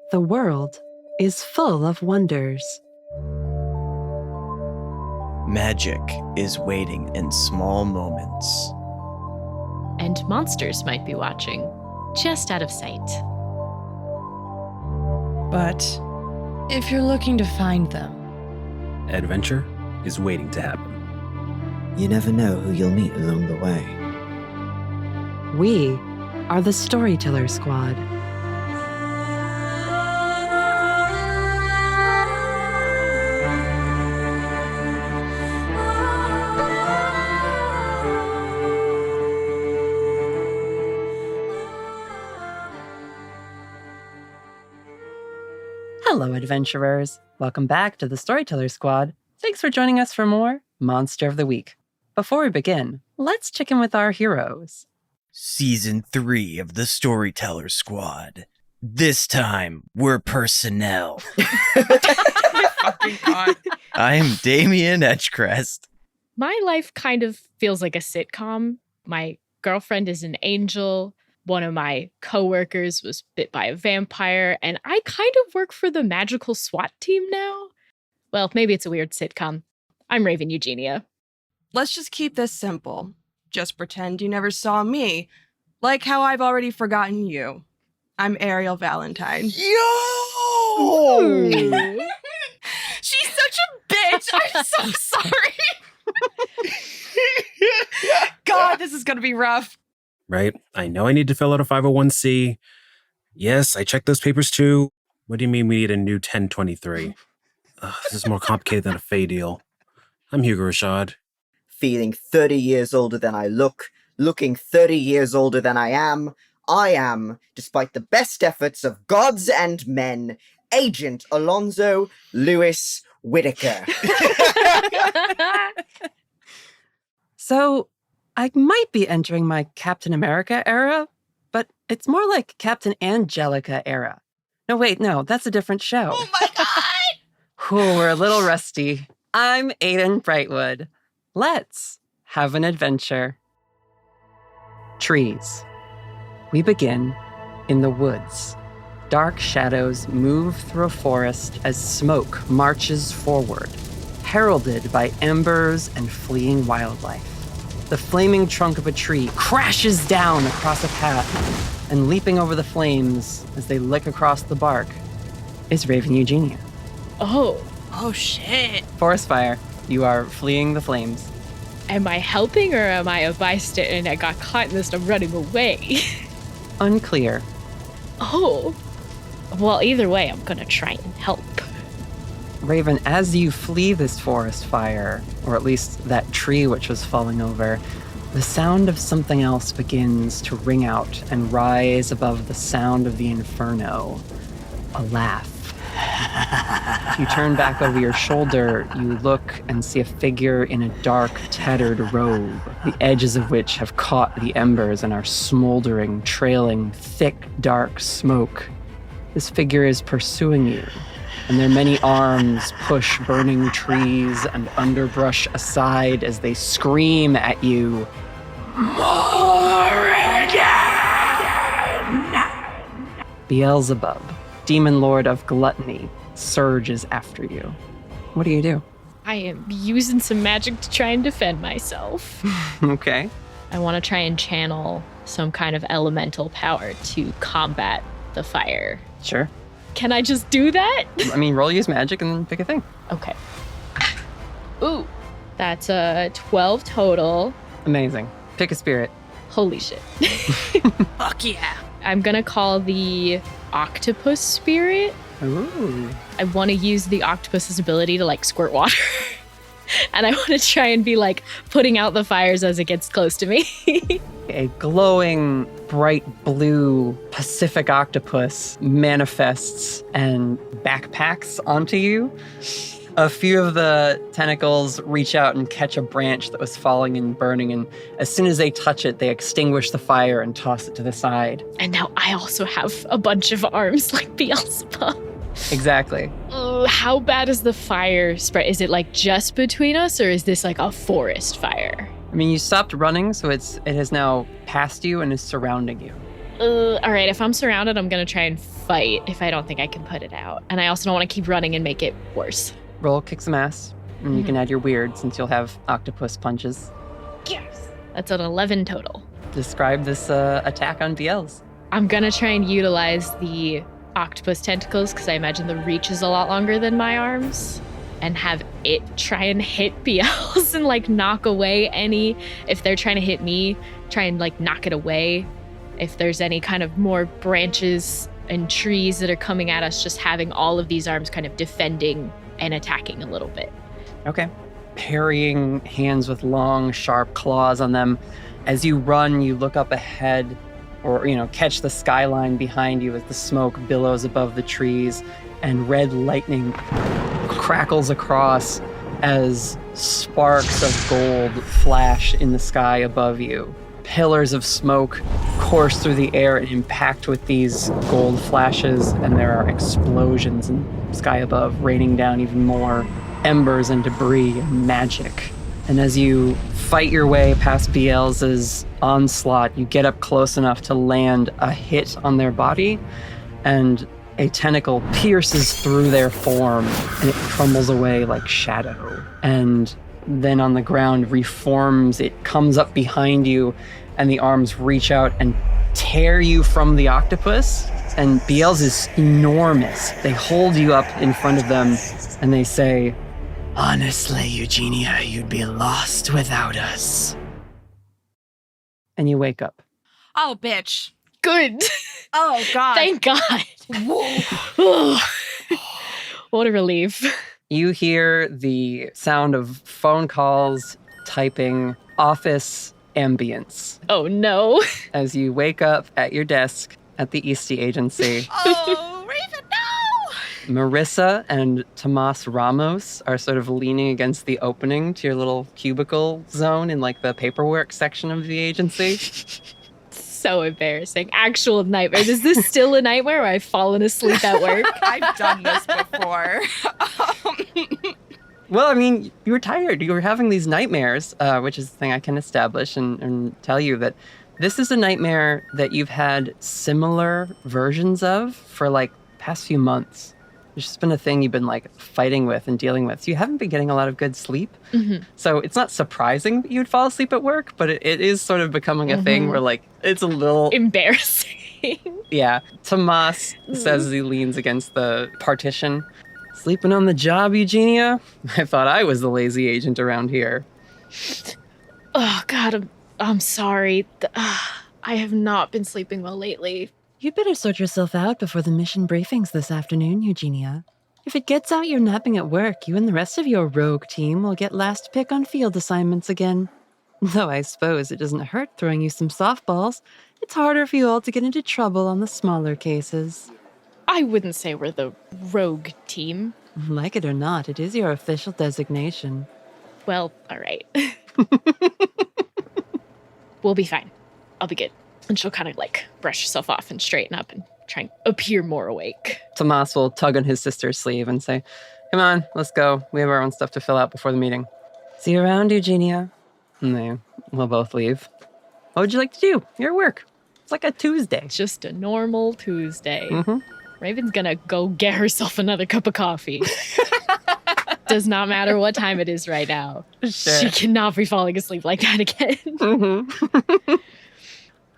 The world is full of wonders. Magic is waiting in small moments. And monsters might be watching, just out of sight. But if you're looking to find them, adventure is waiting to happen. You never know who you'll meet along the way. We are the Storyteller Squad. Hello, adventurers. Welcome back to the Storyteller Squad. Thanks for joining us for more Monster of the Week. Before we begin, let's check in with our heroes. Season 3 of the Storyteller Squad. This time, we're personnel. fucking God. I'm Damien Edgecrest. My life kind of feels like a sitcom. My girlfriend is an angel. One of my coworkers was bit by a vampire, and I kind of work for the magical SWAT team now. Well, maybe it's a weird sitcom. I'm Raven Eugenia. Let's just keep this simple. Just pretend you never saw me, like how I've already forgotten you. I'm Ariel Valentine. Yo! She's such a bitch! I'm so sorry! God, this is gonna be rough. Right? I know I need to fill out a 501c. Yes, I checked those papers too. What do you mean we need a new 1023? This is more complicated than a Fey deal. I'm Hugo Rashad. Feeling 30 years older than I look, looking 30 years older than I am, despite the best efforts of gods and men, Agent Alonzo Lewis Whitaker. So, I might be entering my Captain America era, but it's more like Captain Angelica era. No, that's a different show. Oh my God! Ooh, we're a little rusty. I'm Aiden Brightwood. Let's have an adventure. Trees. We begin in the woods. Dark shadows move through a forest as smoke marches forward, heralded by embers and fleeing wildlife. The flaming trunk of a tree crashes down across a path, and leaping over the flames as they lick across the bark is Raven Eugenia. Oh shit. Forest fire. You are fleeing the flames. Am I helping or am I a bystander and I got caught in this and I'm running away? Unclear. Oh. Well, either way, I'm gonna try and help. Raven, as you flee this forest fire, or at least that tree which was falling over, the sound of something else begins to ring out and rise above the sound of the inferno. A laugh. If you turn back over your shoulder, you look and see a figure in a dark, tattered robe, the edges of which have caught the embers and are smoldering, trailing thick, dark smoke. This figure is pursuing you, and their many arms push burning trees and underbrush aside as they scream at you, "More again!" Beelzebub, demon lord of gluttony, surges after you. What do you do? I am using some magic to try and defend myself. Okay. I want to try and channel some kind of elemental power to combat the fire. Sure. Can I just do that? I mean, roll use magic and then pick a thing. Okay. Ooh, that's a 12 total. Amazing. Pick a spirit. Holy shit. Fuck yeah. I'm gonna call the octopus spirit. Ooh. I want to use the octopus's ability to like squirt water. And I want to try and be like putting out the fires as it gets close to me. A glowing, bright blue Pacific octopus manifests and backpacks onto you. A few of the tentacles reach out and catch a branch that was falling and burning, and as soon as they touch it, they extinguish the fire and toss it to the side. And now I also have a bunch of arms like Beelzebub. Exactly. How bad is the fire spread? Is it like just between us, or is this like a forest fire? I mean, you stopped running, so it has now passed you and is surrounding you. All right, if I'm surrounded, I'm going to try and fight if I don't think I can put it out. And I also don't want to keep running and make it worse. Roll kick some ass. And you can add your weird since you'll have octopus punches. Yes. That's an 11 total. Describe this attack on BLs. I'm going to try and utilize the octopus tentacles because I imagine the reach is a lot longer than my arms. And have it try and hit BLs and like knock away any, if they're trying to hit me, try and like knock it away. If there's any kind of more branches and trees that are coming at us, just having all of these arms kind of defending and attacking a little bit. Okay. Parrying hands with long, sharp claws on them. As you run, you look up ahead or, catch the skyline behind you as the smoke billows above the trees and red lightning crackles across as sparks of gold flash in the sky above you. Pillars of smoke course through the air and impact with these gold flashes, and there are explosions in the sky above, raining down even more embers and debris and magic. And as you fight your way past BL's onslaught, you get up close enough to land a hit on their body, and a tentacle pierces through their form, and it crumbles away like shadow. And then on the ground reforms, it comes up behind you, and the arms reach out and tear you from the octopus. And BL's is enormous. They hold you up in front of them, and they say, "Honestly, Eugenia, you'd be lost without us." And you wake up. Oh, bitch. Good. Oh, God. Thank God. Whoa. What a relief. You hear the sound of phone calls, typing, office ambience Oh, no. as you wake up at your desk at the Eastie Agency. Oh, Raven, no! Marissa and Tomas Ramos are sort of leaning against the opening to your little cubicle zone in like the paperwork section of the agency. So embarrassing. Actual nightmare. Is this still a nightmare where I've fallen asleep at work? I've done this before. Well, I mean, you were tired. You were having these nightmares, which is the thing I can establish and tell you that this is a nightmare that you've had similar versions of for like past few months. It's just been a thing you've been like fighting with and dealing with. So you haven't been getting a lot of good sleep. Mm-hmm. So it's not surprising that you'd fall asleep at work, but it is sort of becoming a thing where like it's a little Embarrassing. Yeah. Tomas says as he leans against the partition, "Sleeping on the job, Eugenia? I thought I was the lazy agent around here." Oh, God. I'm sorry. I have not been sleeping well lately. You'd better sort yourself out before the mission briefings this afternoon, Eugenia. If it gets out you're napping at work, you and the rest of your rogue team will get last pick on field assignments again. Though I suppose it doesn't hurt throwing you some softballs. It's harder for you all to get into trouble on the smaller cases. I wouldn't say we're the rogue team. Like it or not, it is your official designation. Well, all right. We'll be fine. I'll be good. And she'll kind of like brush herself off and straighten up and try and appear more awake. Tomas will tug on his sister's sleeve and say, "Come on, let's go. We have our own stuff to fill out before the meeting." See you around, Eugenia. And they will both leave. What would you like to do? You're at work. It's like a Tuesday. It's just a normal Tuesday. Mm-hmm. Raven's gonna go get herself another cup of coffee. Does not matter what time it is right now. Sure. She cannot be falling asleep like that again. Mm-hmm.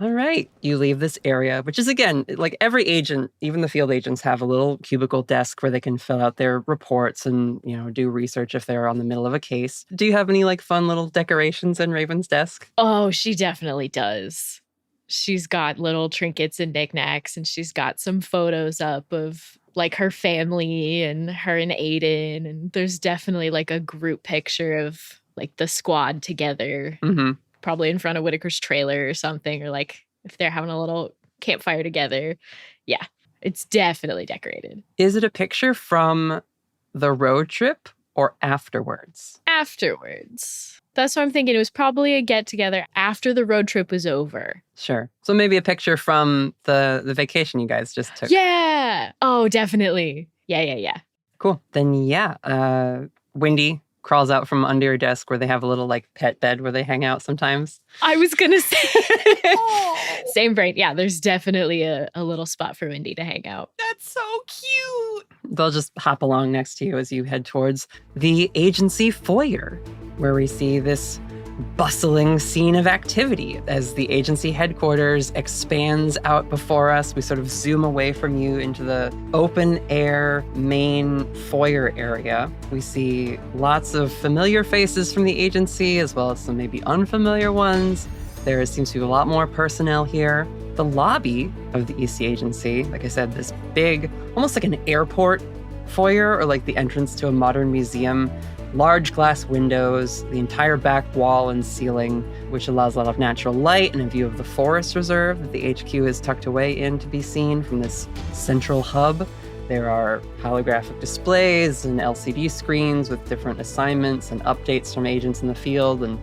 All right. You leave this area, which is, again, like every agent, even the field agents have a little cubicle desk where they can fill out their reports and, do research if they're on the middle of a case. Do you have any like fun little decorations in Raven's desk? Oh, she definitely does. She's got little trinkets and knickknacks, and she's got some photos up of like her family and her and Aiden. And there's definitely like a group picture of like the squad together. Mm-hmm. Probably in front of Whitaker's trailer or something, or like if they're having a little campfire together. Yeah, it's definitely decorated. Is it a picture from the road trip or afterwards? Afterwards. That's what I'm thinking. It was probably a get together after the road trip was over. Sure. So maybe a picture from the vacation you guys just took. Yeah. Oh, definitely. Yeah. Cool. Then Wendy crawls out from under your desk where they have a little like pet bed where they hang out sometimes. I was going to say. Same brain. Yeah, there's definitely a little spot for Wendy to hang out. That's so cute. They'll just hop along next to you as you head towards the agency foyer, where we see this bustling scene of activity as the agency headquarters expands out before us. We sort of zoom away from you into the open air main foyer area. We see lots of familiar faces from the agency, as well as some maybe unfamiliar ones. There seems to be a lot more personnel here. The lobby of the EC agency, like I said, this big, almost like an airport foyer or like the entrance to a modern museum. Large glass windows, the entire back wall and ceiling, which allows a lot of natural light and a view of the forest reserve that the HQ is tucked away in to be seen from this central hub. There are holographic displays and LCD screens with different assignments and updates from agents in the field, and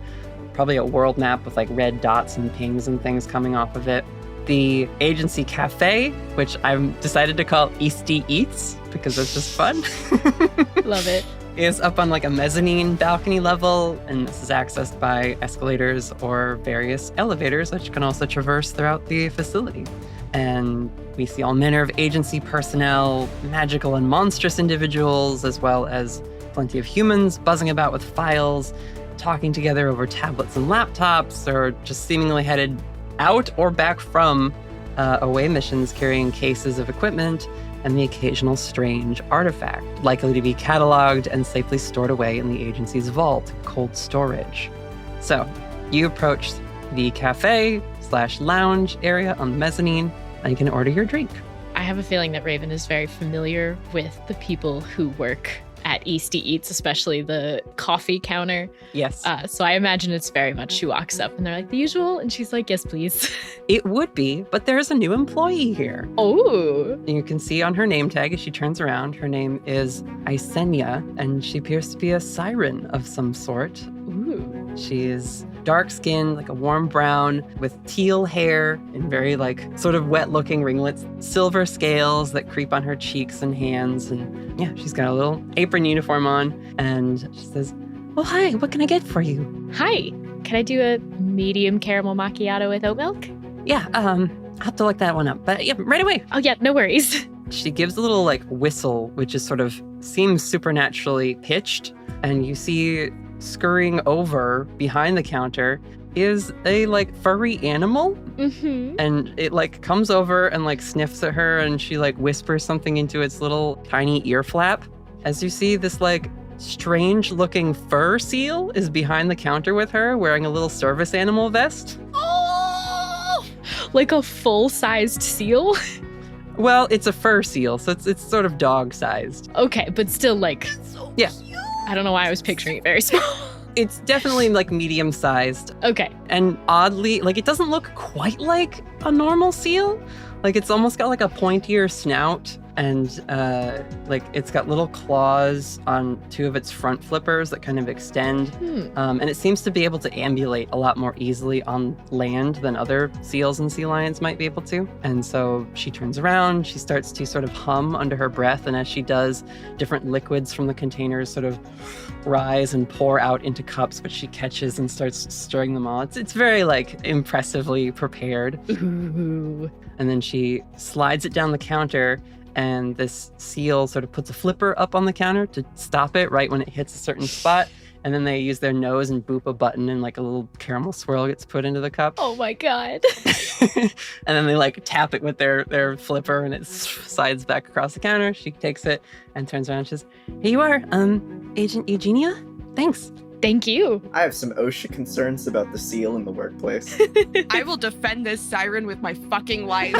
probably a world map with like red dots and pings and things coming off of it. The agency cafe, which I've decided to call Easty Eats because it's just fun. Love it. Is up on like a mezzanine balcony level, and this is accessed by escalators or various elevators, which can also traverse throughout the facility. And we see all manner of agency personnel, magical and monstrous individuals, as well as plenty of humans buzzing about with files, talking together over tablets and laptops, or just seemingly headed out or back from away missions carrying cases of equipment and the occasional strange artifact, likely to be cataloged and safely stored away in the agency's vault, cold storage. So, you approach the cafe/lounge area on the mezzanine, and you can order your drink. I have a feeling that Raven is very familiar with the people who work at Easty Eats, especially the coffee counter. Yes. So I imagine it's very much she walks up and they're like, the usual? And she's like, yes, please. It would be, but there's a new employee here. Oh. You can see on her name tag as she turns around, her name is Isenia, and she appears to be a siren of some sort. Ooh. She is dark-skinned, like a warm brown, with teal hair and very like sort of wet-looking ringlets, silver scales that creep on her cheeks and hands. And yeah, she's got a little apron uniform on, and she says, "Oh, hi, what can I get for you?" Hi. Can I do a medium caramel macchiato with oat milk? Yeah, I'll have to look that one up, but yeah, right away. Oh, yeah, no worries. She gives a little like whistle, which is sort of seems supernaturally pitched, and you see scurrying over behind the counter is a like furry animal. Mm-hmm. And it like comes over and like sniffs at her, and she like whispers something into its little tiny ear flap. As you see, this like strange looking fur seal is behind the counter with her, wearing a little service animal vest. Oh! Like a full-sized seal? Well, it's a fur seal, so it's sort of dog-sized. Okay, but still like, Yeah. I don't know why I was picturing it very small. It's definitely like medium-sized. Okay. And oddly, like it doesn't look quite like a normal seal. Like it's almost got like a pointier snout, and like it's got little claws on two of its front flippers that kind of extend. And it seems to be able to ambulate a lot more easily on land than other seals and sea lions might be able to. And so she turns around, she starts to sort of hum under her breath, and as she does, different liquids from the containers sort of rise and pour out into cups, which she catches and starts stirring them all. It's very like impressively prepared. Ooh. And then she slides it down the counter, and this seal sort of puts a flipper up on the counter to stop it right when it hits a certain spot. And then they use their nose and boop a button, and like a little caramel swirl gets put into the cup. Oh my God. And then they like tap it with their flipper, and it slides back across the counter. She takes it and turns around and says, "Here you are, Agent Eugenia. Thanks." Thank you. I have some OSHA concerns about the seal in the workplace. I will defend this siren with my fucking life.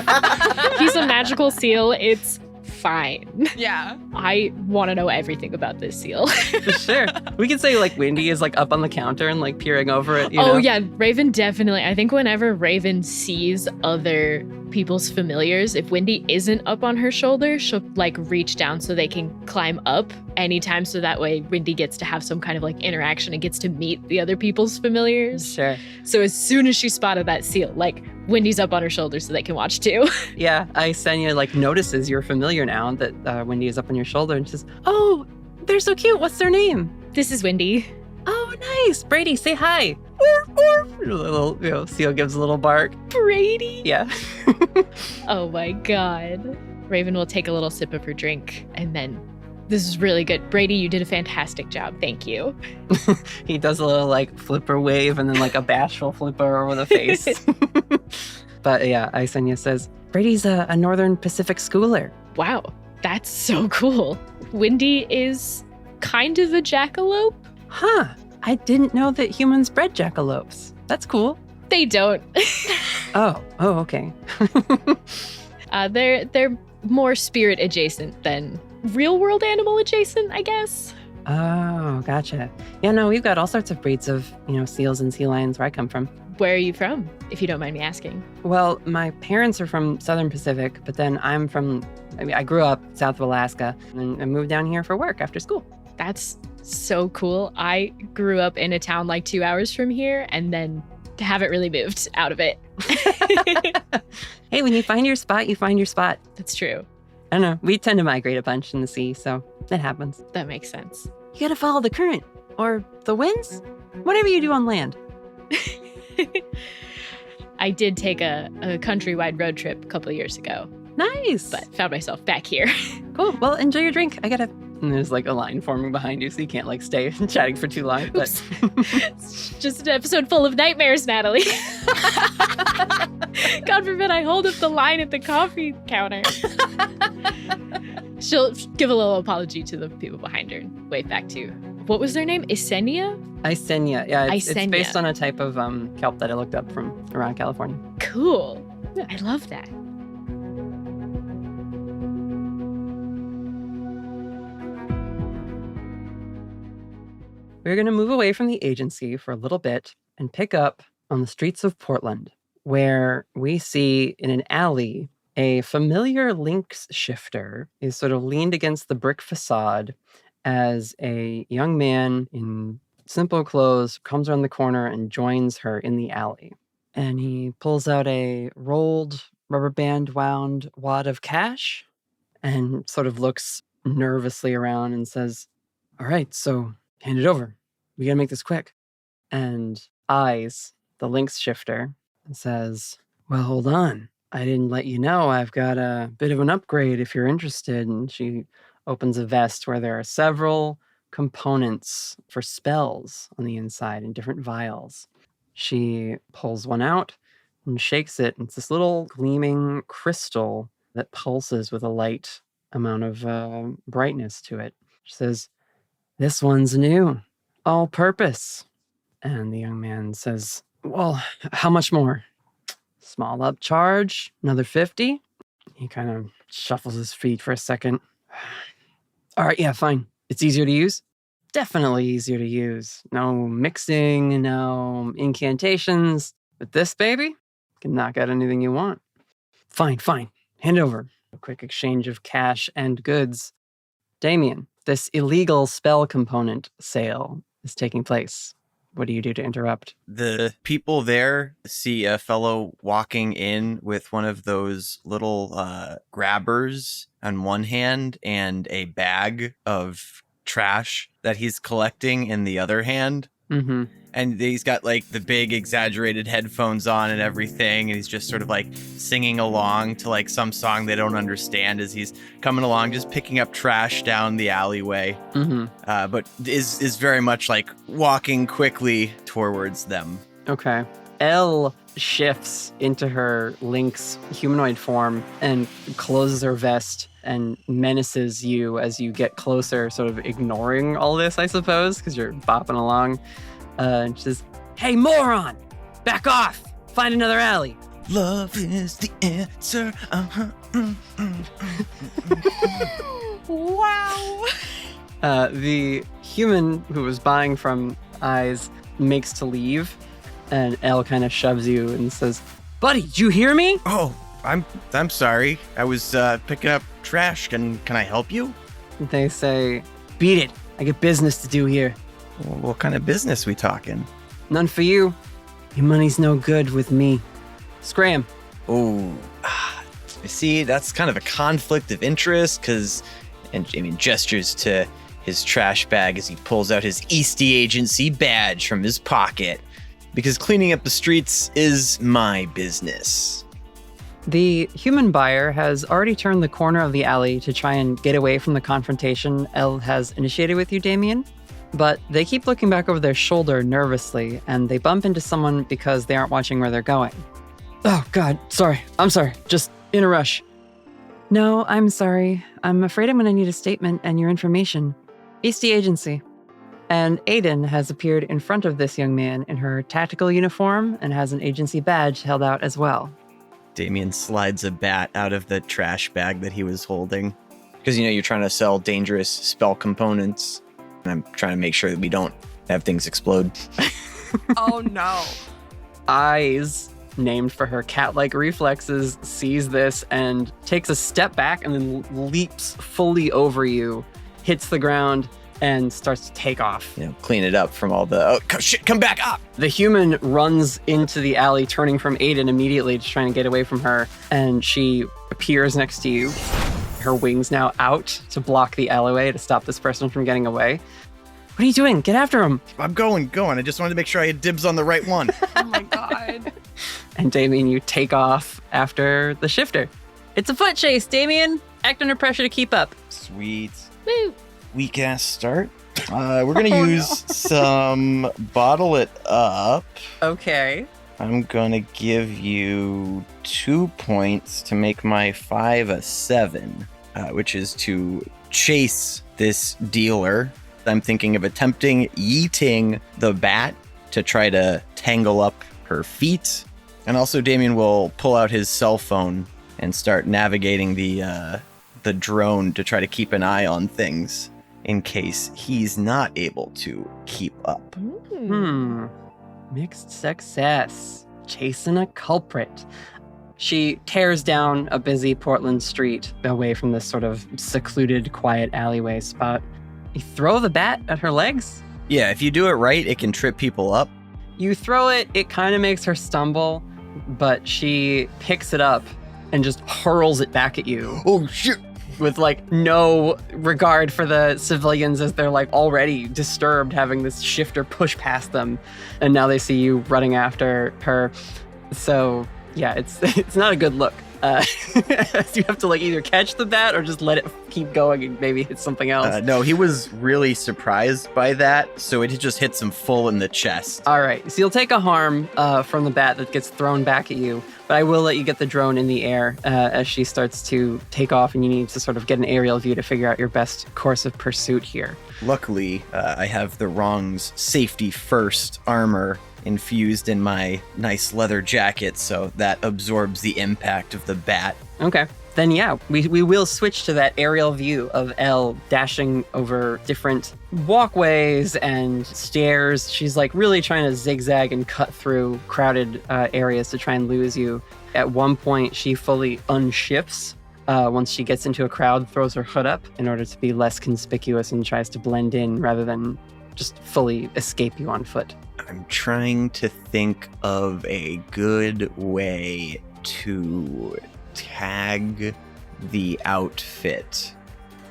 He's a magical seal. It's fine. Yeah. I want to know everything about this seal. Sure. We could say like Wendy is like up on the counter and like peering over it, you know? Oh yeah, Raven definitely. I think whenever Raven sees other people's familiars, if Wendy isn't up on her shoulder, she'll like reach down so they can climb up anytime, so that way Wendy gets to have some kind of like interaction and gets to meet the other people's familiars. Sure. So as soon as she spotted that seal, like Wendy's up on her shoulder so they can watch too. Yeah, Isenia like notices you're familiar now that Wendy is up on your shoulder, and she says, "Oh, they're so cute. What's their name?" This is Wendy. "Oh, nice. Brady, say hi." Seal gives a little bark. Brady. Yeah. Oh my god. Raven will take a little sip of her drink and then, this is really good. Brady, you did a fantastic job. Thank you. He does a little like flipper wave and then like a bashful flipper over the face. But yeah, Isenia says, Brady's a Northern Pacific schooler. Wow, that's so cool. Windy is kind of a jackalope. Huh. I didn't know that humans bred jackalopes. That's cool. They don't. Oh, okay. They're more spirit adjacent than real world animal adjacent, I guess. Oh, gotcha. Yeah, no, we've got all sorts of breeds of, seals and sea lions where I come from. Where are you from, if you don't mind me asking? Well, my parents are from Southern Pacific, but then I grew up south of Alaska and I moved down here for work after school. That's so cool. I grew up in a town like 2 hours from here and then haven't really moved out of it. Hey, when you find your spot, you find your spot. That's true. I don't know. We tend to migrate a bunch in the sea, so that happens. That makes sense. You gotta follow the current or the winds, whatever you do on land. I did take a countrywide road trip a couple of years ago, Nice. but found myself back here. Cool. Well, enjoy your drink. And there's like a line forming behind you, so you can't like stay chatting for too long. But It's just an episode full of nightmares, Natalie. God forbid I hold up the line at the coffee counter. She'll give a little apology to the people behind her and wave back to, what was their name? Isenia? Isenia. Yeah, it's Isenia. based on a type of kelp that I looked up from around California. Cool. I love that. We're going to move away from the agency for a little bit and pick up on the streets of Portland, where we see in an alley a familiar lynx shifter is sort of leaned against the brick facade as a young man in simple clothes comes around the corner and joins her in the alley. And he pulls out a rolled rubber band wound wad of cash and sort of looks nervously around and says, all right, so hand it over. We gotta make this quick. And Eyes, the lynx shifter, says, well, hold on. I didn't let you know I've got a bit of an upgrade if you're interested. And she opens a vest where there are several components for spells on the inside in different vials. She pulls one out and shakes it. It's this little gleaming crystal that pulses with a light amount of brightness to it. She says, this one's new, all purpose. And the young man says, well, how much more? Small upcharge, another 50. He kind of shuffles his feet for a second. All right, yeah, fine. It's easier to use? Definitely easier to use. No mixing, no incantations. But this baby can knock out anything you want. Fine. Hand over. A quick exchange of cash and goods. Damien, this illegal spell component sale is taking place. What do you do to interrupt? The people there see a fellow walking in with one of those little grabbers on one hand and a bag of trash that he's collecting in the other hand. Mm-hmm. And he's got like the big exaggerated headphones on and everything. And he's just sort of like singing along to like some song they don't understand as he's coming along, just picking up trash down the alleyway. Mm-hmm. But is very much like walking quickly towards them. Okay. Elle shifts into her lynx humanoid form and closes her vest and menaces you as you get closer, sort of ignoring all this, I suppose, because you're bopping along. And she says, hey, moron! Back off! Find another alley. Love is the answer. Wow. The human who was buying from Eyes makes to leave, and Elle kind of shoves you and says, buddy, did you hear me? Oh, I'm sorry. I was picking up trash. Can I help you? They say, beat it. I get business to do here. What kind of business we talking? None for you. Your money's no good with me. Scram. Oh, see, that's kind of a conflict of interest gestures to his trash bag as he pulls out his Eastie Agency badge from his pocket. because cleaning up the streets is my business. The human buyer has already turned the corner of the alley to try and get away from the confrontation Elle has initiated with you, Damien. But they keep looking back over their shoulder nervously, and they bump into someone because they aren't watching where they're going. Oh, God, sorry. I'm sorry. Just in a rush. No, I'm sorry. I'm afraid I'm going to need a statement and your information. Eastie Agency. And Aiden has appeared in front of this young man in her tactical uniform and has an agency badge held out as well. Damien slides a bat out of the trash bag that he was holding. Because, you're trying to sell dangerous spell components. And I'm trying to make sure that we don't have things explode. Oh, no. Eyes, named for her cat-like reflexes, sees this and takes a step back and then leaps fully over you, hits the ground, and starts to take off. Clean it up from all the, shit, come back up! The human runs into the alley, turning from Aiden immediately to try and get away from her, and she appears next to you. Her wings now out to block the alleyway to stop this person from getting away. What are you doing? Get after him! I'm going. I just wanted to make sure I had dibs on the right one. Oh my God. And Damien, you take off after the shifter. It's a foot chase, Damien! Act under pressure to keep up. Sweet. Woo. Weak ass start. We're gonna use some bottle it up. Okay. I'm gonna give you 2 points to make my 5 a 7, which is to chase this dealer. I'm thinking of attempting yeeting the bat to try to tangle up her feet. And also Damien will pull out his cell phone and start navigating the drone to try to keep an eye on things in case he's not able to keep up. Mixed success. Chasing a culprit. She tears down a busy Portland street away from this sort of secluded, quiet alleyway spot. You throw the bat at her legs? Yeah, if you do it right, it can trip people up. You throw it, it kind of makes her stumble, but she picks it up and just hurls it back at you. Oh, shit! With no regard for the civilians as they're already disturbed having this shifter push past them. And now they see you running after her. So yeah, it's not a good look. You have to either catch the bat or just let it keep going and maybe hit something else. No, he was really surprised by that, so it just hits him full in the chest. All right, so you'll take a harm from the bat that gets thrown back at you, but I will let you get the drone in the air as she starts to take off, and you need to sort of get an aerial view to figure out your best course of pursuit here. Luckily, I have the Wrong's safety first armor infused in my nice leather jacket, so that absorbs the impact of the bat. Okay. Then yeah, we will switch to that aerial view of Elle dashing over different walkways and stairs. She's really trying to zigzag and cut through crowded areas to try and lose you. At one point, she fully unshifts. Once she gets into a crowd, throws her hood up in order to be less conspicuous and tries to blend in rather than just fully escape you on foot. I'm trying to think of a good way to tag the outfit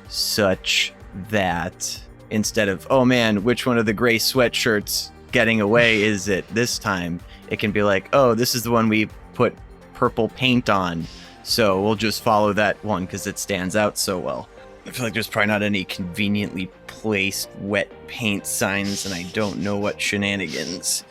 such that instead of, oh man, which one of the gray sweatshirts getting away is it this time? It can be oh, this is the one we put purple paint on. So we'll just follow that one because it stands out so well. I feel there's probably not any conveniently placed wet paint signs, and I don't know what shenanigans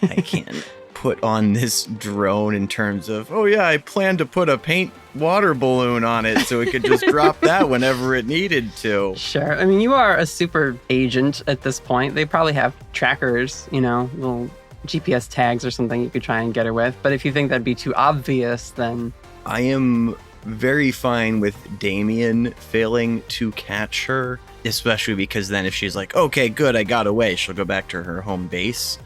I can put on this drone in terms of, oh yeah, I plan to put a paint water balloon on it so it could just drop that whenever it needed to. Sure. I mean, you are a super agent at this point. They probably have trackers, little GPS tags or something you could try and get her with. But if you think that'd be too obvious, then... I am very fine with Damien failing to catch her, especially because then if she's okay, good, I got away, she'll go back to her home base,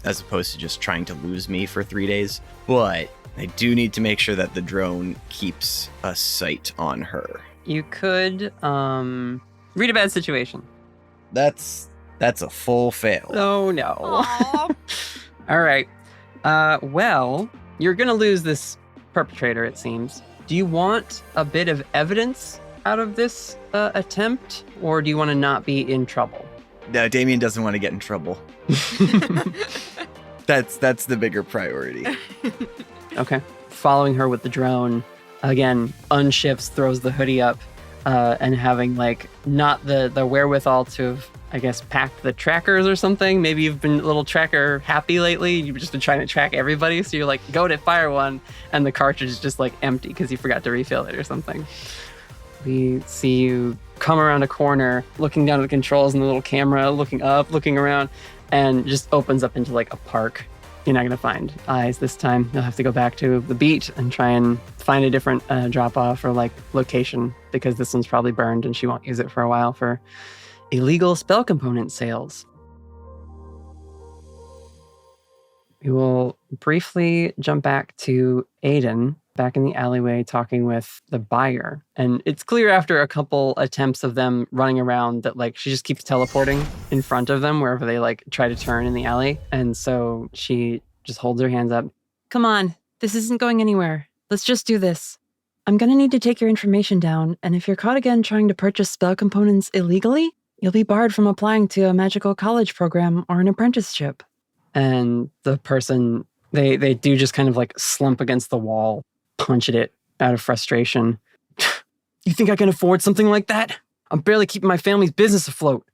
as opposed to just trying to lose me for 3 days. But I do need to make sure that the drone keeps a sight on her. You could read a bad situation. That's a full fail. Oh no. All right. Well, you're gonna lose this perpetrator, it seems. Do you want a bit of evidence out of this attempt, or do you want to not be in trouble? No, Damien doesn't want to get in trouble. That's the bigger priority. Okay. Following her with the drone, again, unshifts, throws the hoodie up, and having like not the wherewithal to have, I guess, packed the trackers or something. Maybe you've been a little tracker happy lately. You've just been trying to track everybody. So you're like, go to fire one, and the cartridge is just like empty because you forgot to refill it or something. We see you come around a corner, looking down at the controls and the little camera, looking up, looking around, and just opens up into like a park. You're not going to find eyes this time. You'll have to go back to the beat and try and find a different drop-off or like location, because this one's probably burned and she won't use it for a while for illegal spell component sales. We will briefly jump back to Aiden, back in the alleyway talking with the buyer. And it's clear after a couple attempts of them running around that like she just keeps teleporting in front of them wherever they like try to turn in the alley. And so she just holds her hands up. Come on, this isn't going anywhere. Let's just do this. I'm going to need to take your information down, and if you're caught again trying to purchase spell components illegally, you'll be barred from applying to a magical college program or an apprenticeship. And the person, they do just kind of like slump against the wall, punch at it out of frustration. You think I can afford something like that? I'm barely keeping my family's business afloat.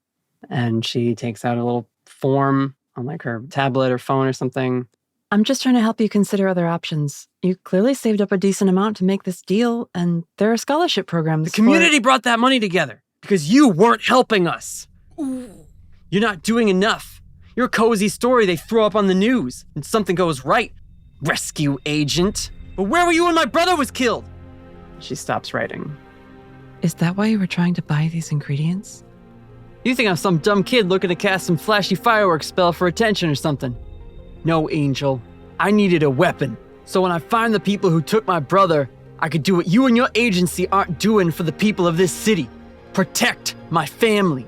And she takes out a little form on like her tablet or phone or something. I'm just trying to help you consider other options. You clearly saved up a decent amount to make this deal, and there are scholarship programs. The community brought that money together because you weren't helping us. You're not doing enough. Your cozy story they throw up on the news, and something goes right. Rescue agent. But where were you when my brother was killed? She stops writing. Is that why you were trying to buy these ingredients? You think I'm some dumb kid looking to cast some flashy fireworks spell for attention or something? No, Angel. I needed a weapon. So when I find the people who took my brother, I could do what you and your agency aren't doing for the people of this city. Protect my family.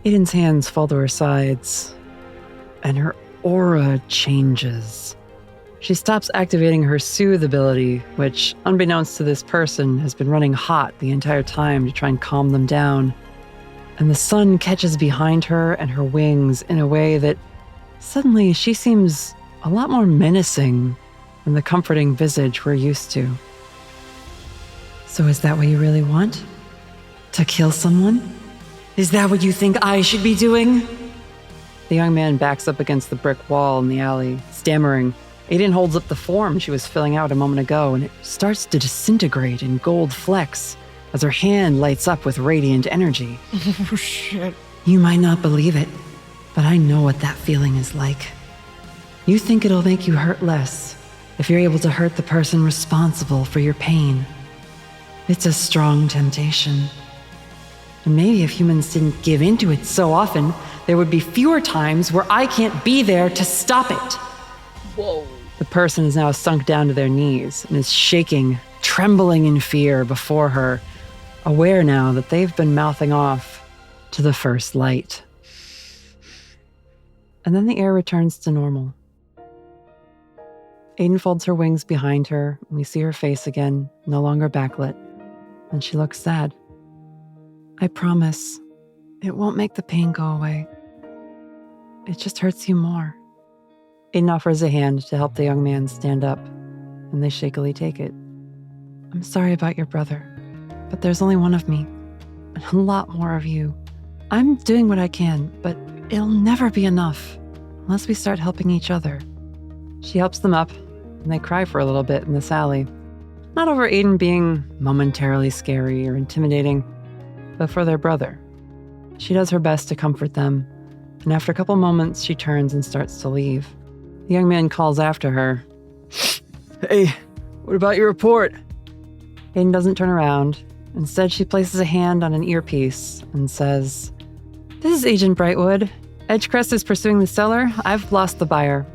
Aiden's hands fall to her sides, and her aura changes. She stops activating her soothe ability, which, unbeknownst to this person, has been running hot the entire time to try and calm them down. And the sun catches behind her and her wings in a way that suddenly she seems a lot more menacing than the comforting visage we're used to. So is that what you really want? To kill someone? Is that what you think I should be doing? The young man backs up against the brick wall in the alley, stammering. Aiden holds up the form she was filling out a moment ago, and it starts to disintegrate in gold flecks as her hand lights up with radiant energy. Oh, shit. You might not believe it, but I know what that feeling is like. You think it'll make you hurt less if you're able to hurt the person responsible for your pain. It's a strong temptation. And maybe if humans didn't give into it so often, there would be fewer times where I can't be there to stop it. Whoa. The person is now sunk down to their knees and is shaking, trembling in fear before her, aware now that they've been mouthing off to the first light. And then the air returns to normal. Aiden folds her wings behind her, and we see her face again, no longer backlit, and she looks sad. I promise, it won't make the pain go away. It just hurts you more. Aiden offers a hand to help the young man stand up, and they shakily take it. I'm sorry about your brother, but there's only one of me, and a lot more of you. I'm doing what I can, but it'll never be enough unless we start helping each other. She helps them up, and they cry for a little bit in this alley. Not over Aiden being momentarily scary or intimidating, but for their brother. She does her best to comfort them, and after a couple moments, she turns and starts to leave. The young man calls after her. Hey, what about your report? Aiden doesn't turn around. Instead, she places a hand on an earpiece and says, This is Agent Brightwood. Edgecrest is pursuing the seller. I've lost the buyer.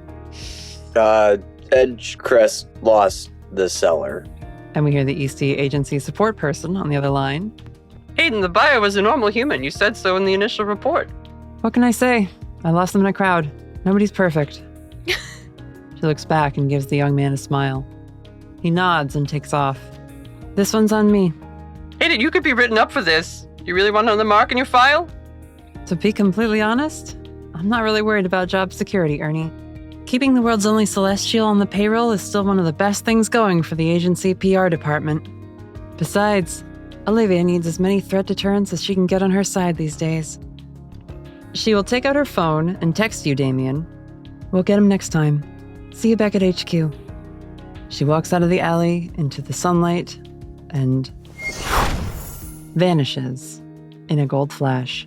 Edgecrest lost the seller. And we hear the EC agency support person on the other line. Aiden, the buyer was a normal human. You said so in the initial report. What can I say? I lost them in a crowd. Nobody's perfect. She looks back and gives the young man a smile. He nods and takes off. This one's on me. Aiden, you could be written up for this. You really want another mark in your file? To be completely honest, I'm not really worried about job security, Ernie. Keeping the world's only celestial on the payroll is still one of the best things going for the agency PR department. Besides, Olivia needs as many threat deterrents as she can get on her side these days. She will take out her phone and text you, Damien. We'll get him next time. See you back at HQ. She walks out of the alley into the sunlight and vanishes in a gold flash.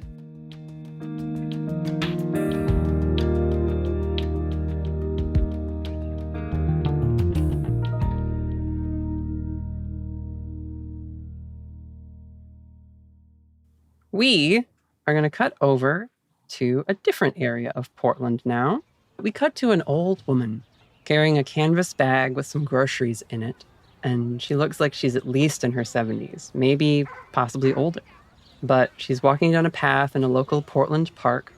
We are going to cut over to a different area of Portland now. We cut to an old woman carrying a canvas bag with some groceries in it. And she looks like she's at least in her 70s, maybe possibly older. But she's walking down a path in a local Portland park,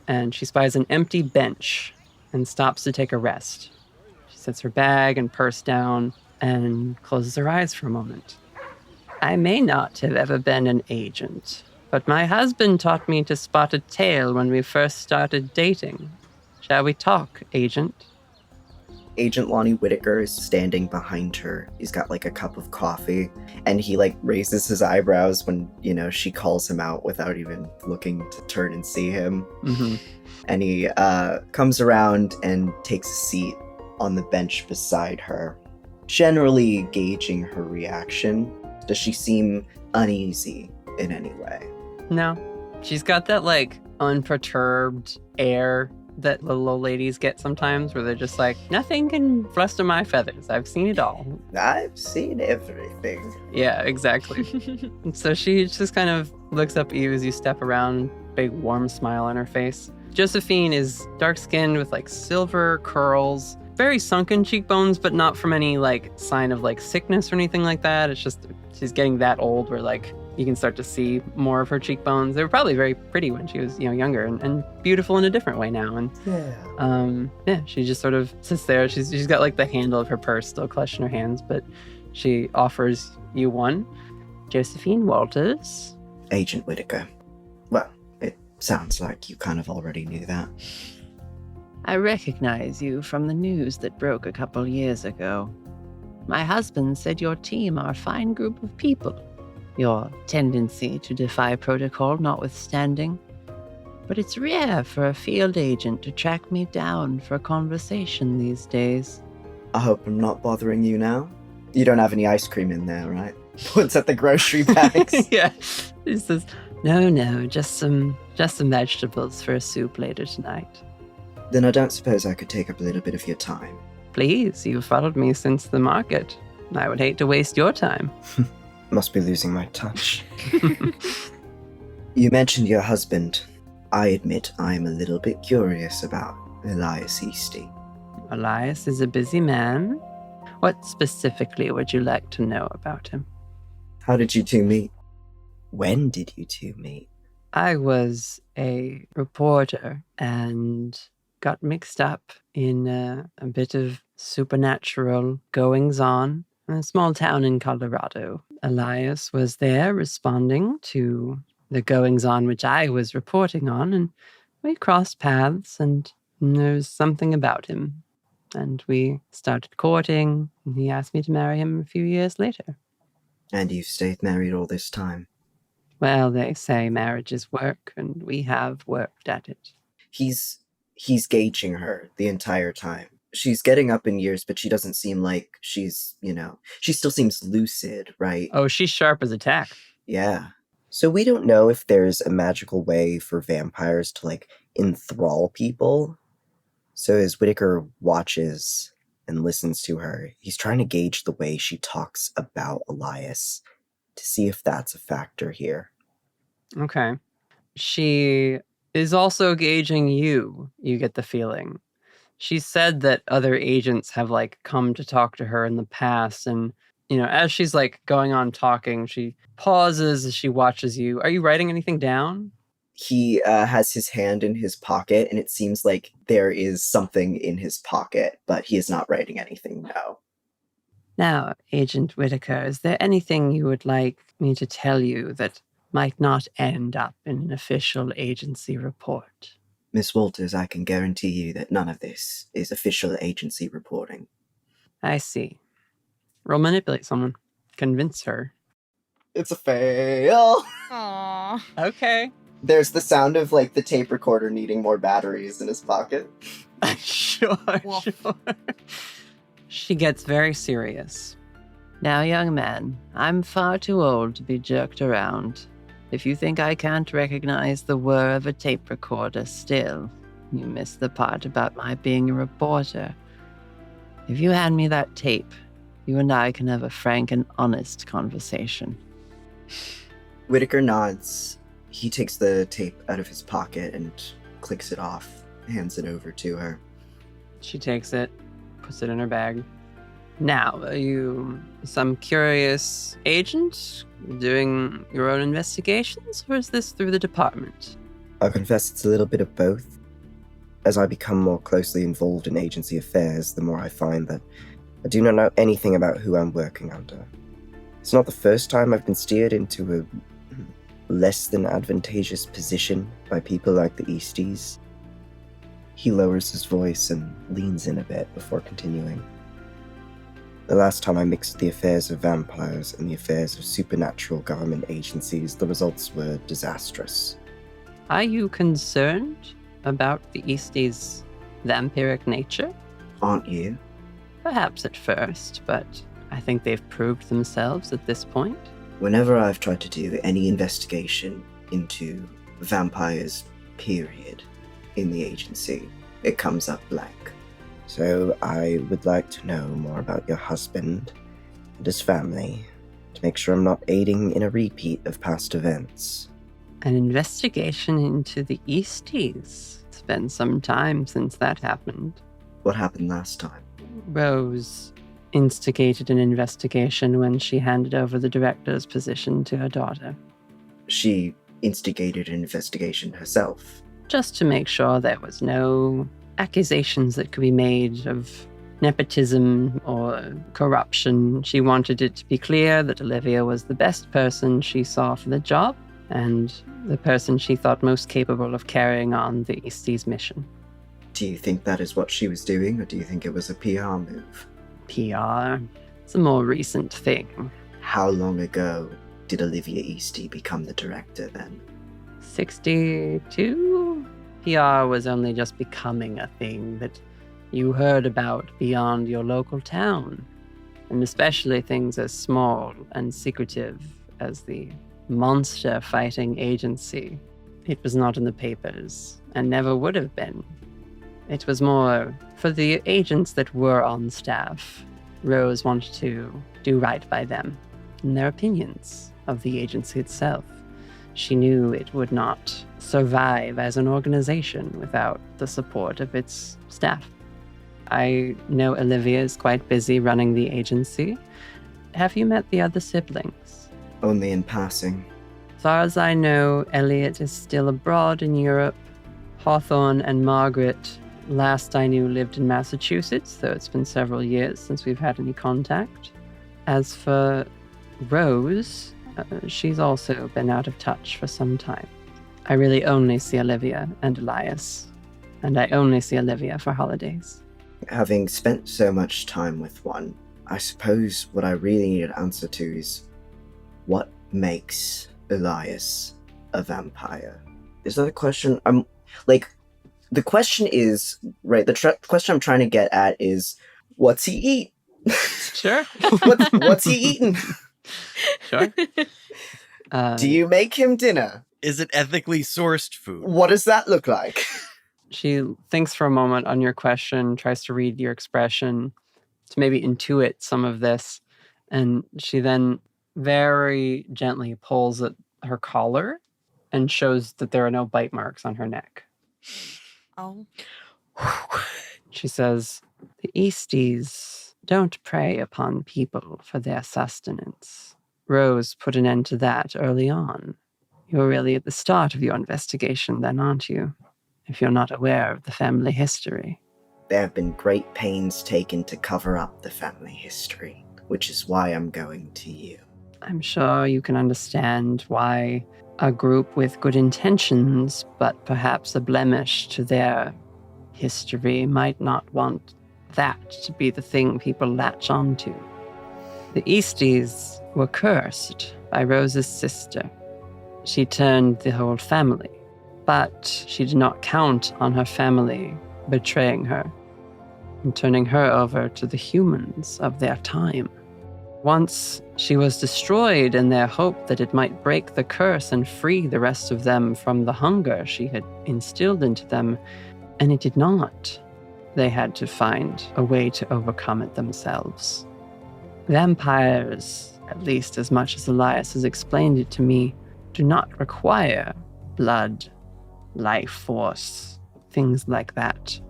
and she spies an empty bench and stops to take a rest. She sets her bag and purse down and closes her eyes for a moment. I may not have ever been an agent, but my husband taught me to spot a tail when we first started dating. Shall we talk, Agent? Agent Lonnie Whitaker is standing behind her. He's got like a cup of coffee, and he like raises his eyebrows when, she calls him out without even looking to turn and see him. Mm-hmm. And he comes around and takes a seat on the bench beside her, generally gauging her reaction. Does she seem uneasy in any way? No. She's got that like unperturbed air that little old ladies get sometimes, where they're just like, nothing can fluster my feathers. I've seen it all. I've seen everything. Yeah, exactly. And so she just kind of looks up at you as you step around, big warm smile on her face. Josephine is dark-skinned with like silver curls, very sunken cheekbones, but not from any like sign of like sickness or anything like that. It's just she's getting that old where like you can start to see more of her cheekbones. They were probably very pretty when she was, younger and beautiful in a different way now. And she just sort of sits there. She's got like the handle of her purse still clutched in her hands, but she offers you one. Josephine Walters. Agent Whitaker. Well, it sounds like you kind of already knew that. I recognize you from the news that broke a couple years ago. My husband said your team are a fine group of people. Your tendency to defy protocol notwithstanding. But it's rare for a field agent to track me down for a conversation these days. I hope I'm not bothering you now. You don't have any ice cream in there, right? What's at the grocery bags? Yeah. He says, no, just some vegetables for a soup later tonight. Then I don't suppose I could take up a little bit of your time. Please, you've followed me since the market. I would hate to waste your time. Must be losing my touch. You mentioned your husband. I admit I'm a little bit curious about Elias Easty. Elias is a busy man. What specifically would you like to know about him? How did you two meet? When did you two meet? I was a reporter and got mixed up in a bit of supernatural goings-on in a small town in Colorado. Elias was there responding to the goings-on which I was reporting on, and we crossed paths, and there was something about him. And we started courting, and he asked me to marry him a few years later. And you've stayed married all this time? Well, they say marriage is work, and we have worked at it. He's gauging her the entire time. She's getting up in years, but she doesn't seem like she's, she still seems lucid, right? Oh, she's sharp as a tack. Yeah. So we don't know if there's a magical way for vampires to, enthrall people. So as Whitaker watches and listens to her, he's trying to gauge the way she talks about Elias to see if that's a factor here. Okay. She is also gauging you get the feeling. She said that other agents have come to talk to her in the past, and as she's going on talking, she pauses as she watches you. Are you writing anything down? He has his hand in his pocket, and it seems like there is something in his pocket, but he is not writing anything, no. Now, Agent Whitaker, is there anything you would like me to tell you that might not end up in an official agency report? Miss Walters, I can guarantee you that none of this is official agency reporting. I see. Roll manipulate someone. Convince her. It's a fail! Aww. Okay. There's the sound of, like, the tape recorder needing more batteries in his pocket. Sure. She gets very serious. Now, young man, I'm far too old to be jerked around. If you think I can't recognize the whir of a tape recorder still, you miss the part about my being a reporter. If you hand me that tape, you and I can have a frank and honest conversation. Whitaker nods. He takes the tape out of his pocket and clicks it off, hands it over to her. She takes it, puts it in her bag. Now, are you some curious agent doing your own investigations, or is this through the department? I'll confess it's a little bit of both. As I become more closely involved in agency affairs, the more I find that I do not know anything about who I'm working under. It's not the first time I've been steered into a less than advantageous position by people like the Easties. He lowers his voice and leans in a bit before continuing. The last time I mixed the affairs of vampires and the affairs of supernatural government agencies, the results were disastrous. Are you concerned about the Eastie's vampiric nature? Aren't you? Perhaps at first, but I think they've proved themselves at this point. Whenever I've tried to do any investigation into vampires, period, in the agency, it comes up blank. So I would like to know more about your husband and his family to make sure I'm not aiding in a repeat of past events. An investigation into the Easties. It's been some time since that happened. What happened last time? Rose instigated an investigation when she handed over the director's position to her daughter, She instigated an investigation herself. just to make sure there was no accusations that could be made of nepotism or corruption. She wanted it to be clear that Olivia was the best person she saw for the job and the person she thought most capable of carrying on the Eastie's mission. Do you think that is what she was doing, or do you think it was a PR move? PR. It's a more recent thing. How long ago did Olivia Eastie become the director then? 62? PR was only just becoming a thing that you heard about beyond your local town, and especially things as small and secretive as the monster fighting agency. It was not in the papers, and never would have been. It was more for the agents that were on staff. Rose wanted to do right by them and their opinions of the agency itself. She knew it would not survive as an organization without the support of its staff. I know Olivia is quite busy running the agency. Have you met the other siblings? Only in passing. As far as I know, Elliot is still abroad in Europe. Hawthorne and Margaret, last I knew, lived in Massachusetts, though it's been several years since we've had any contact. As for Rose, she's also been out of touch for some time. I really only see Olivia and Elias, and I only see Olivia for holidays. Having spent so much time with one, I suppose what I really need an answer to is what makes Elias a vampire? Is that a question? The question is, right, the question I'm trying to get at is, what's he eat? Sure. What's he eating? Sure. Do you make him dinner? Is it ethically sourced food? What does that look like? She thinks for a moment on your question, tries to read your expression, to maybe intuit some of this, and she then very gently pulls at her collar and shows that there are no bite marks on her neck. Oh. She says, "The Easties don't prey upon people for their sustenance. Rose put an end to that early on. You're really at the start of your investigation then, aren't you? If you're not aware of the family history." There have been great pains taken to cover up the family history, which is why I'm going to you. I'm sure you can understand why a group with good intentions, but perhaps a blemish to their history, might not want that to be the thing people latch onto. The Easties were cursed by Rose's sister. She turned the whole family, but she did not count on her family betraying her and turning her over to the humans of their time. Once she was destroyed in their hope that it might break the curse and free the rest of them from the hunger she had instilled into them, and it did not. They had to find a way to overcome it themselves. Vampires, at least as much as Elias has explained it to me, do not require blood, life force, things like that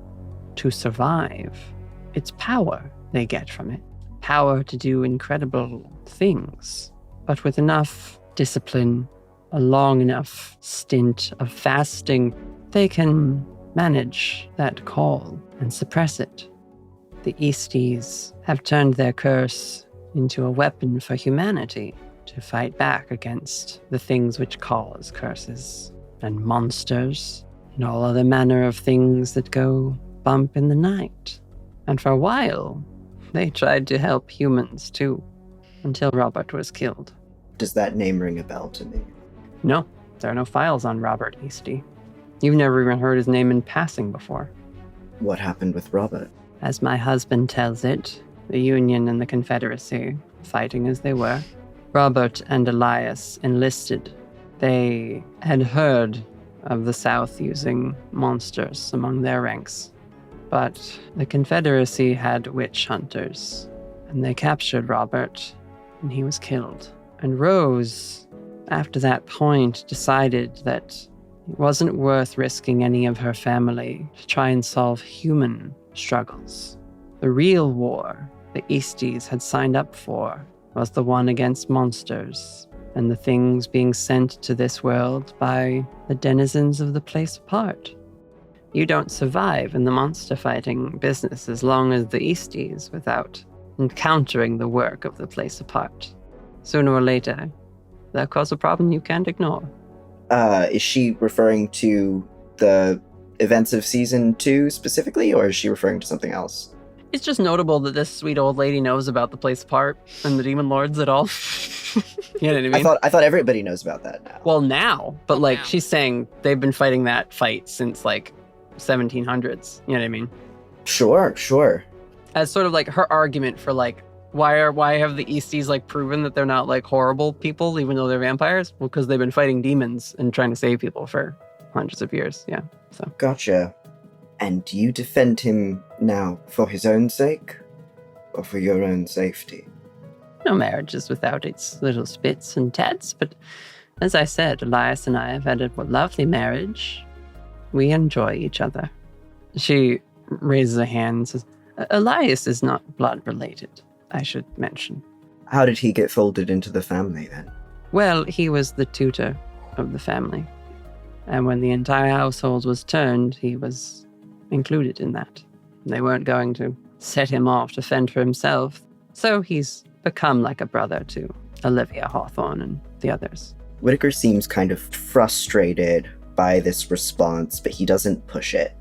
to survive. It's power they get from it. Power to do incredible things, but with enough discipline, a long enough stint of fasting, they can manage that call and suppress it. The Easties have turned their curse into a weapon for humanity to fight back against the things which cause curses, and monsters, and all other manner of things that go bump in the night. And for a while, they tried to help humans too, until Robert was killed. Does that name ring a bell to me? No, there are no files on Robert Eastie. You've never even heard his name in passing before. What happened with Robert? As my husband tells it, the Union and the Confederacy, fighting as they were, Robert and Elias enlisted. They had heard of the South using monsters among their ranks. But the Confederacy had witch hunters, and they captured Robert, and he was killed. And Rose, after that point, decided that it wasn't worth risking any of her family to try and solve human struggles. The real war the Easties had signed up for was the one against monsters and the things being sent to this world by the denizens of the place apart. You don't survive in the monster fighting business as long as the Easties without encountering the work of the place apart. Sooner or later, they'll cause a problem you can't ignore. Is she referring to the events of season 2 specifically, or is she referring to something else? It's just notable that this sweet old lady knows about the place apart and the demon lords at all. You know what I mean? I thought everybody knows about that now. Well, now, but like she's saying they've been fighting that fight since like 1700s. You know what I mean? Sure. As sort of like her argument for like why have the Easties like proven that they're not like horrible people even though they're vampires? Well, because they've been fighting demons and trying to save people for hundreds of years. Yeah. So Gotcha. And do you defend him now for his own sake or for your own safety? no marriage is without its little spits and tats, but as I said, Elias and I have had a lovely marriage. We enjoy each other. She raises a hand and says, Elias is not blood related, I should mention. How did he get folded into the family then? Well, he was the tutor of the family. And when the entire household was turned, he was included in that. They weren't going to set him off to fend for himself. So he's become like a brother to Olivia Hawthorne and the others. Whitaker seems kind of frustrated by this response, but he doesn't push it.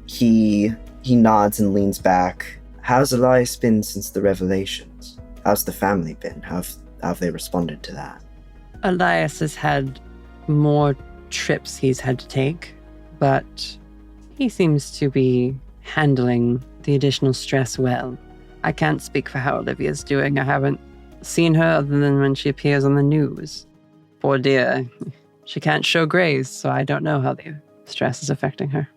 He nods and leans back. How's Elias been since the revelations? How's the family been? How have they responded to that? Elias has had more trips he's had to take, but he seems to be handling the additional stress well. I can't speak for how Olivia's doing. I haven't seen her other than when she appears on the news. Poor dear, she can't show grace, so I don't know how the stress is affecting her.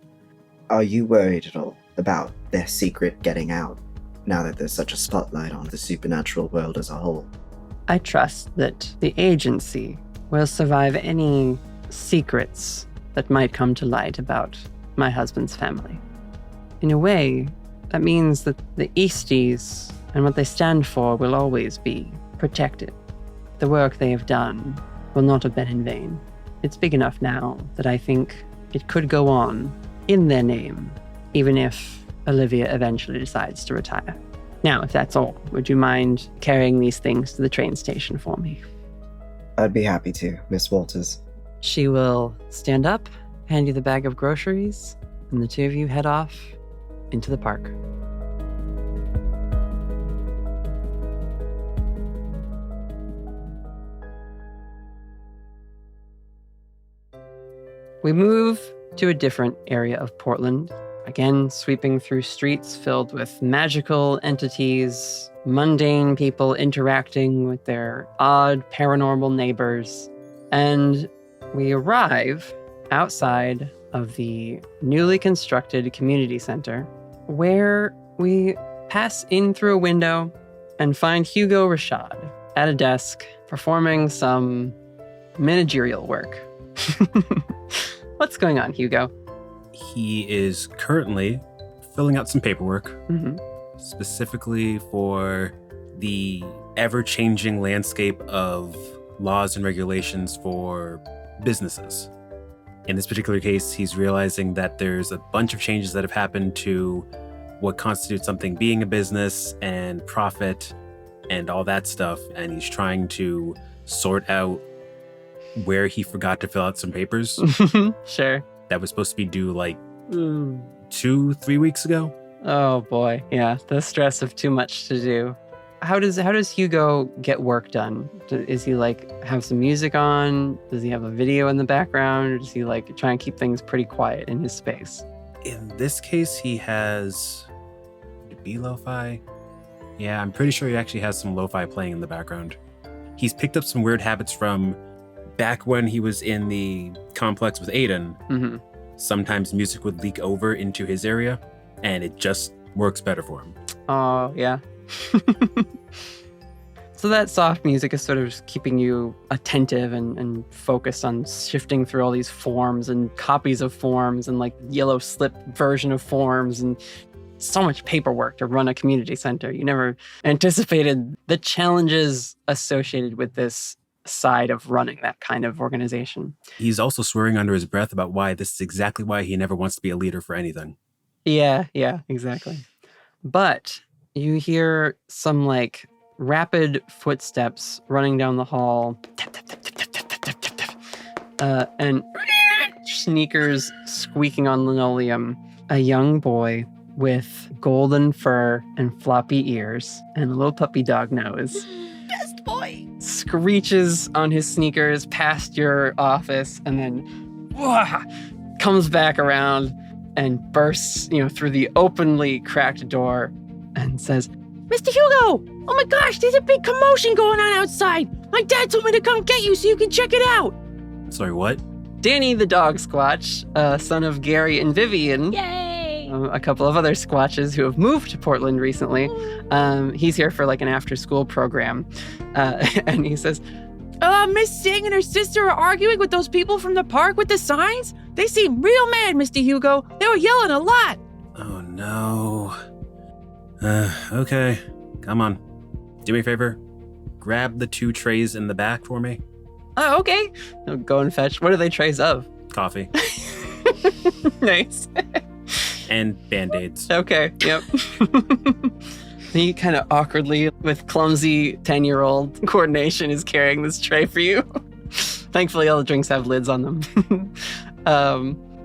Are you worried at all about their secret getting out, now that there's such a spotlight on the supernatural world as a whole? I trust that the agency will survive any secrets that might come to light about my husband's family. In a way, that means that the Easties and what they stand for will always be protected. The work they have done will not have been in vain. It's big enough now that I think it could go on in their name, even if Olivia eventually decides to retire. Now, if that's all, would you mind carrying these things to the train station for me? I'd be happy to, Miss Walters. She will stand up, hand you the bag of groceries, and the two of you head off into the park. We move to a different area of Portland, again sweeping through streets filled with magical entities, mundane people interacting with their odd paranormal neighbors, and we arrive outside of the newly constructed community center, where we pass in through a window and find Hugo Rashad at a desk performing some managerial work. What's going on, Hugo? He is currently filling out some paperwork, Mm-hmm. specifically for the ever-changing landscape of laws and regulations for businesses. In this particular case, he's realizing that there's a bunch of changes that have happened to what constitutes something being a business and profit and all that stuff, and he's trying to sort out where he forgot to fill out some papers Sure. that was supposed to be due like 2-3 weeks ago. Oh boy, yeah, the stress of too much to do. How does Hugo get work done? Is he like have some music on? Does he have a video in the background? Or does he like try and keep things pretty quiet in his space? In this case, he has be lo-fi. Yeah, I'm pretty sure he actually has some lo-fi playing in the background. He's picked up some weird habits from back when he was in the complex with Aiden. Mm-hmm. Sometimes music would leak over into his area, and it just works better for him. Oh, yeah. So that soft music is sort of just keeping you attentive and focused on shifting through all these forms and copies of forms and like yellow slip version of forms and so much paperwork to run a community center. You never anticipated the challenges associated with this side of running that kind of organization. He's also swearing under his breath about why this is exactly why he never wants to be a leader for anything. Yeah, exactly. But you hear some like rapid footsteps running down the hall, and sneakers squeaking on linoleum. A young boy with golden fur and floppy ears and a little puppy dog nose. Best boy. Screeches on his sneakers past your office and then comes back around and bursts, through the openly cracked door and says, Mr. Hugo! Oh my gosh, there's a big commotion going on outside! My dad told me to come get you so you can check it out! Sorry, what? Danny the dog squatch, son of Gary and Vivian. Yay! A couple of other squatches who have moved to Portland recently. He's here for like an after-school program. And he says, Miss Singh and her sister are arguing with those people from the park with the signs? They seem real mad, Mr. Hugo. They were yelling a lot. Oh no. Okay, come on. Do me a favor. Grab the 2 trays in the back for me. oh, okay. I'll go and fetch. What are they trays of? Coffee. Nice. And Band-Aids. Okay, yep. He kind of awkwardly, with clumsy 10-year-old coordination, is carrying this tray for you. Thankfully, all the drinks have lids on them.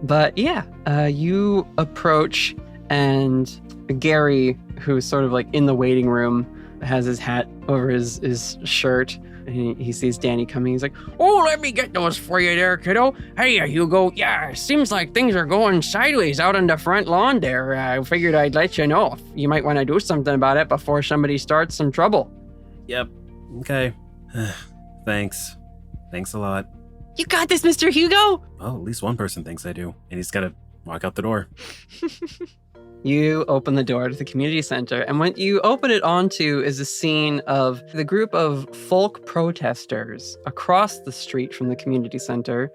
But yeah, you approach, and Gary, who's sort of like in the waiting room, has his hat over his shirt. And he sees Danny coming. He's like, Oh, let me get those for you there, kiddo. Hey, Hugo. Yeah, seems like things are going sideways out on the front lawn there. I figured I'd let you know if you might want to do something about it before somebody starts some trouble. Yep. Okay. Thanks. Thanks a lot. You got this, Mr. Hugo? Well, at least one person thinks I do. And he's got to walk out the door. You open the door to the community center, and what you open it onto is a scene of the group of folk protesters across the street from the community center.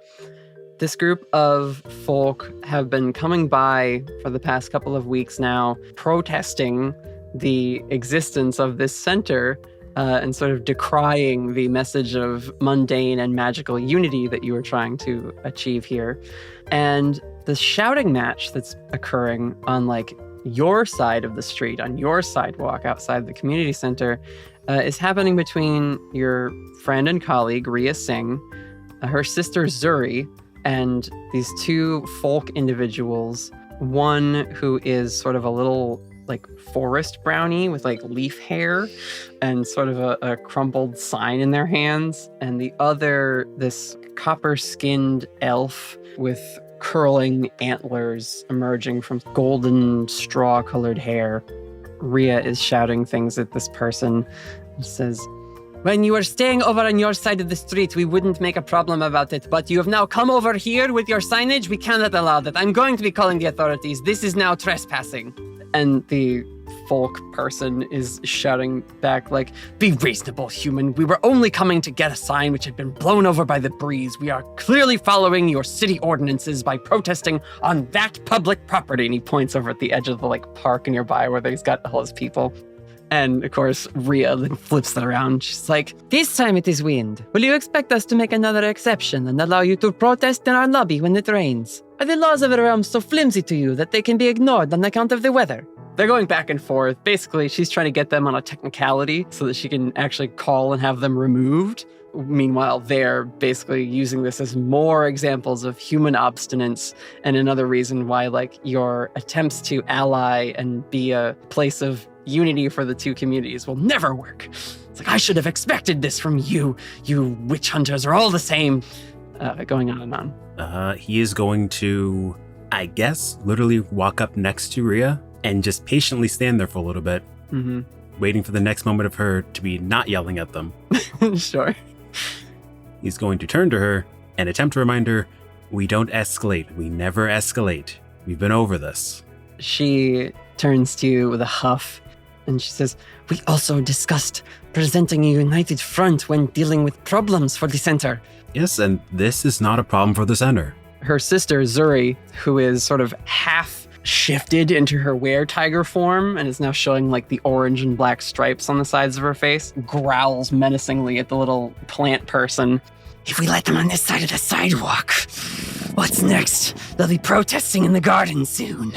This group of folk have been coming by for the past couple of weeks now, protesting the existence of this center and sort of decrying the message of mundane and magical unity that you were trying to achieve here. And the shouting match that's occurring on like your side of the street, on your sidewalk outside the community center, is happening between your friend and colleague, Rhea Singh, her sister Zuri, and these two folk individuals. One who is sort of a little like forest brownie with like leaf hair and sort of a crumpled sign in their hands. And the other, this copper-skinned elf with curling antlers emerging from golden straw-colored hair. Rhea is shouting things at this person. He says, "When you were staying over on your side of the street, we wouldn't make a problem about it. But you have now come over here with your signage. We cannot allow that. I'm going to be calling the authorities. This is now trespassing." And the folk person is shouting back like, "Be reasonable, human. We were only coming to get a sign which had been blown over by the breeze. We are clearly following your city ordinances by protesting on that public property." And he points over at the edge of the like park nearby where he's got all his people. And of course, Rhea then flips it around. She's like, This time it is wind. Will you expect us to make another exception and allow you to protest in our lobby when it rains? Are the laws of the realm so flimsy to you that they can be ignored on account of the weather? they're going back and forth. Basically, she's trying to get them on a technicality so that she can actually call and have them removed. Meanwhile, they're basically using this as more examples of human obstinance and another reason why, like, your attempts to ally and be a place of unity for the two communities will never work. It's like, I should have expected this from you. You witch hunters are all the same. Going on and on. He is going to, I guess, literally walk up next to Rhea and just patiently stand there for a little bit, waiting for the next moment of her to be not yelling at them. Sure. He's going to turn to her and attempt to remind her, we don't escalate. We never escalate. We've been over this. She turns to you with a huff and she says, we also discussed presenting a united front when dealing with problems for the center. Yes, and this is not a problem for the center. Her sister, Zuri, who is sort of half shifted into her were-tiger form and is now showing like the orange and black stripes on the sides of her face, growls menacingly at the little plant person. If we let them on this side of the sidewalk, what's next? They'll be protesting in the garden soon.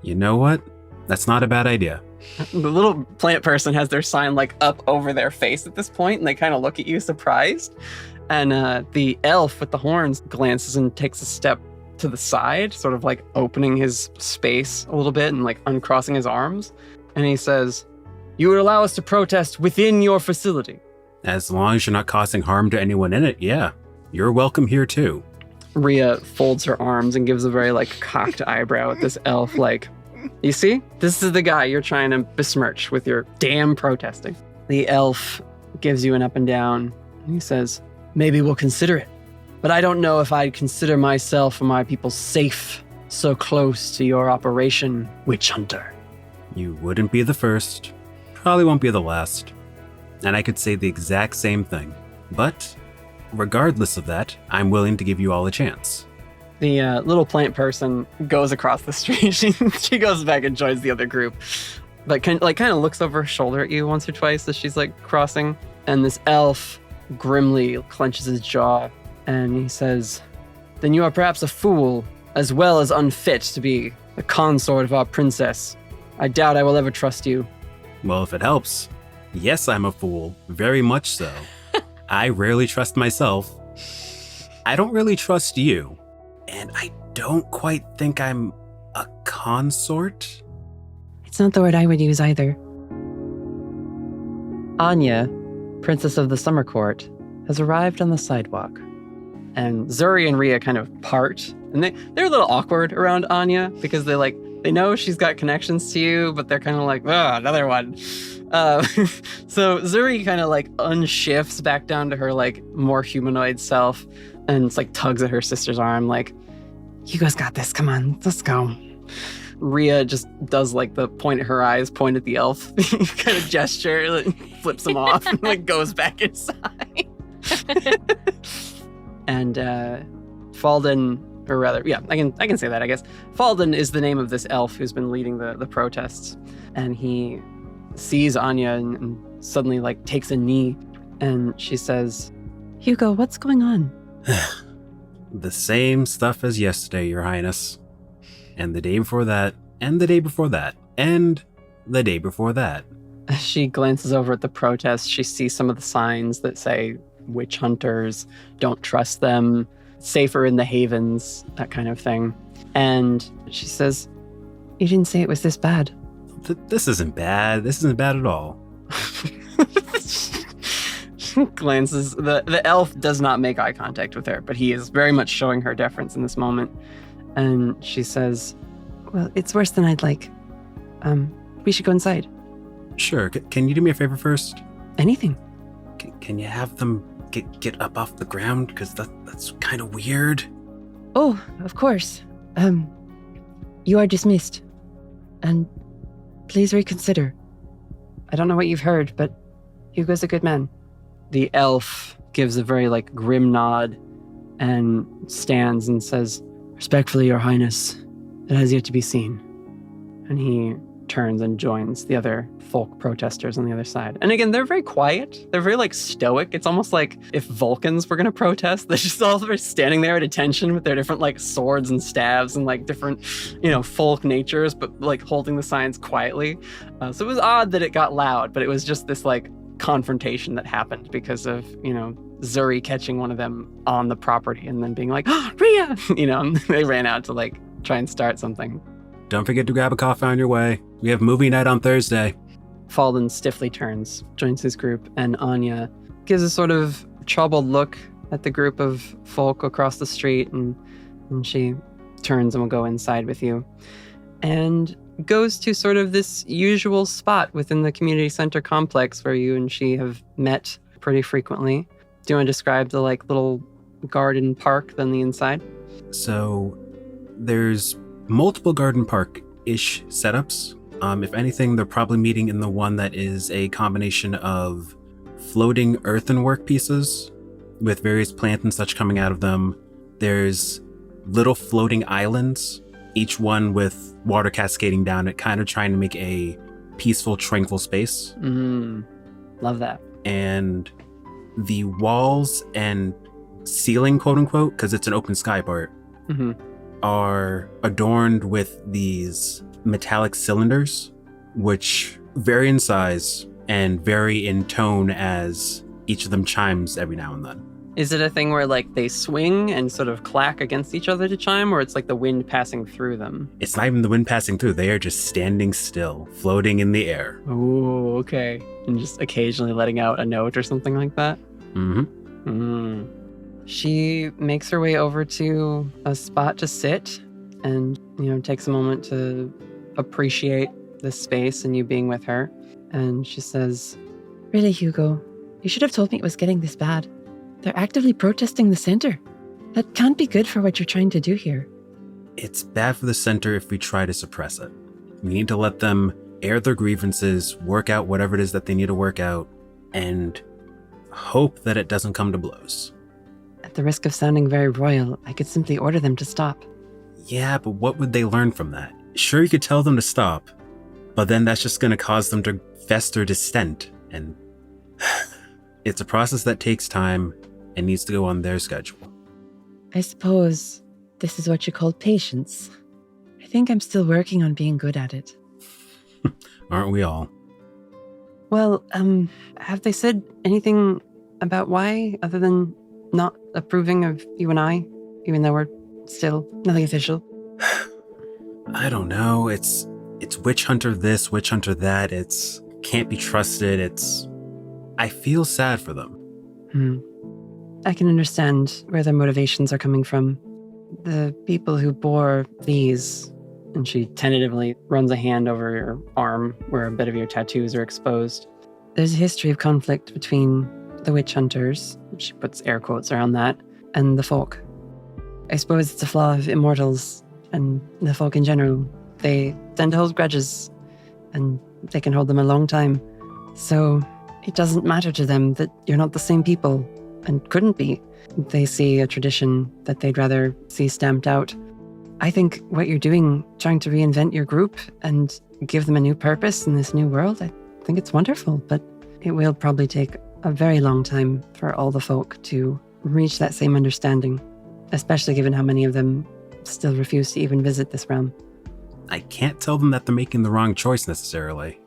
You know what? That's not a bad idea. The little plant person has their sign like up over their face at this point, and they kind of look at you surprised. And the elf with the horns glances and takes a step to the side, sort of like opening his space a little bit and like uncrossing his arms. And he says, you would allow us to protest within your facility. As long as you're not causing harm to anyone in it, yeah. You're welcome here too. Rhea folds her arms and gives a very like cocked eyebrow at this elf like, you see? This is the guy you're trying to besmirch with your damn protesting. The elf gives you an up and down. And he says, maybe we'll consider it. But I don't know if I'd consider myself or my people safe so close to your operation, Witch Hunter. You wouldn't be the first. Probably won't be the last. And I could say the exact same thing. But regardless of that, I'm willing to give you all a chance. The little plant person goes across the street. She goes back and joins the other group, but kind of looks over her shoulder at you once or twice as she's like crossing. And this elf grimly clenches his jaw, and he says, "Then you are perhaps a fool, as well as unfit to be the consort of our princess. I doubt I will ever trust you." Well, if it helps, yes, I'm a fool, very much so. I rarely trust myself. I don't really trust you. And I don't quite think I'm a consort. It's not the word I would use either. Anya, princess of the summer court, has arrived on the sidewalk. And Zuri and Rhea kind of part. And they're a little awkward around Anya because they know she's got connections to you, but they're kind of like, oh, another one. So Zuri kind of like unshifts back down to her like more humanoid self and it's like tugs at her sister's arm like, you guys got this, come on, let's go. Rhea just does like the point at her eyes, point at the elf kind of gesture, like, flips him off and like goes back inside. And Falden, or rather, yeah, I can say that, I guess. Falden is the name of this elf who's been leading the protests. And he sees Anya and suddenly like takes a knee and she says, Hugo, what's going on? The same stuff as yesterday, Your Highness. And the day before that, and the day before that, and the day before that. She glances over at the protest. She sees some of the signs that say witch hunters, don't trust them, safer in the havens, that kind of thing. And she says, You didn't say it was this bad. This isn't bad. This isn't bad at all. glances. The elf does not make eye contact with her, but he is very much showing her deference in this moment. And she says, Well, it's worse than I'd like. We should go inside. Sure. Can you do me a favor first? Anything. Can you have them get up off the ground? Because that's kind of weird. Oh, of course. You are dismissed. And please reconsider. I don't know what you've heard, but Hugo's a good man. the elf gives a very grim nod and stands and says, "Respectfully, Your Highness, it has yet to be seen." And he turns and joins the other folk protesters on the other side. And again, they're very quiet. They're very stoic. It's almost like if Vulcans were going to protest. They're just all standing there at attention with their different swords and staves and different, folk natures, but holding the signs quietly. So it was odd that it got loud, but it was just this confrontation that happened because of, Zuri catching one of them on the property and then being like, "Oh, Rhea!" And they ran out to try and start something. Don't forget to grab a coffee on your way. We have movie night on Thursday. Falden stiffly turns, joins his group, and Anya gives a sort of troubled look at the group of folk across the street, and she turns and will go inside with you. And goes to sort of this usual spot within the community center complex where you and she have met pretty frequently. Do you want to describe the little garden park on the inside? So there's multiple garden park-ish setups. If anything, they're probably meeting in the one that is a combination of floating earthenwork pieces with various plants and such coming out of them. There's little floating islands, each one with water cascading down it, kind of trying to make a peaceful, tranquil space. Love that. And the walls and ceiling, quote unquote, because it's an open sky part, are adorned with these metallic cylinders, which vary in size and vary in tone as each of them chimes every now and then. Is it a thing where they swing and sort of clack against each other to chime, or it's the wind passing through them? It's not even the wind passing through. They are just standing still, floating in the air. Oh, okay. And just occasionally letting out a note or something like that? She makes her way over to a spot to sit and, takes a moment to appreciate the space and you being with her. And she says, Really, Hugo, you should have told me it was getting this bad. They're actively protesting the center. That can't be good for what you're trying to do here. It's bad for the center if we try to suppress it. We need to let them air their grievances, work out whatever it is that they need to work out, and hope that it doesn't come to blows. At the risk of sounding very royal, I could simply order them to stop. Yeah, but what would they learn from that? Sure, you could tell them to stop, but then that's just going to cause them to fester dissent, and it's a process that takes time and needs to go on their schedule. I suppose this is what you call patience. I think I'm still working on being good at it. Aren't we all? Well, have they said anything about why, other than not approving of you and I, even though we're still nothing official? I don't know. It's witch hunter this, witch hunter that. It's can't be trusted. I feel sad for them. I can understand where their motivations are coming from. The people who bore these, and she tentatively runs a hand over your arm where a bit of your tattoos are exposed. There's a history of conflict between the witch hunters, she puts air quotes around that, and the folk. I suppose it's a flaw of immortals and the folk in general. They tend to hold grudges, and they can hold them a long time. So it doesn't matter to them that you're not the same people, and couldn't be. They see a tradition that they'd rather see stamped out. I think what you're doing, trying to reinvent your group and give them a new purpose in this new world, I think it's wonderful, but it will probably take a very long time for all the folk to reach that same understanding, especially given how many of them still refuse to even visit this realm. I can't tell them that they're making the wrong choice necessarily.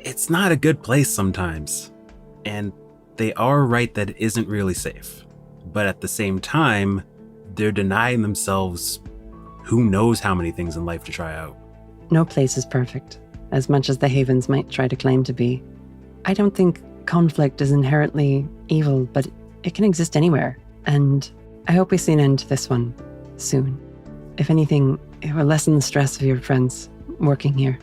It's not a good place sometimes. And they are right that it isn't really safe. But at the same time, they're denying themselves who knows how many things in life to try out. No place is perfect, as much as the Havens might try to claim to be. I don't think conflict is inherently evil, but it can exist anywhere. And I hope we see an end to this one soon. If anything, it will lessen the stress of your friends working here.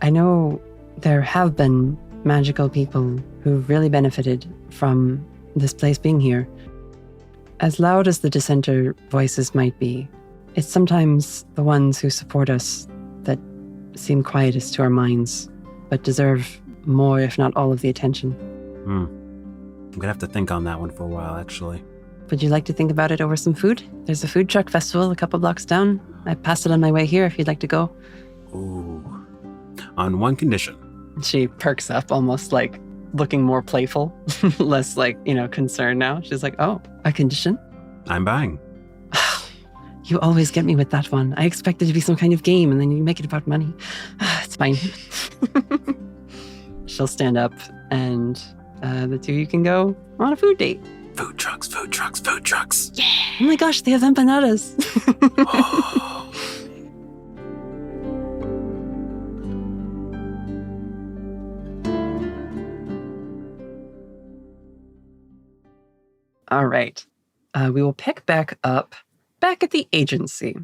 I know there have been magical people who've really benefited from this place being here. As loud as the dissenter voices might be, it's sometimes the ones who support us that seem quietest to our minds, but deserve more, if not all, of the attention. I'm gonna have to think on that one for a while, actually. Would you like to think about it over some food? There's a food truck festival a couple blocks down. I passed it on my way here if you'd like to go. Ooh. On one condition. She perks up, almost like looking more playful, less like, concerned now. She's like, oh, a condition? I'm buying. You always get me with that one. I expect it to be some kind of game, and then you make it about money. It's fine. She'll stand up, and the two of you can go on a food date. Food trucks, food trucks, food trucks. Yeah. Oh my gosh, they have empanadas. All right. We will pick back up back at the agency.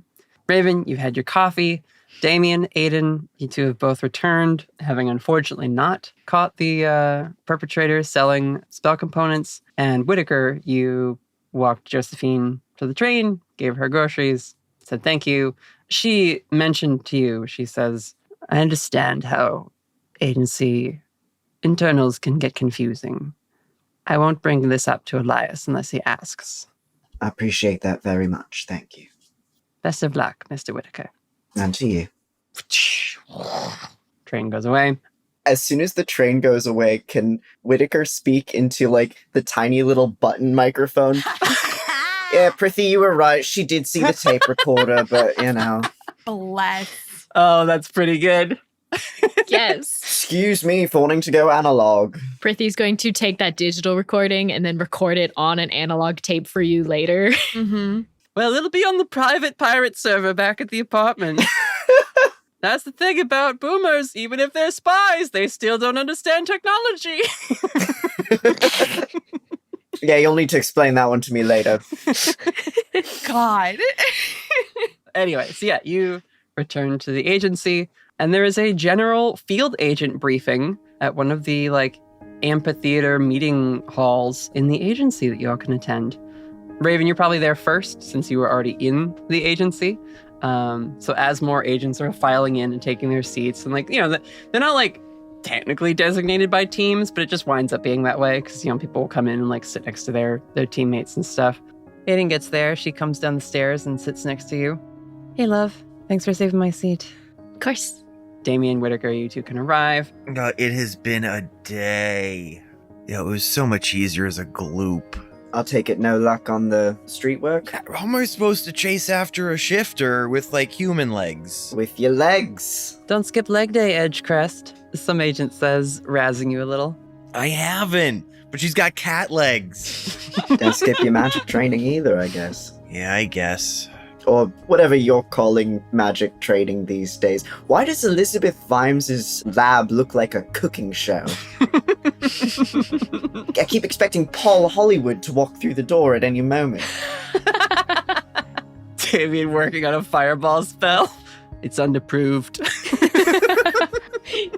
Raven, you had your coffee. Damien, Aiden, you two have both returned, having unfortunately not caught the perpetrators selling spell components. And Whitaker, you walked Josephine to the train, gave her groceries, said thank you. She mentioned to you, she says, I understand how agency internals can get confusing. I won't bring this up to Elias unless he asks. I appreciate that very much. Thank you. Best of luck, Mr. Whitaker. And to you. Train goes away. As soon as the train goes away, can Whitaker speak into, the tiny little button microphone? Yeah, Prithee, you were right. She did see the tape recorder, but, Bless. Oh, that's pretty good. Yes. Excuse me for wanting to go analog. Prithy's going to take that digital recording and then record it on an analog tape for you later. Mm-hmm. Well, it'll be on the private pirate server back at the apartment. That's the thing about boomers. Even if they're spies, they still don't understand technology. Yeah, you'll need to explain that one to me later. God. Anyway, so yeah, you return to the agency, and there is a general field agent briefing at one of the amphitheater meeting halls in the agency that you all can attend. Raven, you're probably there first since you were already in the agency. So as more agents are filing in and taking their seats, and they're not technically designated by teams, but it just winds up being that way because people will come in and sit next to their teammates and stuff. Aiden gets there. She comes down the stairs and sits next to you. Hey, love. Thanks for saving my seat. Of course. Damien, Whitaker, you two can arrive. It has been a day. It was so much easier as a gloop. I'll take it no luck on the street work. How am I supposed to chase after a shifter with human legs? With your legs. Don't skip leg day, Edgecrest, some agent says, razzing you a little. I haven't, but she's got cat legs. Don't skip your magic training either, I guess. Yeah, I guess. Or whatever you're calling magic training these days. Why does Elizabeth Vimes' lab look like a cooking show? I keep expecting Paul Hollywood to walk through the door at any moment. Damien working on a fireball spell. It's underproved.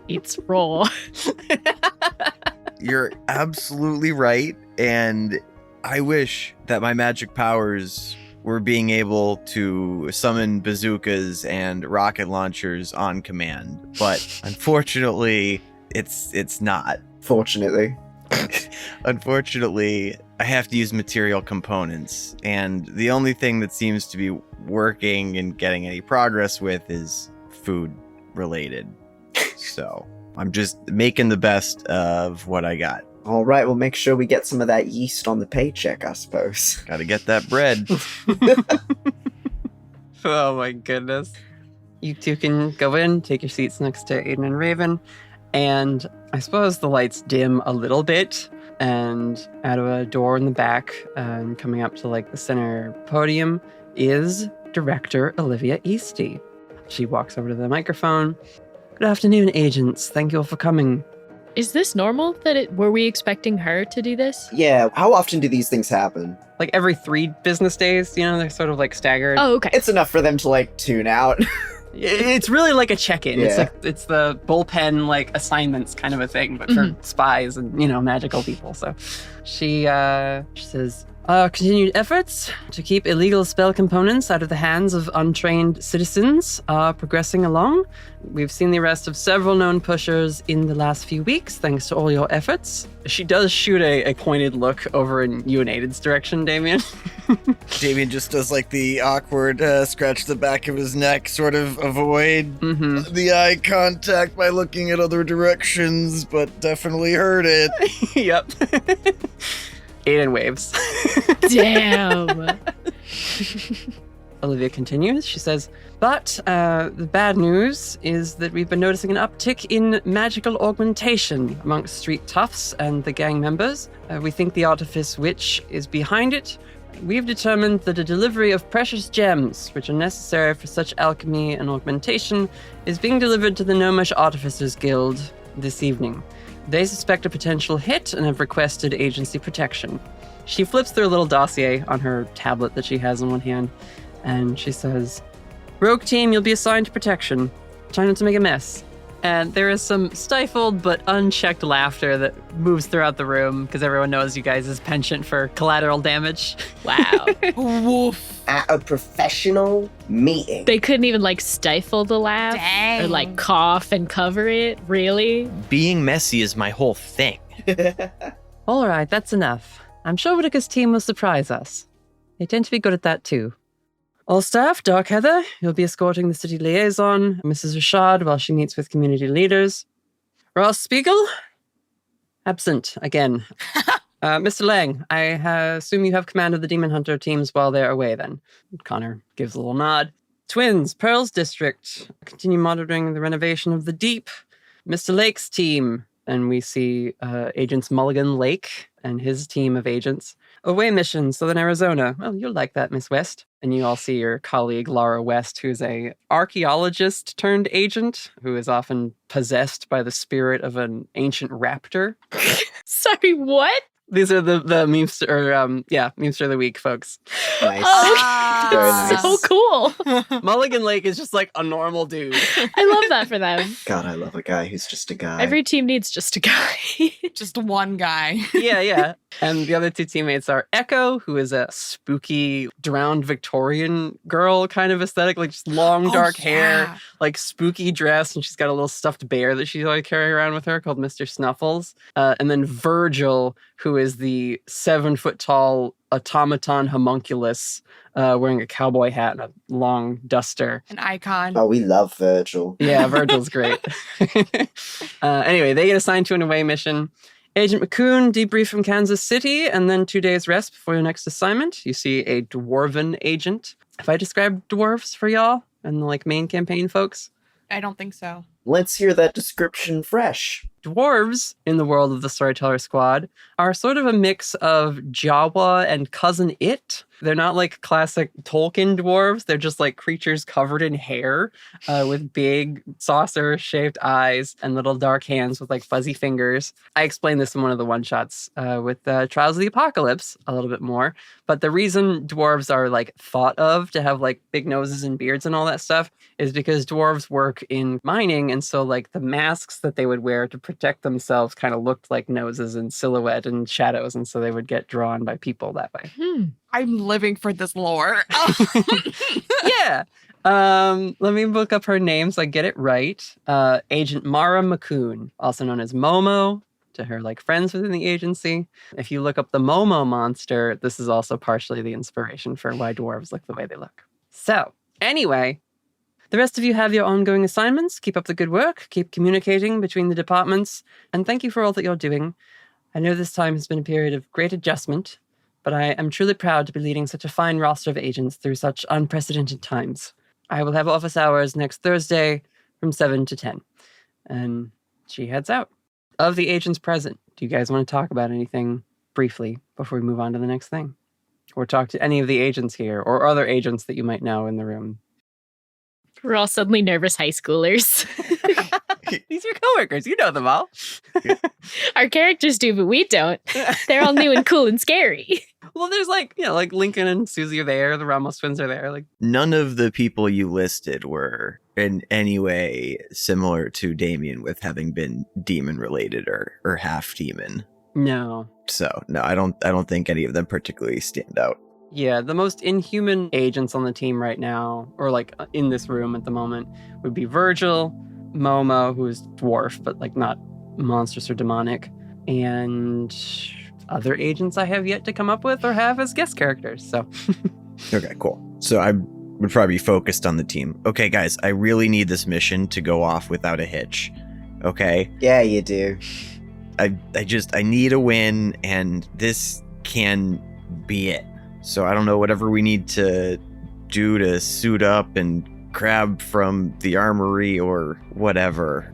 It's raw. You're absolutely right, and I wish that my magic powers were being able to summon bazookas and rocket launchers on command. But unfortunately, it's not. Fortunately. Unfortunately, I have to use material components, and the only thing that seems to be working and getting any progress with is food related. So I'm just making the best of what I got. All right, we'll make sure we get some of that yeast on the paycheck, I suppose. Gotta get that bread. Oh my goodness. You two can go in, take your seats next to Aiden and Raven. And I suppose the lights dim a little bit, and out of a door in the back, and coming up to like the center podium, is Director Olivia Easty. She walks over to the microphone. Good afternoon, agents. Thank you all for coming. Is this normal? Were we expecting her to do this? Yeah, how often do these things happen? Like every 3 business days, they're sort of like staggered. Oh, okay. It's enough for them to like tune out. It's really like a check-in. Yeah. It's the bullpen like assignments kind of a thing, but for spies and magical people. So she says, continued efforts to keep illegal spell components out of the hands of untrained citizens are progressing along. We've seen the arrest of several known pushers in the last few weeks, thanks to all your efforts. She does shoot a pointed look over in you and Aiden's direction, Damien. Damien just does like the awkward scratch the back of his neck, sort of avoid the eye contact by looking at other directions, but definitely heard it. Yep. Aiden waves. Damn. Olivia continues. She says, but the bad news is that we've been noticing an uptick in magical augmentation amongst street toughs and the gang members. We think the Artifice Witch is behind it. We've determined that a delivery of precious gems, which are necessary for such alchemy and augmentation, is being delivered to the Gnomish Artificers Guild this evening. They suspect a potential hit and have requested agency protection. She flips through a little dossier on her tablet that she has in one hand, and she says, Rogue team, you'll be assigned to protection. Try not to make a mess. And there is some stifled but unchecked laughter that moves throughout the room because everyone knows you guys' penchant for collateral damage. Wow. Woof. At a professional meeting. They couldn't even like stifle the laugh Dang. or like cough and cover it. Really? Being messy is my whole thing. All right, that's enough. I'm sure Whitaker's team will surprise us. They tend to be good at that too. All staff, Dark Heather, you'll be escorting the city liaison, Mrs. Rashad, while she meets with community leaders. Ross Spiegel? Absent, again. Mr. Lang, I assume you have command of the Demon Hunter teams while they're away then. Connor gives a little nod. Twins, Pearls District, continue monitoring the renovation of the Deep. Mr. Lake's team, and we see Agents Mulligan Lake and his team of agents. Away mission, Southern Arizona. Well, you'll like that, Miss West. And you all see your colleague, Laura West, who's a archaeologist turned agent who is often possessed by the spirit of an ancient raptor. Sorry, what? These are the memester, memester of the week, folks. Nice. Oh, Very that's nice. so cool. Mulligan Lake is just like a normal dude. I love that for them. God, I love a guy who's just a guy. Every team needs just a guy. Just one guy. Yeah. And the other 2 teammates are Echo, who is a spooky, drowned Victorian girl kind of aesthetic, like just long, dark hair, like spooky dress, and she's got a little stuffed bear that she's always carrying around with her called Mr. Snuffles. And then Virgil, who is the 7-foot-tall automaton homunculus wearing a cowboy hat and a long duster. An icon. Oh, we love Virgil. Yeah, Virgil's great. Anyway, they get assigned to an away mission. Agent McCoon, debrief from Kansas City, and then 2 days rest before your next assignment. You see a dwarven agent. Have I described dwarves for y'all and the main campaign folks? I don't think so. Let's hear that description fresh. Dwarves, in the world of the Storyteller Squad, are sort of a mix of Jawa and Cousin It. They're not like classic Tolkien dwarves. They're just like creatures covered in hair with big saucer-shaped eyes and little dark hands with like fuzzy fingers. I explained this in one of the one-shots with Trials of the Apocalypse a little bit more. But the reason dwarves are like thought of to have like big noses and beards and all that stuff is because dwarves work in mining. And so like the masks that they would wear to protect themselves kind of looked like noses and silhouette and shadows. And so they would get drawn by people that way. I'm living for this lore. Yeah. Let me look up her name so I get it right. Agent Mara McCoon, also known as Momo, to her friends within the agency. If you look up the Momo monster, this is also partially the inspiration for why dwarves look the way they look. So, anyway, the rest of you have your ongoing assignments. Keep up the good work. Keep communicating between the departments. And thank you for all that you're doing. I know this time has been a period of great adjustment, but I am truly proud to be leading such a fine roster of agents through such unprecedented times. I will have office hours next Thursday from 7 to 10. And she heads out. Of the agents present, do you guys want to talk about anything briefly before we move on to the next thing? Or talk to any of the agents here or other agents that you might know in the room? We're all suddenly nervous high schoolers. These are your coworkers. You know them all. Our characters do, but we don't. They're all new and cool and scary. Well, there's like Lincoln and Susie are there. The Ramos twins are there. Like, None of the people you listed were in any way similar to Damien with having been demon related or half demon. no. So no, I don't think any of them particularly stand out. Yeah, the most inhuman agents on the team right now, or like in this room at the moment, would be Virgil, Momo, who is dwarf, but like not monstrous or demonic, and other agents I have yet to come up with or have as guest characters. So, Okay, cool. So I would probably be focused on the team. Okay, guys, I really need this mission to go off without a hitch. Okay? Yeah, you do. I need a win, and this can be it. So I don't know, whatever we need to do to suit up and grab from the armory or whatever.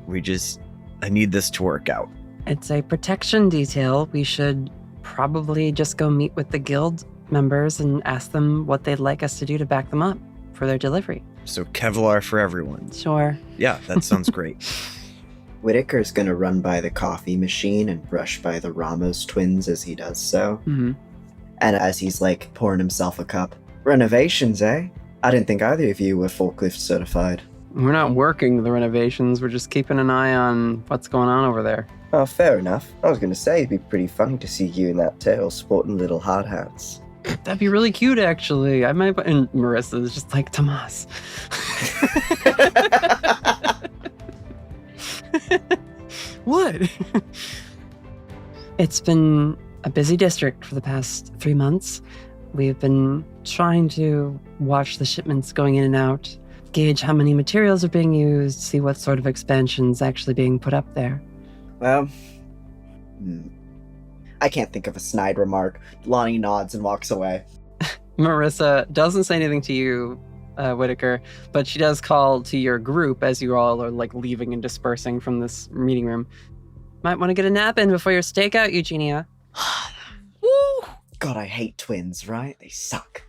I need this to work out. It's a protection detail. We should probably just go meet with the guild members and ask them what they'd like us to do to back them up for their delivery. So Kevlar for everyone. Sure. Yeah, that sounds great. Whitaker's gonna run by the coffee machine and brush by the Ramos twins as he does so. Mm-hmm. And as he's like pouring himself a cup. Renovations, eh? I didn't think either of you were forklift certified. We're not working the renovations. We're just keeping an eye on what's going on over there. Oh, fair enough. I was gonna say it'd be pretty funny to see you in that tail sporting little hard hats. That'd be really cute, actually. I might. And Marissa's just like, Tomas. What? It's been a busy district for the past 3 months. We've been trying to watch the shipments going in and out, gauge how many materials are being used, see what sort of expansion's actually being put up there. Well, I can't think of a snide remark. Lonnie nods and walks away. Marissa doesn't say anything to you, Whitaker, but she does call to your group as you all are like leaving and dispersing from this meeting room. Might want to get a nap in before your stakeout, Eugenia. Woo! God, I hate twins, right? They suck.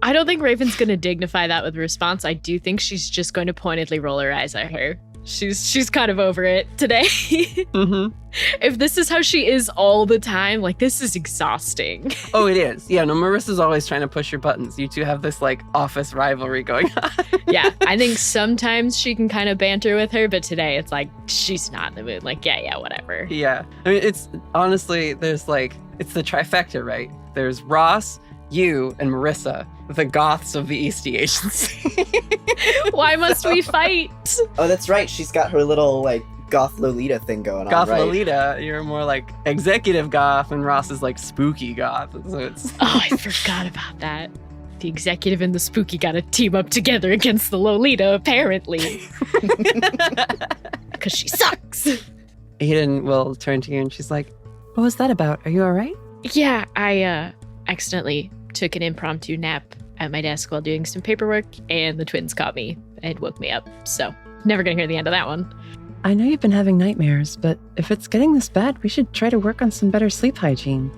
I don't think Raven's going to dignify that with a response. I do think she's just going to pointedly roll her eyes at her. She's kind of over it today. Mm-hmm. If this is how she is all the time, like, this is exhausting. Oh, it is. Yeah, no, Marissa's always trying to push your buttons. You two have this, like, office rivalry going on. Yeah, I think sometimes she can kind of banter with her, but today it's like, she's not in the mood. Like, yeah, whatever. Yeah. I mean, it's, honestly, there's, like, it's the trifecta, right? There's Ross, you, and Marissa, the goths of the Eastie Agency. Why must we fight? Oh, that's right. She's got her little, like, goth Lolita thing going Goth on, right? Lolita, you're more like executive goth, and Ross is like spooky goth. So it's Oh, I forgot about that. The executive and the spooky gotta team up together against the Lolita, apparently. Because she sucks. Aiden will turn to you and she's like, What was that about? Are you all right? Yeah, I accidentally took an impromptu nap at my desk while doing some paperwork, and the twins caught me and woke me up. So, never gonna hear the end of that one. I know you've been having nightmares, but if it's getting this bad, we should try to work on some better sleep hygiene.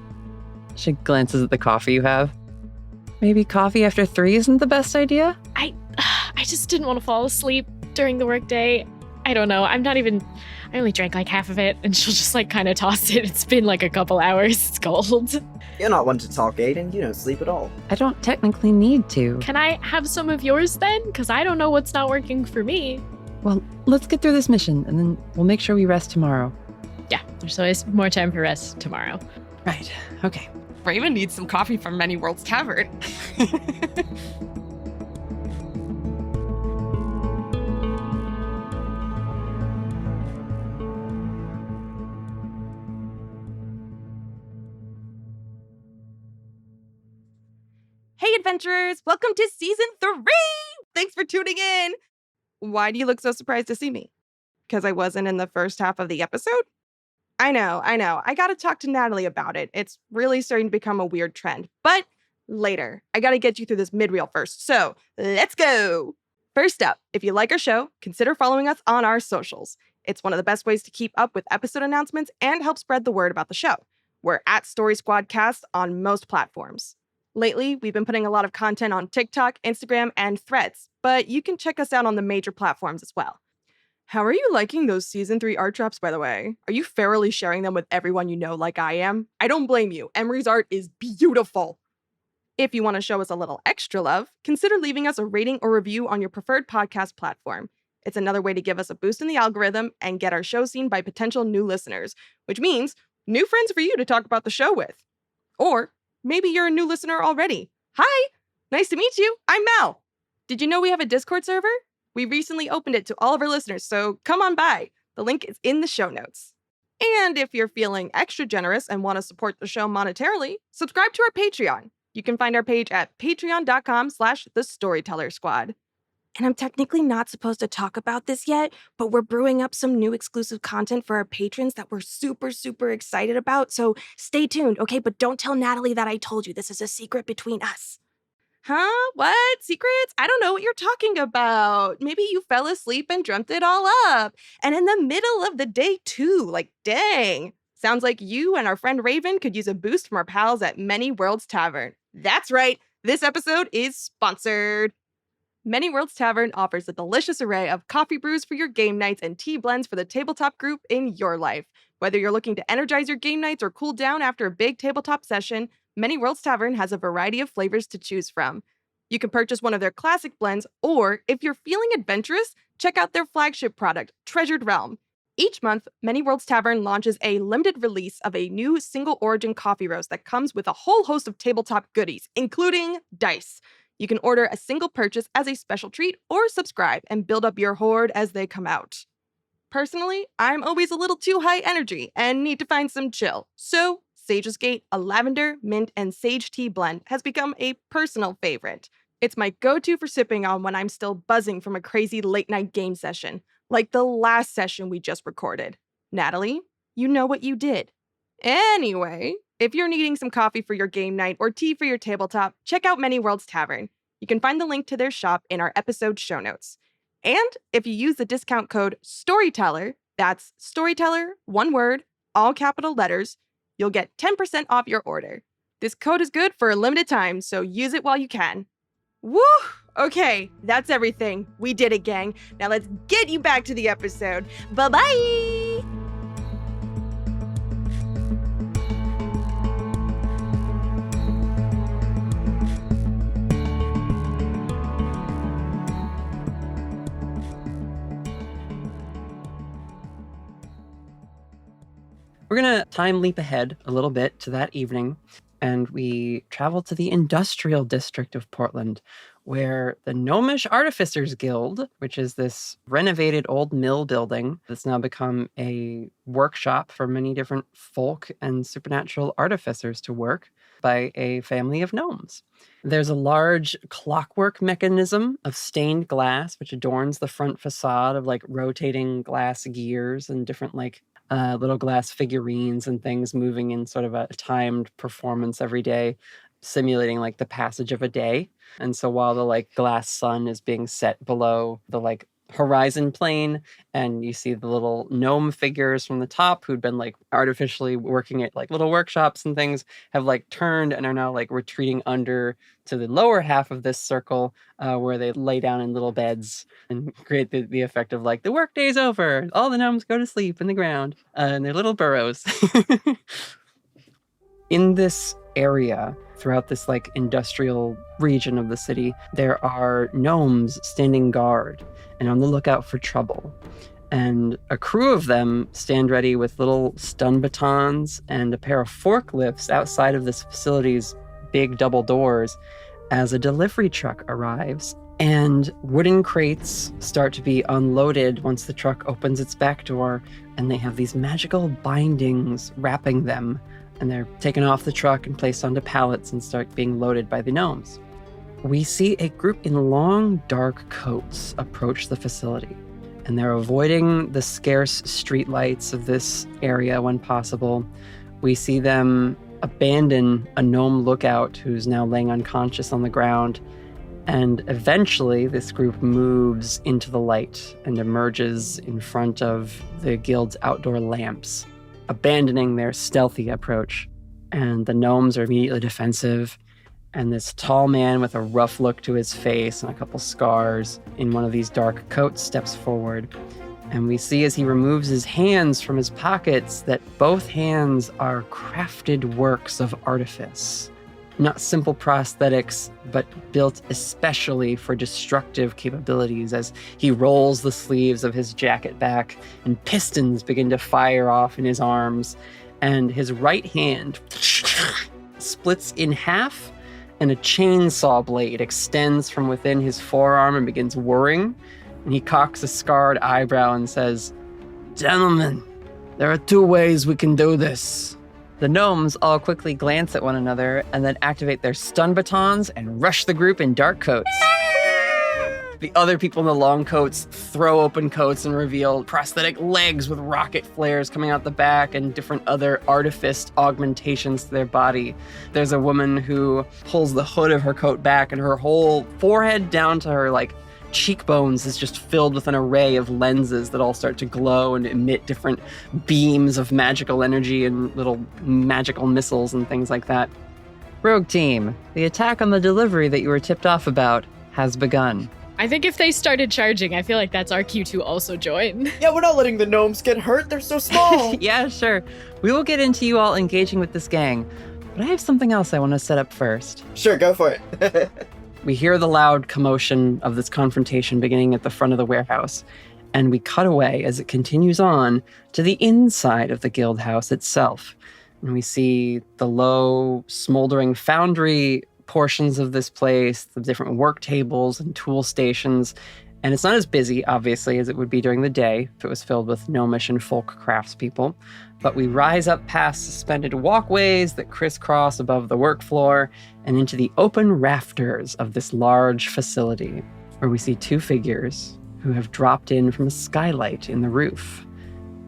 she glances at the coffee you have. Maybe coffee after 3 isn't the best idea? I just didn't want to fall asleep during the workday. I don't know. I only drank like half of it, and she'll just like kind of toss it. It's been like a couple hours. It's cold. You're not one to talk, Aiden. You don't sleep at all. I don't technically need to. Can I have some of yours then? Because I don't know what's not working for me. Well, let's get through this mission, and then we'll make sure we rest tomorrow. Yeah, there's always more time for rest tomorrow. Right. Okay. Raven needs some coffee from Many Worlds Tavern. Hey, adventurers! Welcome to Season 3! Thanks for tuning in! Why do you look so surprised to see me? Because I wasn't in the first half of the episode? I know. I gotta talk to Natalie about it. It's really starting to become a weird trend. But later. I gotta get you through this mid-reel first. So, let's go! First up, if you like our show, consider following us on our socials. It's one of the best ways to keep up with episode announcements and help spread the word about the show. We're at Story Squad Cast on most platforms. Lately, we've been putting a lot of content on TikTok, Instagram, and Threads, but you can check us out on the major platforms as well. How are you liking those Season 3 art drops, by the way? Are you ferally sharing them with everyone you know like I am? I don't blame you. Emery's art is beautiful. If you want to show us a little extra love, consider leaving us a rating or review on your preferred podcast platform. It's another way to give us a boost in the algorithm and get our show seen by potential new listeners, which means new friends for you to talk about the show with. Or maybe you're a new listener already. Hi, nice to meet you. I'm Mel. Did you know we have a Discord server? We recently opened it to all of our listeners, so come on by. The link is in the show notes. And if you're feeling extra generous and want to support the show monetarily, subscribe to our Patreon. You can find our page at patreon.com/thestorytellersquad. And I'm technically not supposed to talk about this yet, but we're brewing up some new exclusive content for our patrons that we're super, super excited about. So stay tuned, okay? But don't tell Natalie that I told you. This is a secret between us. Huh? What? Secrets? I don't know what you're talking about. Maybe you fell asleep and dreamt it all up. And in the middle of the day, too. Like, dang. Sounds like you and our friend Raven could use a boost from our pals at Many Worlds Tavern. That's right. This episode is sponsored. Many Worlds Tavern offers a delicious array of coffee brews for your game nights and tea blends for the tabletop group in your life. Whether you're looking to energize your game nights or cool down after a big tabletop session, Many Worlds Tavern has a variety of flavors to choose from. You can purchase one of their classic blends, or if you're feeling adventurous, check out their flagship product, Treasured Realm. Each month, Many Worlds Tavern launches a limited release of a new single origin coffee roast that comes with a whole host of tabletop goodies, including dice. You can order a single purchase as a special treat or subscribe and build up your hoard as they come out. Personally, I'm always a little too high energy and need to find some chill. So, Sage's Gate, a lavender, mint, and sage tea blend has become a personal favorite. It's my go-to for sipping on when I'm still buzzing from a crazy late-night game session, like the last session we just recorded. Natalie, you know what you did. Anyway, if you're needing some coffee for your game night or tea for your tabletop, check out Many Worlds Tavern. You can find the link to their shop in our episode show notes. And if you use the discount code STORYTELLER, that's STORYTELLER, one word, all capital letters, you'll get 10% off your order. This code is good for a limited time, so use it while you can. Woo! Okay, that's everything. We did it, gang. Now let's get you back to the episode. Bye-bye! We're going to time leap ahead a little bit to that evening, and we travel to the industrial district of Portland, where the Gnomish Artificers Guild, which is this renovated old mill building that's now become a workshop for many different folk and supernatural artificers to work by a family of gnomes. There's a large clockwork mechanism of stained glass, which adorns the front facade of like rotating glass gears and different little glass figurines and things moving in sort of a timed performance every day, simulating like the passage of a day. And so while the glass sun is being set below the horizon plane, and you see the little gnome figures from the top who'd been artificially working at little workshops and things have turned and are now retreating under to the lower half of this circle, where they lay down in little beds and create the effect of the workday's over, all the gnomes go to sleep in the ground in their little burrows. In this area, throughout this industrial region of the city, there are gnomes standing guard and on the lookout for trouble. And a crew of them stand ready with little stun batons and a pair of forklifts outside of this facility's big double doors as a delivery truck arrives. And wooden crates start to be unloaded once the truck opens its back door, and they have these magical bindings wrapping them, and they're taken off the truck and placed onto pallets and start being loaded by the gnomes. We see a group in long, dark coats approach the facility, and they're avoiding the scarce streetlights of this area when possible. We see them abandon a gnome lookout who's now laying unconscious on the ground, And eventually, this group moves into the light and emerges in front of the guild's outdoor lamps, abandoning their stealthy approach. And the gnomes are immediately defensive. And this tall man with a rough look to his face and a couple scars in one of these dark coats steps forward. And we see as he removes his hands from his pockets that both hands are crafted works of artifice. Not simple prosthetics, but built especially for destructive capabilities as he rolls the sleeves of his jacket back and pistons begin to fire off in his arms. And his right hand splits in half and a chainsaw blade extends from within his forearm and begins whirring. And he cocks a scarred eyebrow and says, "Gentlemen, there are 2 ways we can do this." The gnomes all quickly glance at one another and then activate their stun batons and rush the group in dark coats. The other people in the long coats throw open coats and reveal prosthetic legs with rocket flares coming out the back and different other artifice augmentations to their body. There's a woman who pulls the hood of her coat back and her whole forehead down to her cheekbones is just filled with an array of lenses that all start to glow and emit different beams of magical energy and little magical missiles and things like that. Rogue team, the attack on the delivery that you were tipped off about has begun. I think if they started charging, I feel like that's our cue to also join. Yeah, we're not letting the gnomes get hurt. They're so small. Yeah, sure. We will get into you all engaging with this gang, but I have something else I want to set up first. Sure, go for it. We hear the loud commotion of this confrontation beginning at the front of the warehouse, and we cut away as it continues on to the inside of the guild house itself. And we see the low, smoldering foundry portions of this place, the different work tables and tool stations. And it's not as busy, obviously, as it would be during the day if it was filled with gnomish and folk craftspeople. But we rise up past suspended walkways that crisscross above the work floor and into the open rafters of this large facility, where we see 2 figures who have dropped in from a skylight in the roof.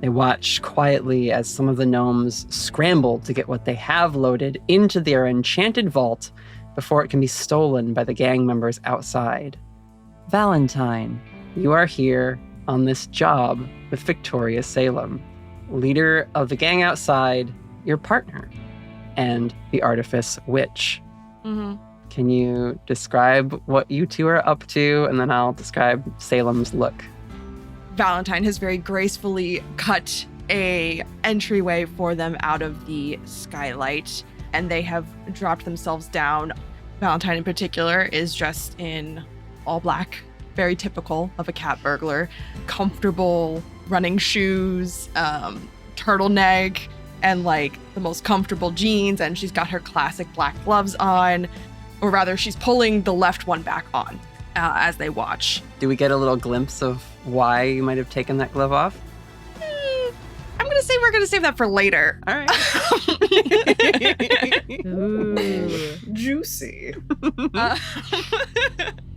They watch quietly as some of the gnomes scramble to get what they have loaded into their enchanted vault before it can be stolen by the gang members outside. Valentine, you are here on this job with Victoria Salem, leader of the gang outside, your partner, and the artifice witch. Mm-hmm. Can you describe what you 2 are up to, and then I'll describe Salem's look. Valentine has very gracefully cut a entryway for them out of the skylight, and they have dropped themselves down. Valentine in particular is dressed in all black, very typical of a cat burglar. Comfortable running shoes, turtleneck, and the most comfortable jeans, and she's got her classic black gloves on, or rather she's pulling the left one back on as they watch. Do we get a little glimpse of why you might have taken that glove off? I'm gonna say we're gonna save that for later. All right. Ooh. Juicy.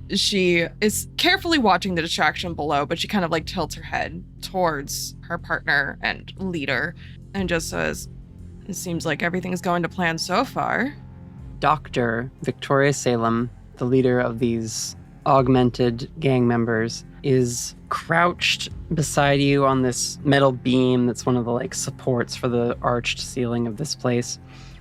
She is carefully watching the distraction below, but she kind of tilts her head towards her partner and leader and just says, "It seems like everything's going to plan so far." Dr. Victoria Salem, the leader of these augmented gang members, is crouched beside you on this metal beam that's one of the supports for the arched ceiling of this place.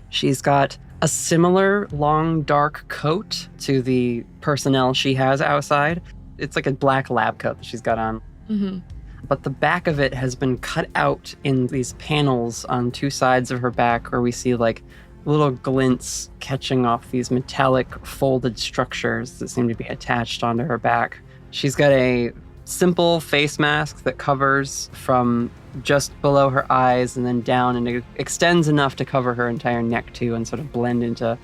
She's got a similar long dark coat to the personnel she has outside. It's like a black lab coat that she's got on. Mm-hmm. But the back of it has been cut out in these panels on 2 sides of her back where we see little glints catching off these metallic folded structures that seem to be attached onto her back. She's got a simple face mask that covers from just below her eyes and then down, and it extends enough to cover her entire neck too and sort of blend into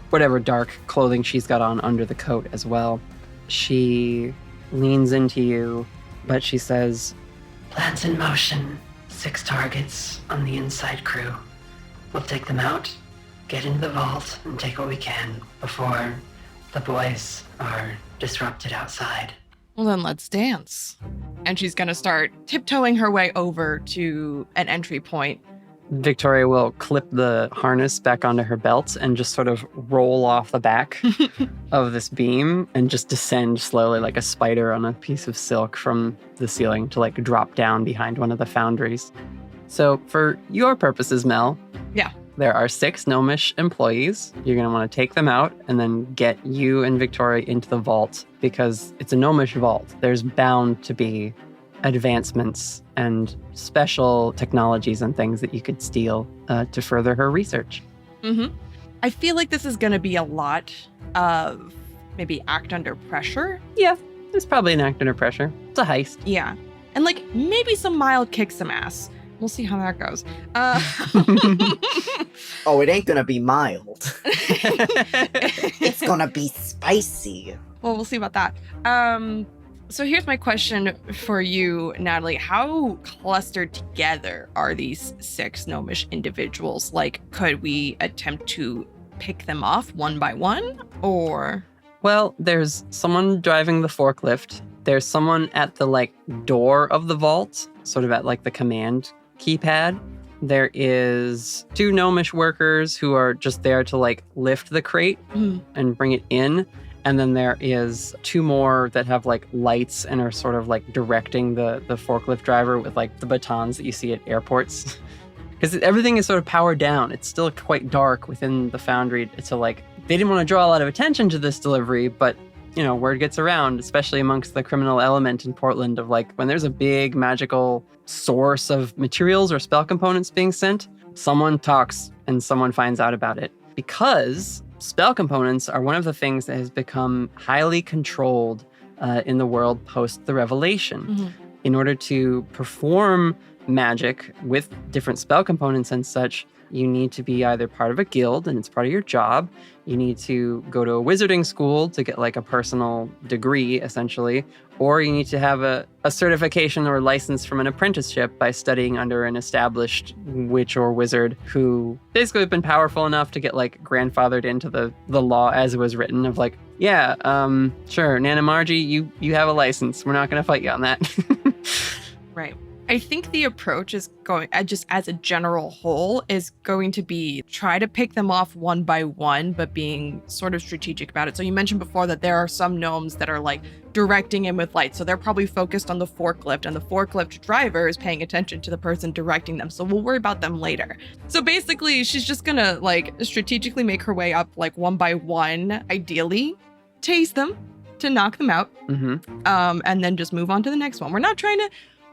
whatever dark clothing she's got on under the coat as well. She leans into you, but she says, Plans in motion. 6 targets on the inside crew. We'll take them out, get into the vault, and take what we can before the boys are disrupted outside. Well, then let's dance. And she's gonna start tiptoeing her way over to an entry point Victoria will clip the harness back onto her belt and just sort of roll off the back of this beam and just descend slowly like a spider on a piece of silk from the ceiling to like drop down behind one of the foundries. So for your purposes, Mel. Yeah. There are 6 gnomish employees. You're going to want to take them out and then get you and Victoria into the vault because it's a gnomish vault. There's bound to be advancements and special technologies and things that you could steal to further her research. Mm-hmm. I feel like this is going to be a lot of maybe act under pressure. Yeah, there's probably an act under pressure. It's a heist. Yeah. And like maybe some mild kick some ass. We'll see how that goes. Oh, it ain't gonna be mild. It's gonna be spicy. Well, we'll see about that. So here's my question for you, Natalie. How clustered together are these 6 gnomish individuals? Like, could we attempt to pick them off one by one, or? Well, there's someone driving the forklift. There's someone at the, like, door of the vault, sort of at, like, the command keypad. There is 2 gnomish workers who are just there to, like, lift the crate and bring it in. And then there is 2 more that have like lights and are sort of like directing the forklift driver with like the batons that you see at airports. Because everything is sort of powered down. It's still quite dark within the foundry. So like they didn't want to draw a lot of attention to this delivery, but you know, word gets around, especially amongst the criminal element in Portland of like when there's a big magical source of materials or spell components being sent, someone talks and someone finds out about it. Because spell components are one of the things that has become highly controlled in the world post the Revelation. Mm-hmm. In order to perform magic with different spell components and such, you need to be either part of a guild, and it's part of your job. You need to go to a wizarding school to get like a personal degree, essentially, or you need to have a certification or license from an apprenticeship by studying under an established witch or wizard who basically have been powerful enough to get like grandfathered into the law as it was written of like, yeah, sure, Nana Margie, you have a license. We're not going to fight you on that. Right. I think the approach is going, just as a general whole, is going to be try to pick them off one by one, but being sort of strategic about it. So you mentioned before that there are some gnomes that are like directing him with light. So they're probably focused on the forklift, and the forklift driver is paying attention to the person directing them. So we'll worry about them later. So basically, she's just gonna like strategically make her way up like one by one, ideally, tase them to knock them out, and then just move on to the next one. We're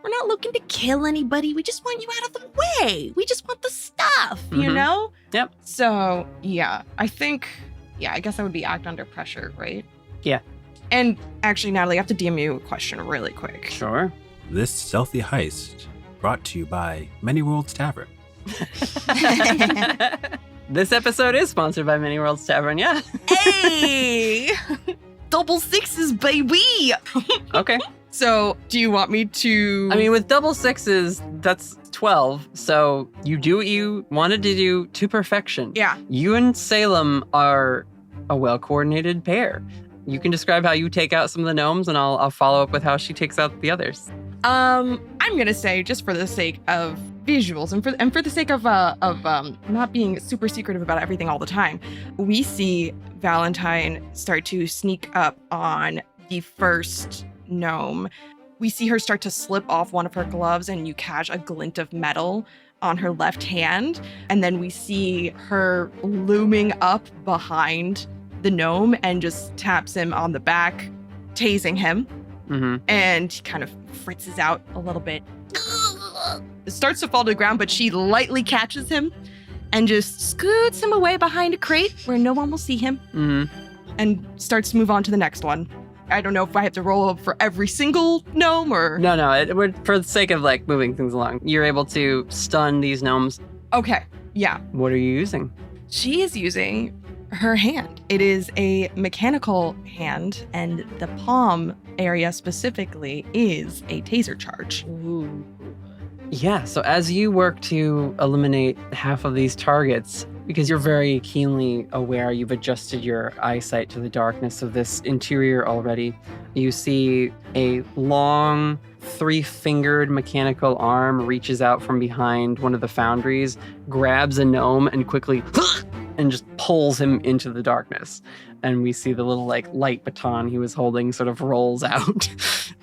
not looking to kill anybody. We just want you out of the way. We just want the stuff, you know? Yep. So, yeah, I guess that would be act under pressure, right? Yeah. And actually, Natalie, I have to DM you a question really quick. Sure. This stealthy heist brought to you by Many Worlds Tavern. This episode is sponsored by Many Worlds Tavern, yeah. Hey! Double sixes, baby! Okay. So, do you want me to... I mean, with double sixes, that's 12. So you do what you wanted to do to perfection. Yeah. You and Salem are a well-coordinated pair. You can describe how you take out some of the gnomes, and I'll follow up with how she takes out the others. I'm gonna say, just for the sake of visuals and for the sake of not being super secretive about everything all the time, we see Valentine start to sneak up on the first gnome. We see her start to slip off one of her gloves, and you catch a glint of metal on her left hand. And then we see her looming up behind the gnome and just taps him on the back, tasing him. And he kind of fritzes out a little bit. It starts to fall to the ground, but she lightly catches him and just scoots him away behind a crate where no one will see him, and starts to move on to the next one. I don't know if I have to roll for every single gnome or... No, for the sake of like moving things along, you're able to stun these gnomes. Okay, yeah. What are you using? She is using her hand. It is a mechanical hand, and the palm area specifically is a taser charge. Ooh. Yeah, so as you work to eliminate half of these targets, because you're very keenly aware, you've adjusted your eyesight to the darkness of this interior already. You see a long, 3-fingered mechanical arm reaches out from behind one of the foundries, grabs a gnome, and quickly and just pulls him into the darkness. And we see the little light baton he was holding sort of rolls out.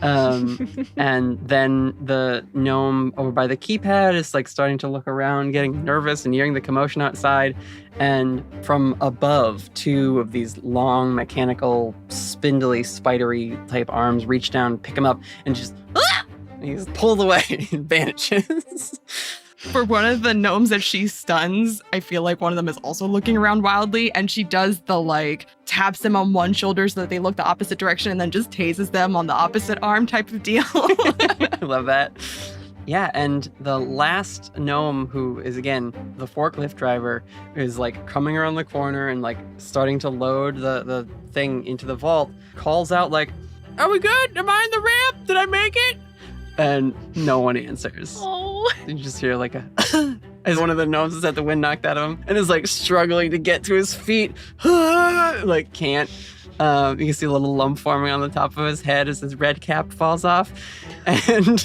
And then the gnome over by the keypad is starting to look around, getting nervous and hearing the commotion outside. And from above, 2 of these long mechanical, spindly, spidery type arms reach down, pick him up, and just he's pulled away and vanishes. For one of the gnomes that she stuns, I feel like one of them is also looking around wildly, and she does the taps them on one shoulder so that they look the opposite direction and then just tases them on the opposite arm type of deal. I love that. Yeah, and the last gnome, who is again the forklift driver, is coming around the corner and starting to load the thing into the vault, calls out "Are we good? Am I in the ramp? Did I make it?" And no one answers. Oh. You just hear as one of the gnomes is at the wind knocked out of him and is struggling to get to his feet. Can't. You can see a little lump forming on the top of his head as his red cap falls off. And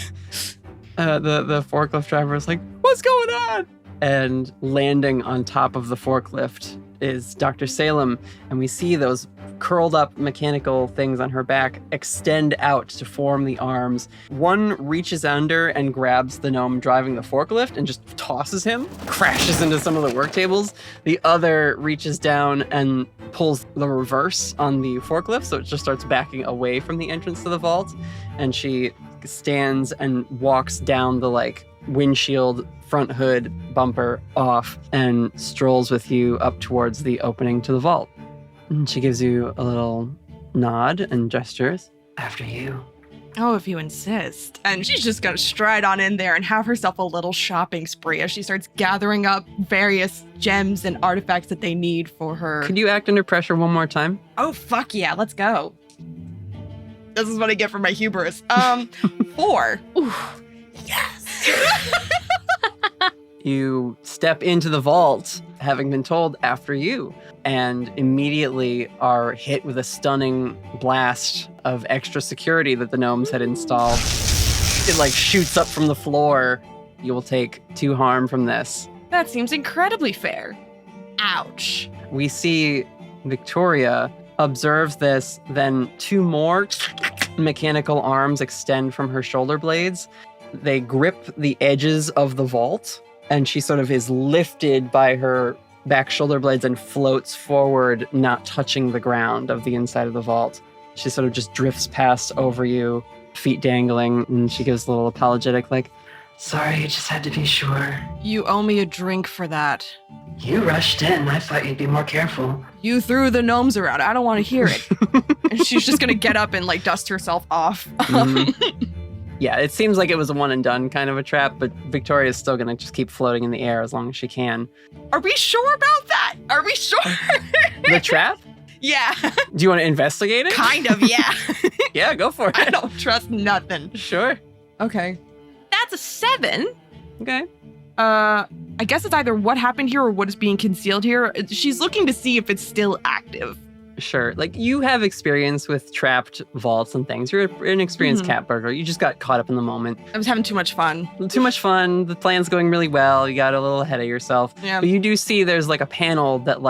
the forklift driver is "What's going on?" And landing on top of the forklift is Dr. Salem. And we see those curled up mechanical things on her back extend out to form the arms. One reaches under and grabs the gnome driving the forklift and just tosses him, crashes into some of the work tables. The other reaches down and pulls the reverse on the forklift, so it just starts backing away from the entrance to the vault. And she stands and walks down the windshield, front hood, bumper off, and strolls with you up towards the opening to the vault. And she gives you a little nod and gestures. After you. Oh, if you insist. And she's just gonna stride on in there and have herself a little shopping spree as she starts gathering up various gems and artifacts that they need for her. Could you act under pressure one more time? Oh, fuck yeah, let's go. This is what I get for my hubris. 4. Ooh. Yes. You step into the vault, having been told after you, and immediately are hit with a stunning blast of extra security that the gnomes had installed. It shoots up from the floor. You will take 2 harm from this. That seems incredibly fair. Ouch. We see Victoria observes this, then 2 more mechanical arms extend from her shoulder blades. They grip the edges of the vault, and she sort of is lifted by her back shoulder blades and floats forward, not touching the ground of the inside of the vault. She sort of just drifts past over you, feet dangling, and she gives a little apologetic, "Sorry, just had to be sure." You owe me a drink for that. You rushed in. I thought you'd be more careful. You threw the gnomes around. I don't want to hear it. And she's just going to get up and dust herself off. Yeah, it seems like it was a one and done kind of a trap, but Victoria's still going to just keep floating in the air as long as she can. Are we sure about that? Are we sure? The trap? Yeah. Do you want to investigate it? Kind of, yeah. Yeah, go for it. I don't trust nothing. Sure. Okay. That's a 7. Okay. I guess it's either what happened here or what is being concealed here. She's looking to see if it's still active. Sure. You have experience with trapped vaults and things. You're an experienced cat burglar. You just got caught up in the moment. I was having too much fun. Too much fun. The plan's going really well. You got a little ahead of yourself. Yeah. But you do see there's a panel that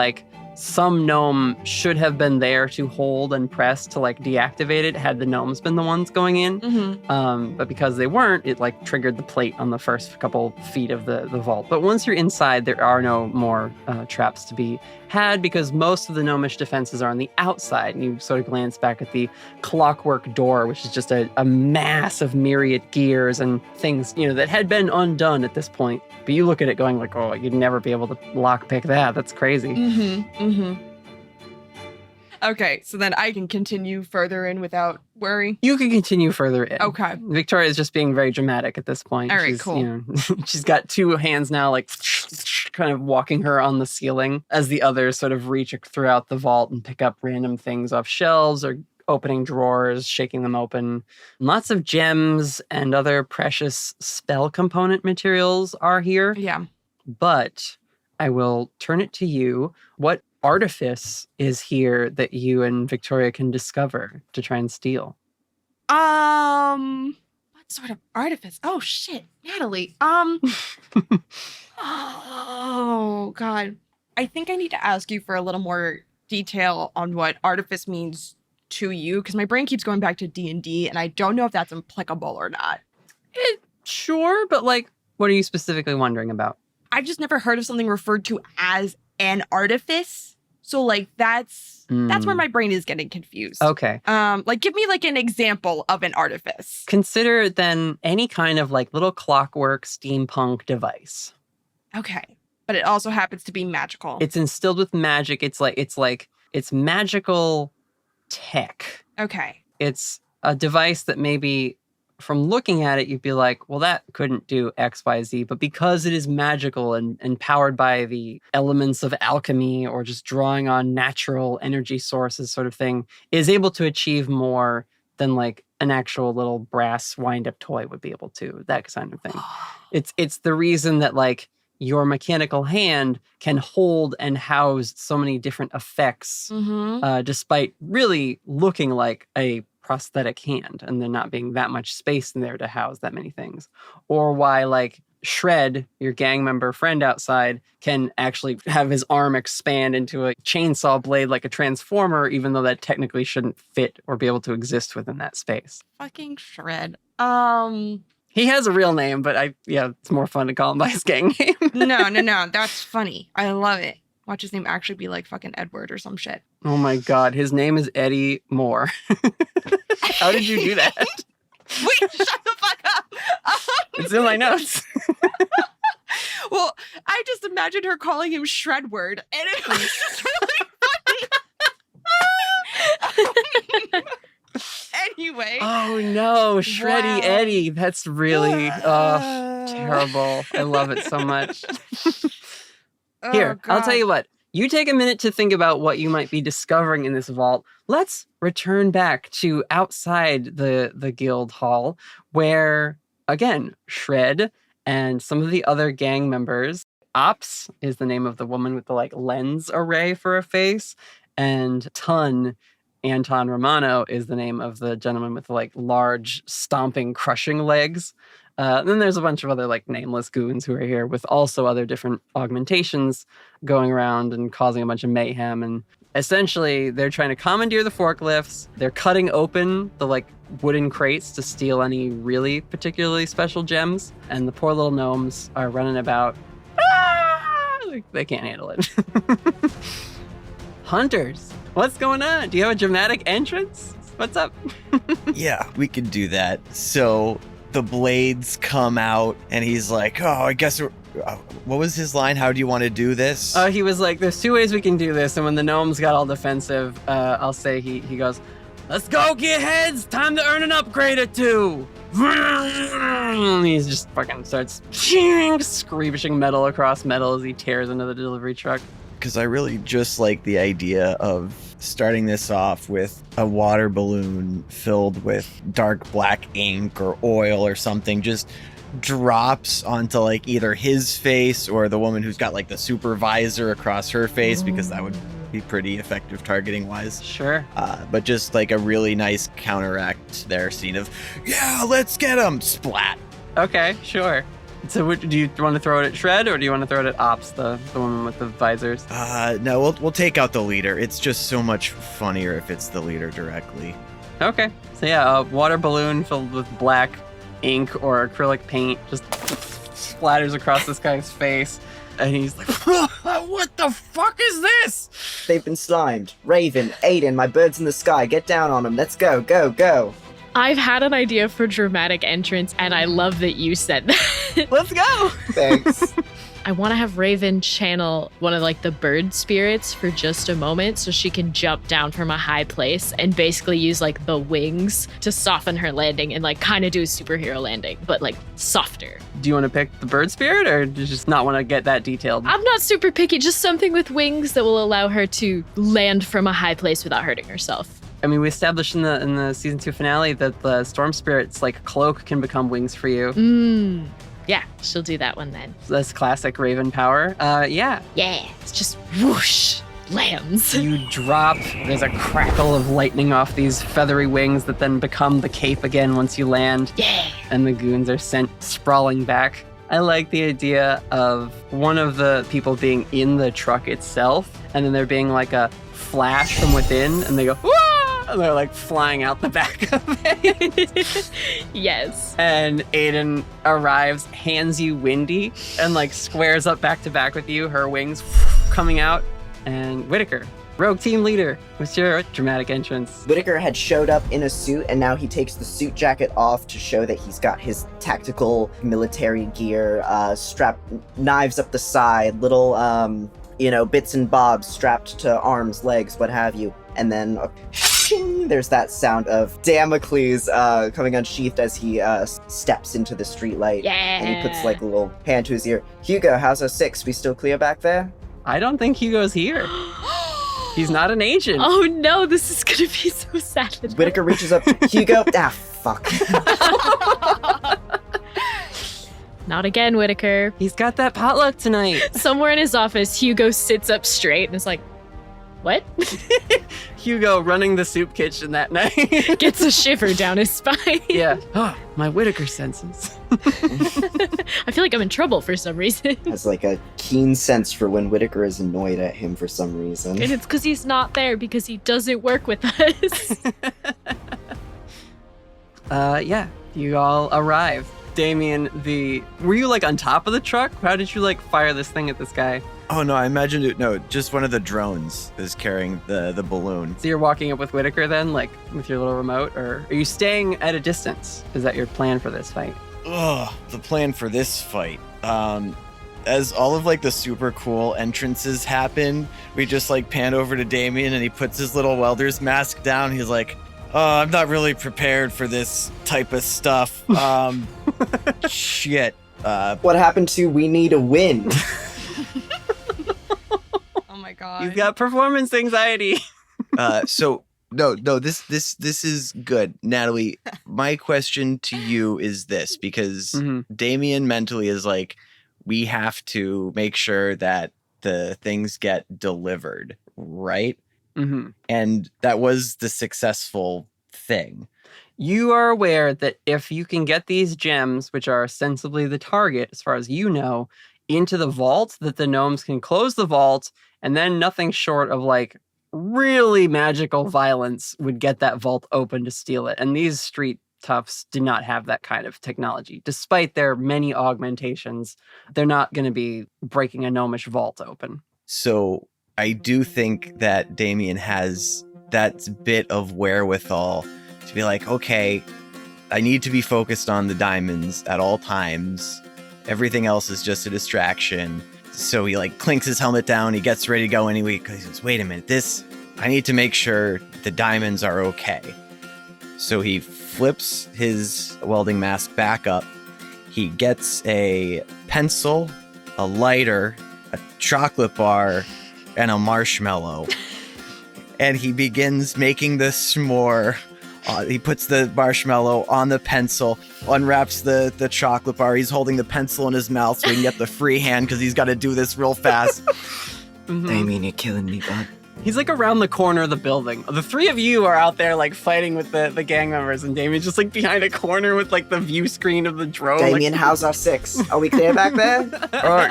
some gnome should have been there to hold and press to deactivate it had the gnomes been the ones going in. But because they weren't, it triggered the plate on the first couple feet of the vault. But once you're inside, there are no more traps to be had because most of the gnomish defenses are on the outside. And you sort of glance back at the clockwork door, which is just a mass of myriad gears and things, that had been undone at this point. But you look at it going oh, you'd never be able to lockpick that. That's crazy. Okay, so then I can continue further in without worry. You can continue further in. Okay. Victoria is just being very dramatic at this point. All right, cool. She's got 2 hands now, kind of walking her on the ceiling as the others sort of reach throughout the vault and pick up random things off shelves or opening drawers, shaking them open. Lots of gems and other precious spell component materials are here. Yeah. But I will turn it to you. What artifice is here that you and Victoria can discover to try and steal? What sort of artifice? Oh shit, Natalie. Oh god. I think I need to ask you for a little more detail on what artifice means to you, because my brain keeps going back to D&D, and I don't know if that's applicable or not. Sure, but like, what are you specifically wondering about? I've just never heard of something referred to as an artifice. So like that's where my brain is getting confused. Okay. Like give me like an example of an artifice. Consider then any kind of like little clockwork steampunk device. Okay. But it also happens to be magical. It's instilled with magic. It's magical tech. Okay. It's a device that maybe from looking at it, you'd be like, well, that couldn't do X, Y, Z. But because it is magical and powered by the elements of alchemy or just drawing on natural energy sources sort of thing, is able to achieve more than like an actual little brass wind-up toy would be able to, that kind of thing. It's the reason that like your mechanical hand can hold and house so many different effects, despite really looking like a prosthetic hand and there not being that much space in there to house that many things. Or why like Shred, your gang member friend outside, can actually have his arm expand into a chainsaw blade like a transformer, even though that technically shouldn't fit or be able to exist within that space. Fucking Shred. He has a real name, but it's more fun to call him by his gang name. No. That's funny. I love it. Watch his name actually be like fucking Edward or some shit. Oh my god, his name is Eddie Moore. How did you do that? Wait, shut the fuck up. It's in my notes. Well, I just imagined her calling him Shredward, and it was just really funny. Anyway. Oh no, Shreddy Wow. Eddie. That's really terrible. I love it so much. Here, Oh, I'll tell God. you what. You take a minute to think about what you might be discovering in this vault. Let's return back to outside the guild hall, where, again, Shred and some of the other gang members, Ops is the name of the woman with the like lens array for a face, and Anton Romano is the name of the gentleman with the like large stomping crushing legs. Then there's a bunch of other like nameless goons who are here with also other different augmentations going around and causing a bunch of mayhem. And essentially they're trying to commandeer the forklifts. They're cutting open the like wooden crates to steal any really particularly special gems. And the poor little gnomes are running about. They can't handle it. Hunters, what's going on? Do you have a dramatic entrance? What's up? Yeah, we could do that. So the blades come out and he's like, oh, I guess what was his line? How do you want to do this? He was like, there's two ways we can do this. And when the gnomes got all defensive, I'll say he goes, let's go, gearheads. Time to earn an upgrade or two. And he just fucking starts screeching metal across metal as he tears into the delivery truck. Because I really just like the idea of starting this off with a water balloon filled with dark black ink or oil or something just drops onto like either his face or the woman who's got like the supervisor across her face, because that would be pretty effective targeting wise. Sure. But just like a really nice counteract to their scene of, yeah, let's get him, splat. Okay, sure. So do you want to throw it at Shred or do you want to throw it at Ops, the woman with the visors? No, we'll take out the leader. It's just so much funnier if it's the leader directly. Okay. So yeah, a water balloon filled with black ink or acrylic paint just splatters across this guy's face. And he's like, what the fuck is this? They've been slimed. Raven, Aiden, my birds in the sky, get down on them. Let's go, go, go. I've had an idea for dramatic entrance, and I love that you said that. Let's go. Thanks. I want to have Raven channel one of like the bird spirits for just a moment so she can jump down from a high place and basically use like the wings to soften her landing and like kind of do a superhero landing, but like softer. Do you want to pick the bird spirit or do you just not want to get that detailed? I'm not super picky, just something with wings that will allow her to land from a high place without hurting herself. I mean, we established in the season 2 finale that the storm spirit's like cloak can become wings for you. Yeah, Yeah, she'll do that one then. That's classic Raven power. Yeah. Yeah, it's just whoosh, lands. You drop. There's a crackle of lightning off these feathery wings that then become the cape again once you land. Yeah. And the goons are sent sprawling back. I like the idea of one of the people being in the truck itself, and then there being like a flash from within, and they go, "Wah!" And they're like flying out the back of it. Yes. And Aiden arrives, hands you Windy, and like squares up back to back with you, her wings coming out. And Whitaker, rogue team leader, what's your dramatic entrance? Whitaker had showed up in a suit, and now he takes the suit jacket off to show that he's got his tactical military gear, strapped, knives up the side, little, bits and bobs strapped to arms, legs, what have you. And then there's that sound of Damocles coming unsheathed as he steps into the streetlight. Yeah. And he puts like a little hand to his ear. Hugo, how's our 6? We still clear back there? I don't think Hugo's here. He's not an agent. Oh no, this is gonna be so sad. Whitaker reaches up. Hugo, fuck. Not again, Whitaker. He's got that potluck tonight. Somewhere in his office, Hugo sits up straight and is like, what? Hugo running the soup kitchen that night. Gets a shiver down his spine. Yeah. Oh, my Whitaker senses. I feel like I'm in trouble for some reason. Has like a keen sense for when Whitaker is annoyed at him for some reason. And it's because he's not there because he doesn't work with us. Yeah, you all arrive. Damien, were you like on top of the truck? How did you like fire this thing at this guy? Oh no, I imagined it. No, just one of the drones is carrying the balloon. So you're walking up with Whitaker then, like with your little remote, or are you staying at a distance? Is that your plan for this fight? Ugh, the plan for this fight. As all of like the super cool entrances happen, we just like pan over to Damien and he puts his little welder's mask down. He's like, "Oh, I'm not really prepared for this type of stuff." Shit. What happened to we need a win? Oh my god. You've got performance anxiety. So no, this is good. Natalie, my question to you is this, because Damien mentally is like, we have to make sure that the things get delivered, right? Mm-hmm. And that was the successful thing. You are aware that if you can get these gems, which are ostensibly the target, as far as you know, into the vault, that the gnomes can close the vault, and then nothing short of like really magical violence would get that vault open to steal it. And these street toughs do not have that kind of technology. Despite their many augmentations, they're not going to be breaking a gnomish vault open. So I do think that Damien has that bit of wherewithal to be like, okay, I need to be focused on the diamonds at all times. Everything else is just a distraction. So he like clinks his helmet down. He gets ready to go anyway because he goes, wait a minute, I need to make sure the diamonds are okay. So he flips his welding mask back up. He gets a pencil, a lighter, a chocolate bar, and a marshmallow. And he begins making the s'more. He puts the marshmallow on the pencil, unwraps the chocolate bar. He's holding the pencil in his mouth so he can get the free hand because he's got to do this real fast. Damien, you're killing me, bud. He's like around the corner of the building. The three of you are out there like fighting with the gang members, and Damien's just like behind a corner with like the view screen of the drone. Damien, how's our 6? Are we clear back there?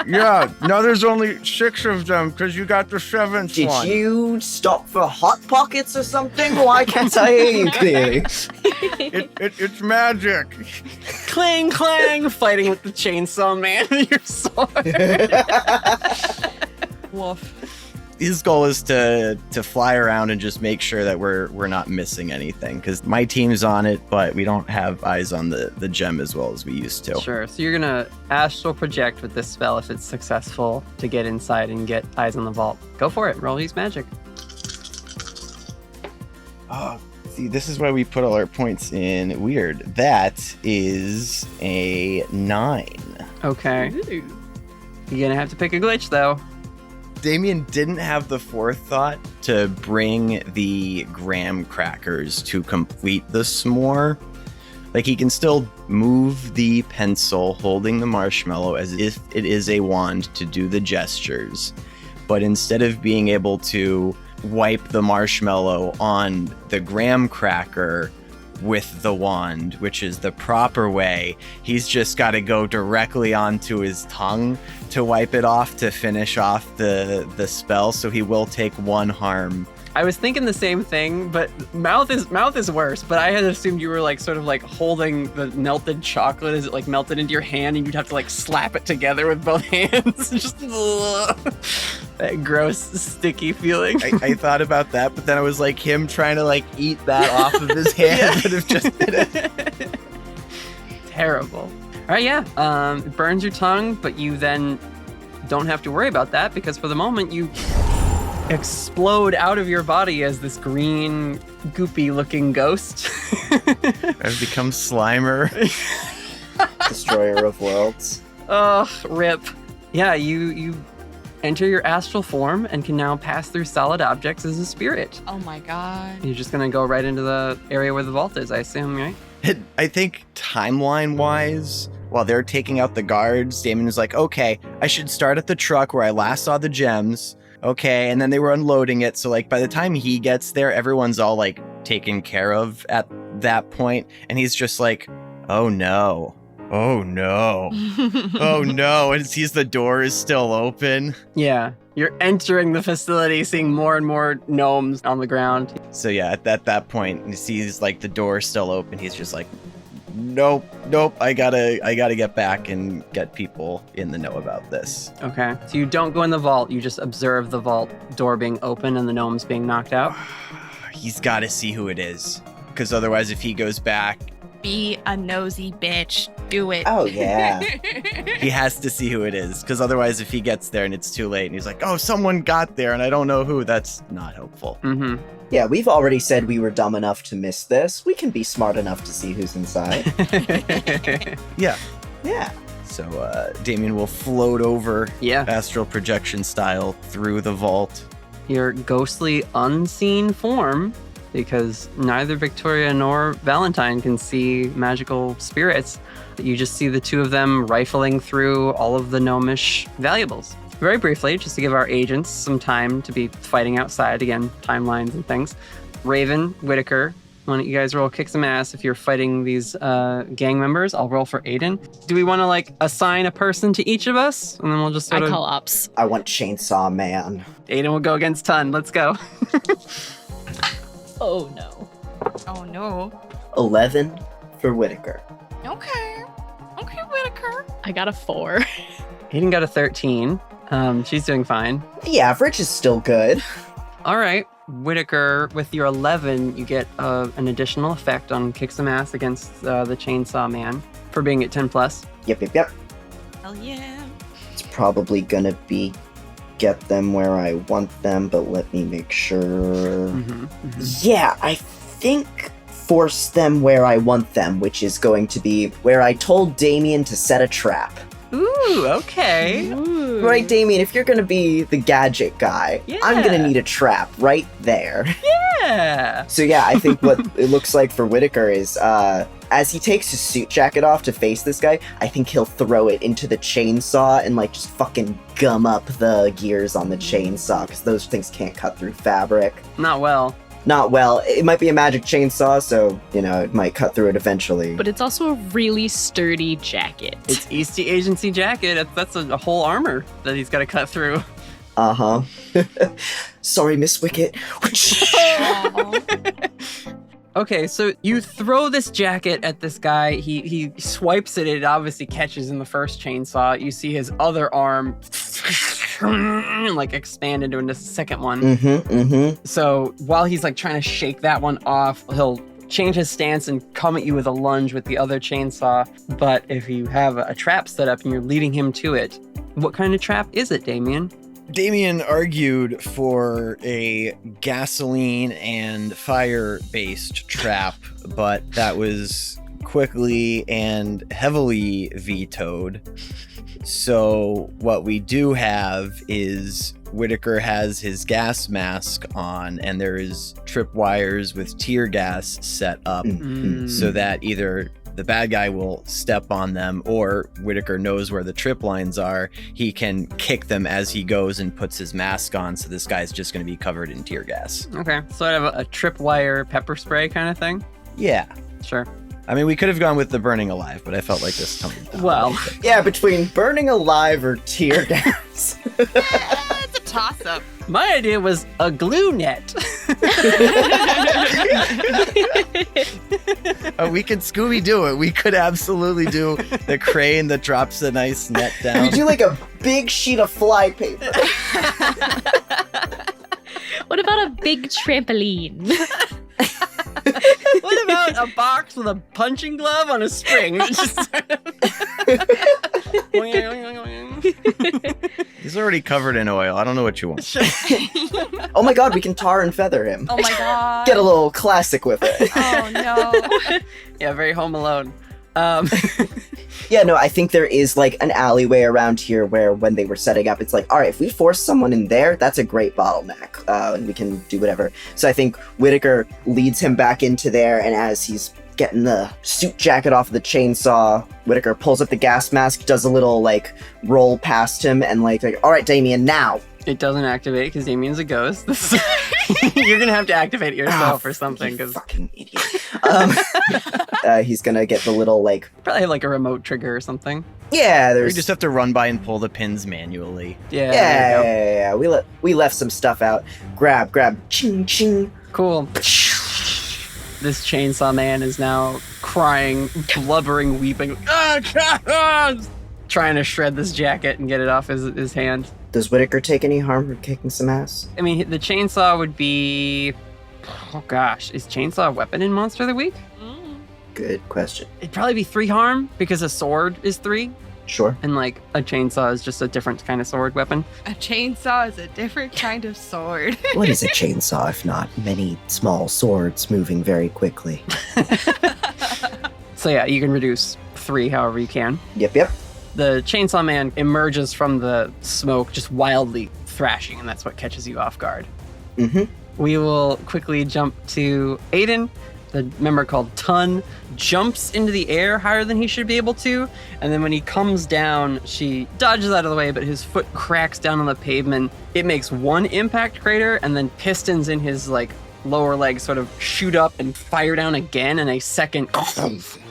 Yeah. Now there's only 6 of them because you got the 7th one. Did you stop for Hot Pockets or something? Why can't I hear you clearly? It's magic. Clang, clang, fighting with the chainsaw man and your sword. Woof. His goal is to fly around and just make sure that we're not missing anything, because my team's on it, but we don't have eyes on the gem as well as we used to. Sure. So you're gonna astral project with this spell if it's successful to get inside and get eyes on the vault. Go for it. Roll use magic. Oh, see, this is why we put all our points in weird. That is a 9. Okay. Ooh. You're gonna have to pick a glitch though. Damien didn't have the forethought to bring the graham crackers to complete the s'more, Like, he can still move the pencil holding the marshmallow as if it is a wand to do the gestures. But instead of being able to wipe the marshmallow on the graham cracker with the wand, which is the proper way, he's just got to go directly onto his tongue to wipe it off to finish off the spell. So he will take 1 harm. I was thinking the same thing, but mouth is worse. But I had assumed you were like sort of like holding the melted chocolate as it like melted into your hand, and you'd have to like slap it together with both hands. Just that gross, sticky feeling. I thought about that, but then I was like, him trying to like eat that off of his hand would have just been it. Terrible. All right, yeah. It burns your tongue, but you then don't have to worry about that because for the moment you explode out of your body as this green, goopy-looking ghost. I've become Slimer. Destroyer of worlds. Ugh, rip. Yeah, you enter your astral form and can now pass through solid objects as a spirit. Oh my god. You're just gonna go right into the area where the vault is, I assume, right? I think timeline-wise, while they're taking out the guards, Damien is like, okay, I should start at the truck where I last saw the gems. Okay, and then they were unloading it, so like by the time he gets there, everyone's all like taken care of at that point, and he's just like, oh no, oh no, oh no, and sees the door is still open. Yeah, you're entering the facility, seeing more and more gnomes on the ground. So yeah, at that point, he sees like the door still open. He's just like, nope, I gotta get back and get people in the know about this. Okay, so you don't go in the vault, you just observe the vault door being open and the gnomes being knocked out. He's gotta see who it is, because otherwise if he goes back, Be a nosy bitch. Do it. Oh, yeah. he has to see who it is, because otherwise if he gets there and it's too late and he's like, oh, someone got there and I don't know who, that's not helpful. Mm-hmm. Yeah, we've already said we were dumb enough to miss this. We can be smart enough to see who's inside. Yeah. Yeah. So Damien will float over Yeah. astral projection style through the vault. Your ghostly unseen form, because neither Victoria nor Valentine can see magical spirits. You just see the two of them rifling through all of the gnomish valuables. Very briefly, just to give our agents some time to be fighting outside, again, timelines and things. Raven, Whitaker, why don't you guys roll kick some ass if you're fighting these gang members? I'll roll for Aiden. Do we want to like assign a person to each of us? And then we'll just sort I of... call ops. I want Chainsaw Man. Aiden will go against Tun. Let's go. Oh no. Oh no. 11 for Whitaker. Okay. Okay, Whitaker. I got a 4. Aiden got a 13. She's doing fine. The average is still good. All right, Whitaker, with your 11, you get an additional effect on kick some ass against the Chainsaw Man for being at 10 plus. Yep. Hell yeah. It's probably gonna be get them where I want them, but let me make sure. Yeah, I think force them where I want them, which is going to be where I told Damien to set a trap. Ooh, okay. Right, Damien, if you're gonna be the gadget guy, I'm gonna need a trap right there. Yeah. So yeah, I think what it looks like for Whitaker is, as he takes his suit jacket off to face this guy, I think he'll throw it into the chainsaw and like just fucking gum up the gears on the chainsaw, because those things can't cut through fabric. Not well. Not well. It might be a magic chainsaw, so, you know, it might cut through it eventually. But it's also a really sturdy jacket. It's Eastie Agency jacket. That's a whole armor that he's got to cut through. Uh-huh. Sorry, Miss Wicket. Okay, so you throw this jacket at this guy. He swipes it. It obviously catches in the first chainsaw. You see his other arm like expand into a second one. So while he's like trying to shake that one off, he'll change his stance and come at you with a lunge with the other chainsaw. But if you have a trap set up and you're leading him to it, what kind of trap is it, Damien? Damien argued for a gasoline and fire-based trap, but that was quickly and heavily vetoed. So what we do have is Whitaker has his gas mask on, and there is tripwires with tear gas set up so that either the bad guy will step on them, or Whitaker knows where the trip lines are. He can kick them as he goes and puts his mask on, so this guy's just going to be covered in tear gas. Okay, sort of a tripwire pepper spray kind of thing? Yeah. Sure. I mean, we could have gone with the burning alive, but I felt like this toned it down. Well, Yeah, between burning alive or tear gas. It's a toss-up. my idea was a glue net. We could Scooby-Doo it. We could absolutely do the crane that drops the nice net down. We do like a big sheet of flypaper. What about a big trampoline? What about a box with a punching glove on a spring? Just sort of- He's already covered in oil. I don't know what you want. Oh my god, we can tar and feather him. Oh my god. Get a little classic with it. Oh no. Yeah, very Home Alone. Yeah, no, I think there is like an alleyway around here where when they were setting up, it's like, all right, if we force someone in there, that's a great bottleneck, and we can do whatever. So I think Whitaker leads him back into there, and as he's getting the suit jacket off of the chainsaw, Whitaker pulls up the gas mask, does a little like roll past him, and like all right, Damien, now. It doesn't activate because Damien's a ghost. You're gonna have to activate it yourself or something. You Because fucking idiot. He's gonna get the little like, probably have like a remote trigger or something. yeah, We there's just have to run by and pull the pins manually. Yeah. there you go. yeah. We left some stuff out. Grab, ching ching. Cool. This chainsaw man is now crying, blubbering, weeping, trying to shred this jacket and get it off his hand. Does Whitaker take any harm from kicking some ass? I mean, the chainsaw would be... Oh gosh, is chainsaw a weapon in Monster of the Week? Good question. It'd probably be 3 harm because a sword is 3, Sure. and like a chainsaw is just a different kind of sword weapon. A chainsaw is a different kind of sword. What is a chainsaw if not many small swords moving very quickly? So yeah, you can reduce 3 however you can. Yep. The chainsaw man emerges from the smoke just wildly thrashing, and that's what catches you off guard. Mm-hmm. We will quickly jump to Aiden. The member called Tun jumps into the air higher than he should be able to, and then when he comes down, she dodges out of the way, but his foot cracks down on the pavement. It makes 1 impact crater, and then pistons in his like lower leg sort of shoot up and fire down again, and a second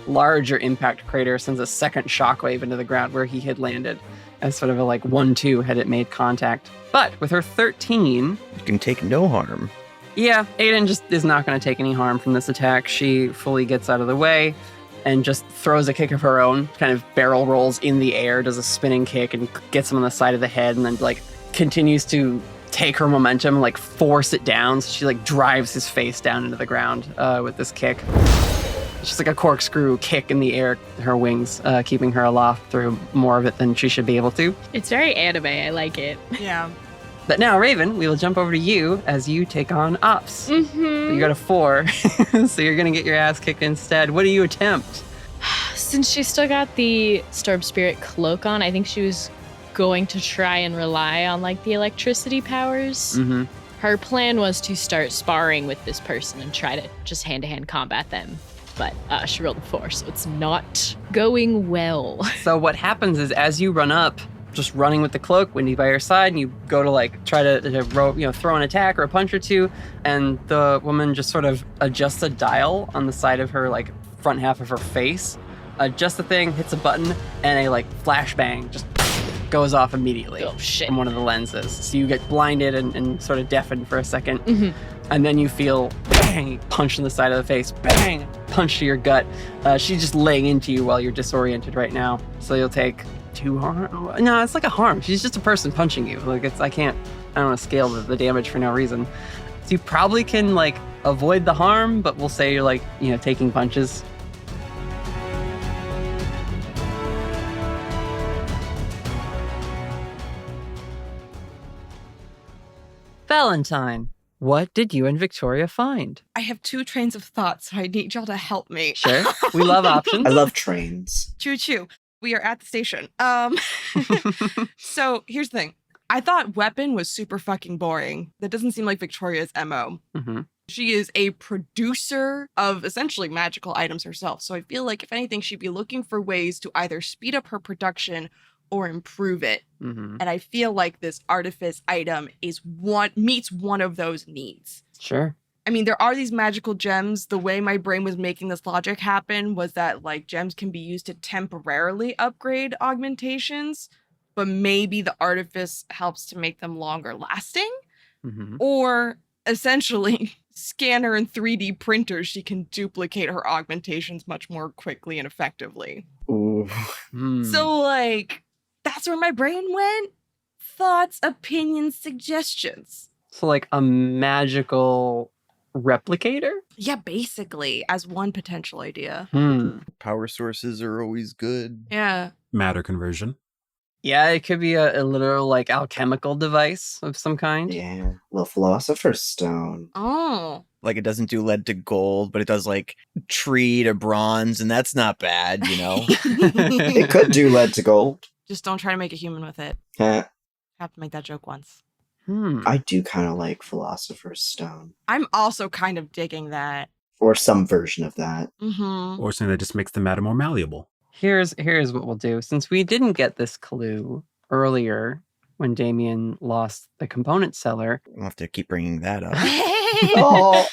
larger impact crater sends a second shockwave into the ground where he had landed as sort of a like 1-2 had it made contact. But with her 13, You can take no harm. yeah, Aiden just is not going to take any harm from this attack. She fully gets out of the way and just throws a kick of her own, kind of barrel rolls in the air, does a spinning kick and gets him on the side of the head, and then like continues to take her momentum, like force it down. So she like drives his face down into the ground with this kick. It's just like a corkscrew kick in the air, her wings, keeping her aloft through more of it than she should be able to. It's very anime. I like it. Yeah. But now, Raven, we will jump over to you as you take on Ops. Mm-hmm. You got a 4, so you're going to get your ass kicked instead. What do you attempt? Since she still got the Storm Spirit cloak on, I think she was going to try and rely on like the electricity powers. Mm-hmm. Her plan was to start sparring with this person and try to just hand-to-hand combat them. But she rolled a 4, so it's not going well. So what happens is as you run up, just running with the cloak, Wendy by your side, and you go to like try to throw an attack or a punch or two, and the woman just sort of adjusts a dial on the side of her like front half of her face, adjusts the thing, hits a button, and a like flashbang just goes off immediately Oh, shit. from one of the lenses. So you get blinded and sort of deafened for a second. Mhm. And then you feel bang, punch in the side of the face, bang, punch to your gut. She's just laying into you while you're disoriented right now. So you'll take 2 harm. No, it's like a harm. She's just a person punching you. Like I don't want to scale the damage for no reason. So you probably can like avoid the harm, but we'll say you're like, taking punches. Valentine, what did you and Victoria find? I have 2 trains of thought, so I need y'all to help me. Sure. We love options. I love trains. Choo choo. We are at the station. So here's the thing. I thought weapon was super fucking boring. That doesn't seem like Victoria's MO. Mm-hmm. She is a producer of essentially magical items herself. So I feel like, if anything, she'd be looking for ways to either speed up her production or improve it. Mm-hmm. And I feel like this artifice item meets one of those needs. Sure. I mean, there are these magical gems. The way my brain was making this logic happen was that, like, gems can be used to temporarily upgrade augmentations, but maybe the artifice helps to make them longer lasting. Mm-hmm. Or essentially, scanner and 3D printers, she can duplicate her augmentations much more quickly and effectively. Ooh. So, like, that's where my brain went. Thoughts, opinions, suggestions. So like a magical replicator? Yeah, basically, as one potential idea. Power sources are always good. Yeah. Matter conversion. Yeah, it could be a literal like alchemical device of some kind. Yeah. Well, Philosopher's Stone. Oh. Like, it doesn't do lead to gold, but it does like tree to bronze, and that's not bad, you know? It could do lead to gold. Just don't try to make a human with it. Heh. Have to make that joke once. I do kind of like Philosopher's Stone. I'm also kind of digging that. Or some version of that. Mm-hmm. Or something that just makes the matter more malleable. Here's what we'll do. Since we didn't get this clue earlier when Damien lost the component cellar, We'll have to keep bringing that up. Oh.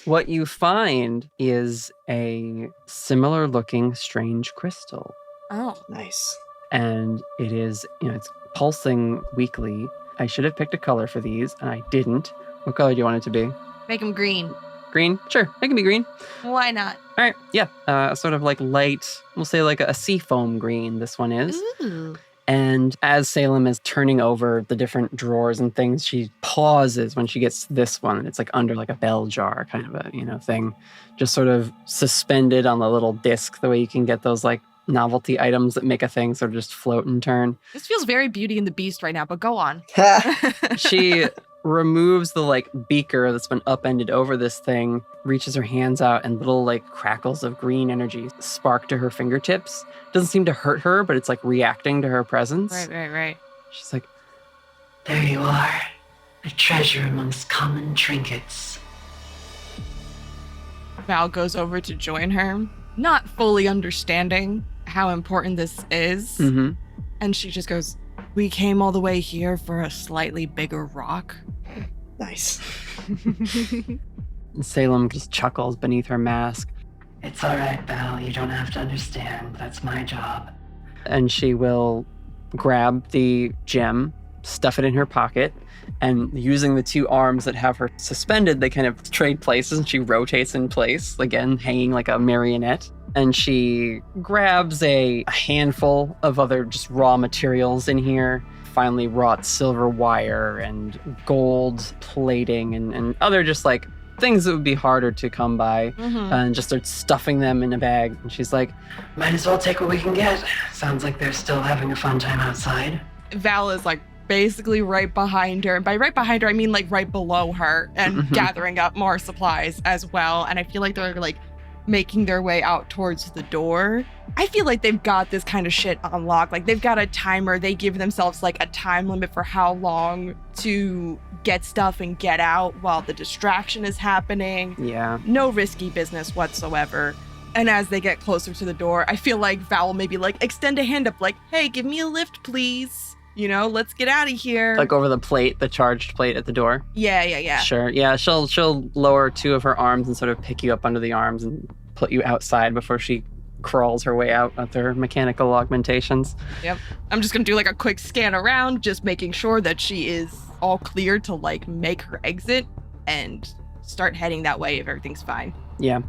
what you find is a similar looking strange crystal. Oh. Nice. And it is, it's pulsing weakly. I should have picked a color for these, and I didn't. What color do you want it to be? Make them green. Green? Sure, it can be green. Why not? All right, yeah. Sort of like light, we'll say like a seafoam green, this one is. Ooh. And as Salem is turning over the different drawers and things, she pauses when she gets to this one. It's like under like a bell jar kind of a, thing. Just sort of suspended on the little disc, the way you can get those like novelty items that make a thing sort of just float and turn. This feels very Beauty and the Beast right now, but go on. She removes the like beaker that's been upended over this thing, reaches her hands out, and little like crackles of green energy spark to her fingertips. Doesn't seem to hurt her, but it's like reacting to her presence. Right. She's like, There you are, a treasure amongst common trinkets. Val goes over to join her, not fully understanding how important this is. mm-hmm. And she just goes, we came all the way here for a slightly bigger rock. Nice. Salem just chuckles beneath her mask. It's all right, Val. You don't have to understand. That's my job. And she will grab the gem, stuff it in her pocket, and using the two arms that have her suspended, they kind of trade places, and she rotates in place, again, hanging like a marionette. And she grabs a handful of other just raw materials in here, finely wrought silver wire and gold plating and other just like things that would be harder to come by, and just starts stuffing them in a bag. And she's like, Might as well take what we can get. Sounds like they're still having a fun time outside. Val is like basically right behind her. And by right behind her, I mean like right below her and gathering up more supplies as well. And I feel like they're like making their way out towards the door. I feel like they've got this kind of shit on lock. Like they've got a timer. They give themselves like a time limit for how long to get stuff and get out while the distraction is happening. yeah. No risky business whatsoever. And as they get closer to the door, I feel like Val will maybe like extend a hand up like, hey, give me a lift, please. Let's get out of here. Like over the plate, the charged plate at the door. Yeah. Sure. Yeah, she'll lower two of her arms and sort of pick you up under the arms and put you outside before she crawls her way out with her mechanical augmentations. Yep. I'm just gonna do like a quick scan around, just making sure that she is all clear to like make her exit and start heading that way if everything's fine. Yeah.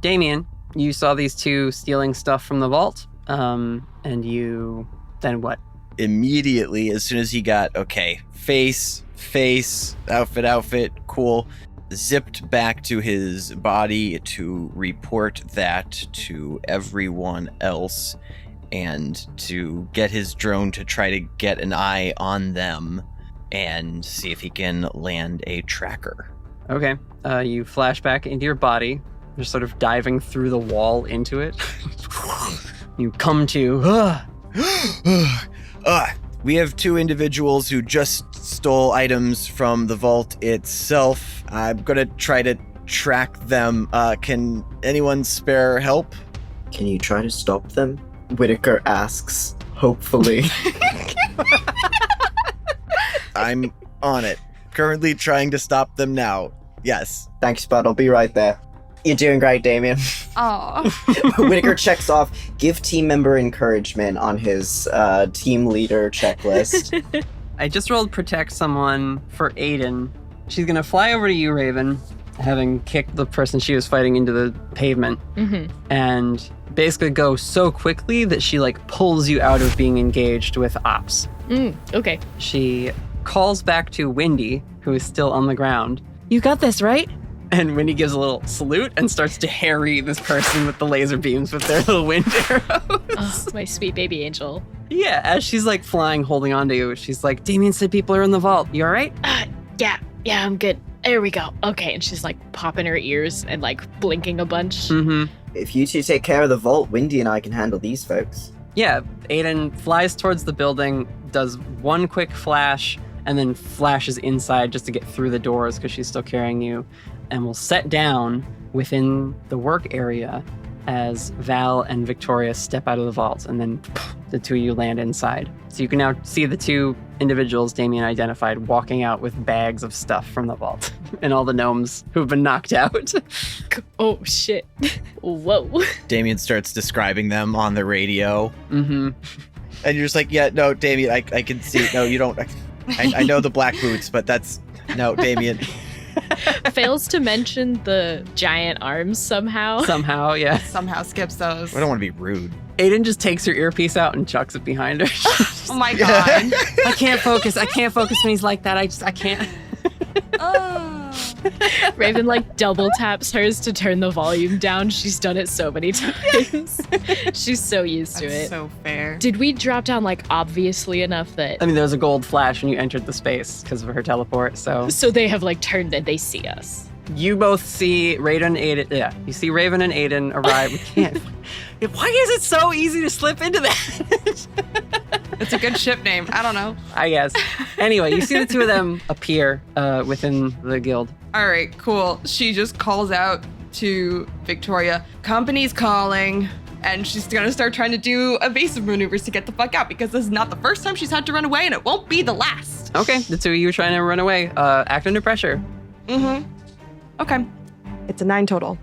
Damien, you saw these two stealing stuff from the vault, and you then what? Immediately, as soon as he got, okay, face, outfit, cool, zipped back to his body to report that to everyone else and to get his drone to try to get an eye on them and see if he can land a tracker. Okay. You flash back into your body, just sort of diving through the wall into it. You come to, we have two individuals who just stole items from the vault itself. I'm gonna try to track them. Can anyone spare help? Can you try to stop them? Whitaker asks, hopefully. I'm on it. Currently trying to stop them now. Yes. Thanks, bud. I'll be right there. You're doing great, Damien. Oh. Whitaker checks off give team member encouragement on his team leader checklist. I just rolled protect someone for Aiden. She's gonna fly over to you, Raven, having kicked the person she was fighting into the pavement, and basically go so quickly that she pulls you out of being engaged with ops. Okay. She calls back to Windy, who is still on the ground. You got this, right? And Windy gives a little salute and starts to harry this person with the laser beams with their little wind arrows. Oh, my sweet baby angel. Yeah, as she's flying, holding on to you, she's like, Damien said people are in the vault. You all right? Yeah, I'm good. There we go. Okay, and she's popping her ears and blinking a bunch. Mm-hmm. If you two take care of the vault, Windy and I can handle these folks. Yeah, Aiden flies towards the building, does one quick flash, and then flashes inside just to get through the doors because she's still carrying you, and will set down within the work area as Val and Victoria step out of the vault, and then the two of you land inside. So you can now see the two individuals Damien identified walking out with bags of stuff from the vault, and all the gnomes who've been knocked out. Oh, shit. Whoa. Damien starts describing them on the radio. Mm-hmm. And you're just like, yeah, no, Damien, I can see. No, you don't. I know the black boots, but that's... No, Damien. Fails to mention the giant arms somehow. Somehow, yeah. Somehow skips those. I don't want to be rude. Aiden just takes her earpiece out and chucks it behind her. Oh my god. I can't focus when he's like that. I can't. Oh. Raven double taps hers to turn the volume down. She's done it so many times. She's so used to That's it. so fair. Did we drop down obviously enough that I mean, there was a gold flash when you entered the space because of her teleport, so they have turned and they see us? you both see Raven and Aiden. Yeah, you see Raven and Aiden arrive. We can't. Why is it so easy to slip into that? It's a good ship name. I don't know. I guess. Anyway, you see the two of them appear within the guild. All right, cool. She just calls out to Victoria, company's calling, and she's gonna start trying to do evasive maneuvers to get the fuck out because this is not the first time she's had to run away and it won't be the last. Okay, the two of you are trying to run away. Act under pressure. Mm-hmm. Okay. It's a 9 total.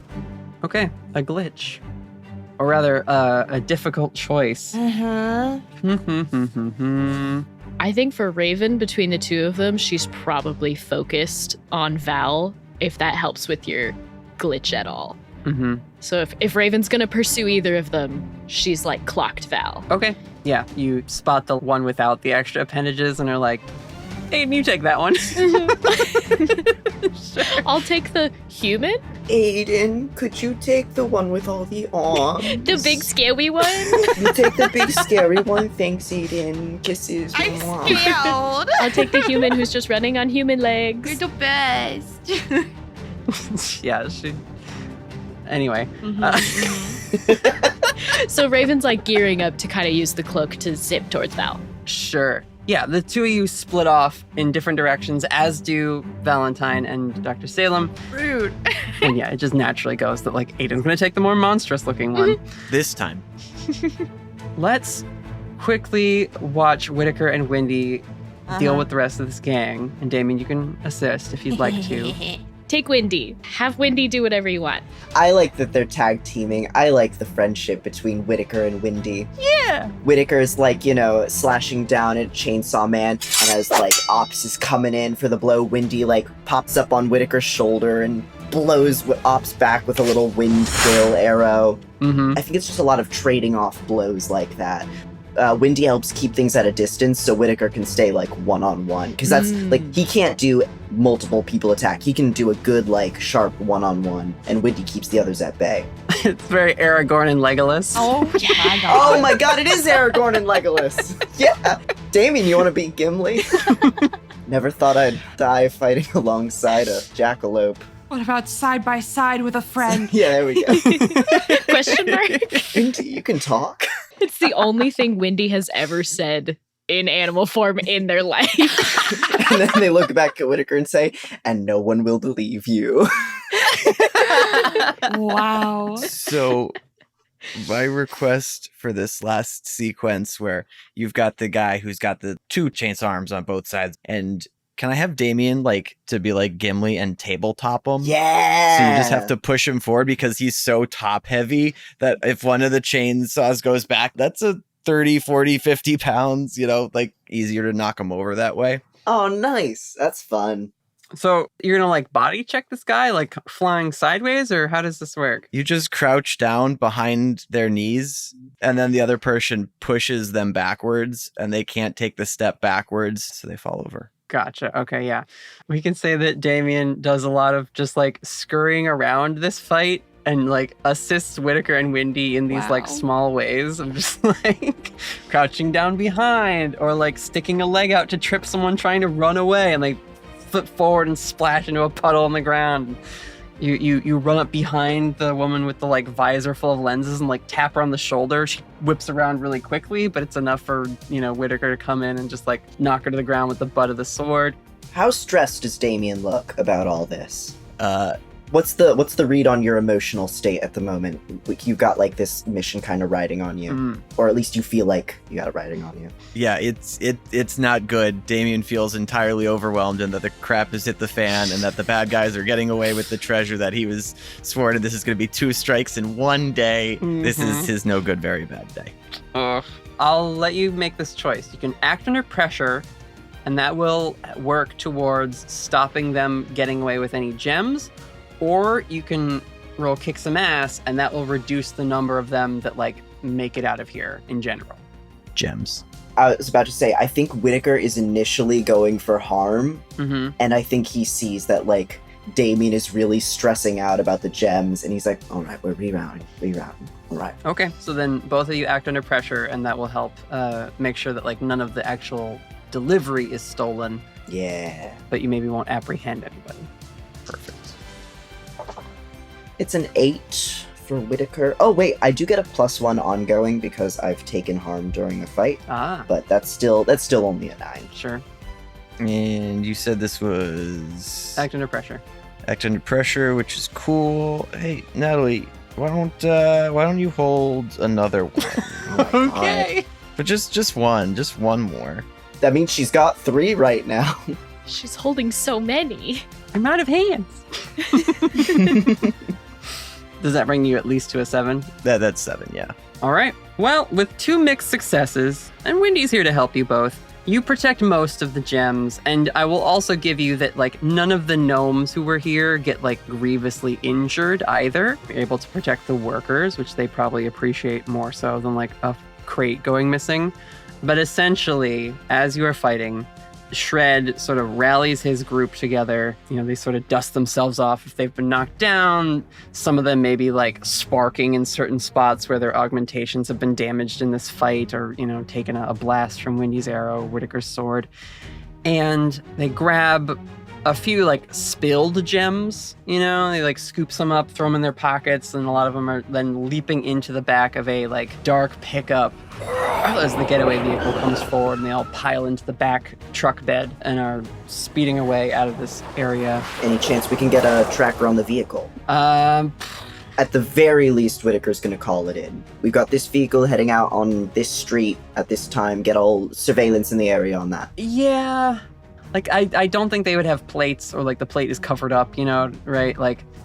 Okay, a glitch. Or rather, a difficult choice. Uh-huh. I think for Raven, between the two of them, she's probably focused on Val, if that helps with your glitch at all. Mm-hmm. So if Raven's gonna pursue either of them, she's like clocked Val. Okay, yeah, you spot the one without the extra appendages and are like, Aiden, you take that one. Sure. I'll take the human. Aiden, could you take the one with all the arms? The big scary one. You take the big scary one. Thanks, Aiden. Kisses. I'm Mwah. scared. I'll take the human who's just running on human legs. You're the best. Yeah, she... Anyway. So Raven's like gearing up to kind of use the cloak to zip towards Val. Sure. Yeah, the two of you split off in different directions, as do Valentine and Dr. Salem. Rude. And yeah, it just naturally goes that like Aiden's gonna take the more monstrous looking one. This time. Let's quickly watch Whitaker and Windy deal with the rest of this gang. And Damien, you can assist if you'd like to. Take Windy. Have Windy do whatever you want. I like that they're tag teaming. I like the friendship between Whitaker and Windy. Yeah. Whitaker's like, slashing down at Chainsaw Man, and as like Ops is coming in for the blow, Windy like pops up on Whitaker's shoulder and blows Ops back with a little wind drill arrow. Mm-hmm. I think it's just a lot of trading off blows like that. Windy helps keep things at a distance so Whitaker can stay like one-on-one, because that's like he can't do multiple people attack. He can do a good like sharp one-on-one, and Windy keeps the others at bay. It's very Aragorn and Legolas. Oh my god. Oh my god, it is Aragorn and Legolas. Yeah. Damien, you want to beat Gimli? Never thought I'd die fighting alongside a jackalope. What about side by side with a friend? Yeah, there we go. Question mark? Windy, you can talk. It's the only thing Windy has ever said in animal form in their life. And then they look back at Whitaker and say, and no one will believe you. Wow. So my request for this last sequence where you've got the guy who's got the 2 chainsaw arms on both sides, and can I have Damien to be like Gimli and tabletop him? Yeah. So you just have to push him forward because he's so top heavy that if one of the chainsaws goes back, that's a 30, 40, 50 pounds, easier to knock him over that way. Oh, nice. That's fun. So you're gonna body check this guy, flying sideways, or how does this work? You just crouch down behind their knees, and then the other person pushes them backwards, and they can't take the step backwards, so they fall over. Gotcha. Okay, yeah. We can say that Damien does a lot of just scurrying around this fight and assists Whitaker and Windy in these Wow. small ways of just crouching down behind or sticking a leg out to trip someone trying to run away, and they flip forward and splash into a puddle on the ground. You run up behind the woman with the visor full of lenses and tap her on the shoulder. She whips around really quickly, but it's enough for Whitaker to come in and just knock her to the ground with the butt of the sword. How stressed does Damien look about all this? What's the read on your emotional state at the moment? You've got this mission kind of riding on you, or at least you feel like you got it riding on you. Yeah, it's not good. Damien feels entirely overwhelmed and that the crap has hit the fan and that the bad guys are getting away with the treasure that he was sworn, and this is going to be 2 strikes in one day. This is his no good, very bad day. I'll let you make this choice. You can act under pressure, and that will work towards stopping them getting away with any gems. Or you can roll kick some ass, and that will reduce the number of them that make it out of here in general. Gems. I was about to say, I think Whitaker is initially going for harm, Mm-hmm. and I think he sees that Damien is really stressing out about the gems, and he's like, all right, we're rerouting, all right. Okay, so then both of you act under pressure, and that will help make sure that none of the actual delivery is stolen, Yeah. but you maybe won't apprehend anybody. Perfect. It's an 8 for Whitaker. Oh, wait, I do get a +1 ongoing because I've taken harm during a fight, Ah, but that's still only a 9. sure. And you said this was Act under pressure. act under pressure, which is cool. Hey, Natalie, why don't you hold another one? Okay. But just one more. That means she's got 3 right now. She's holding so many. I'm out of hands. Does that bring you at least to a 7? That's 7, yeah. All right. Well, with 2 mixed successes, and Windy's here to help you both, you protect most of the gems, and I will also give you that, none of the gnomes who were here get, grievously injured either. You're able to protect the workers, which they probably appreciate more so than, a crate going missing. But essentially, as you are fighting, Shred sort of rallies his group together. They sort of dust themselves off if they've been knocked down. Some of them may be sparking in certain spots where their augmentations have been damaged in this fight, or, taken a blast from Windy's arrow, Whitaker's sword. And they grab a few spilled gems, they scoop some up, throw them in their pockets, and a lot of them are then leaping into the back of a dark pickup as the getaway vehicle comes forward, and they all pile into the back truck bed and are speeding away out of this area. Any chance we can get a tracker on the vehicle? At the very least, Whitaker's gonna call it in. We've got this vehicle heading out on this street at this time. Get all surveillance in the area on that. Yeah. I don't think they would have plates, or the plate is covered up, right?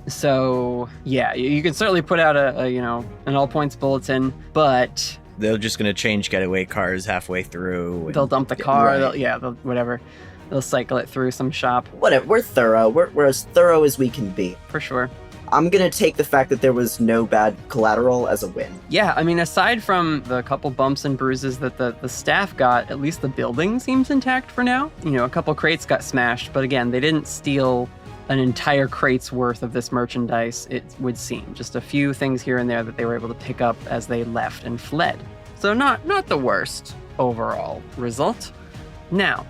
So yeah, you can certainly put out an all points bulletin, but They're just gonna change getaway cars halfway through. they'll dump the car. Right. They'll whatever. They'll cycle it through some shop Whatever, we're thorough. We're as thorough as we can be. for sure. I'm gonna take the fact that there was no bad collateral as a win. Yeah, I mean, aside from the couple bumps and bruises that the staff got, at least the building seems intact for now. A couple crates got smashed, but again, they didn't steal an entire crate's worth of this merchandise, it would seem. Just a few things here and there that they were able to pick up as they left and fled. So not the worst overall result. Now,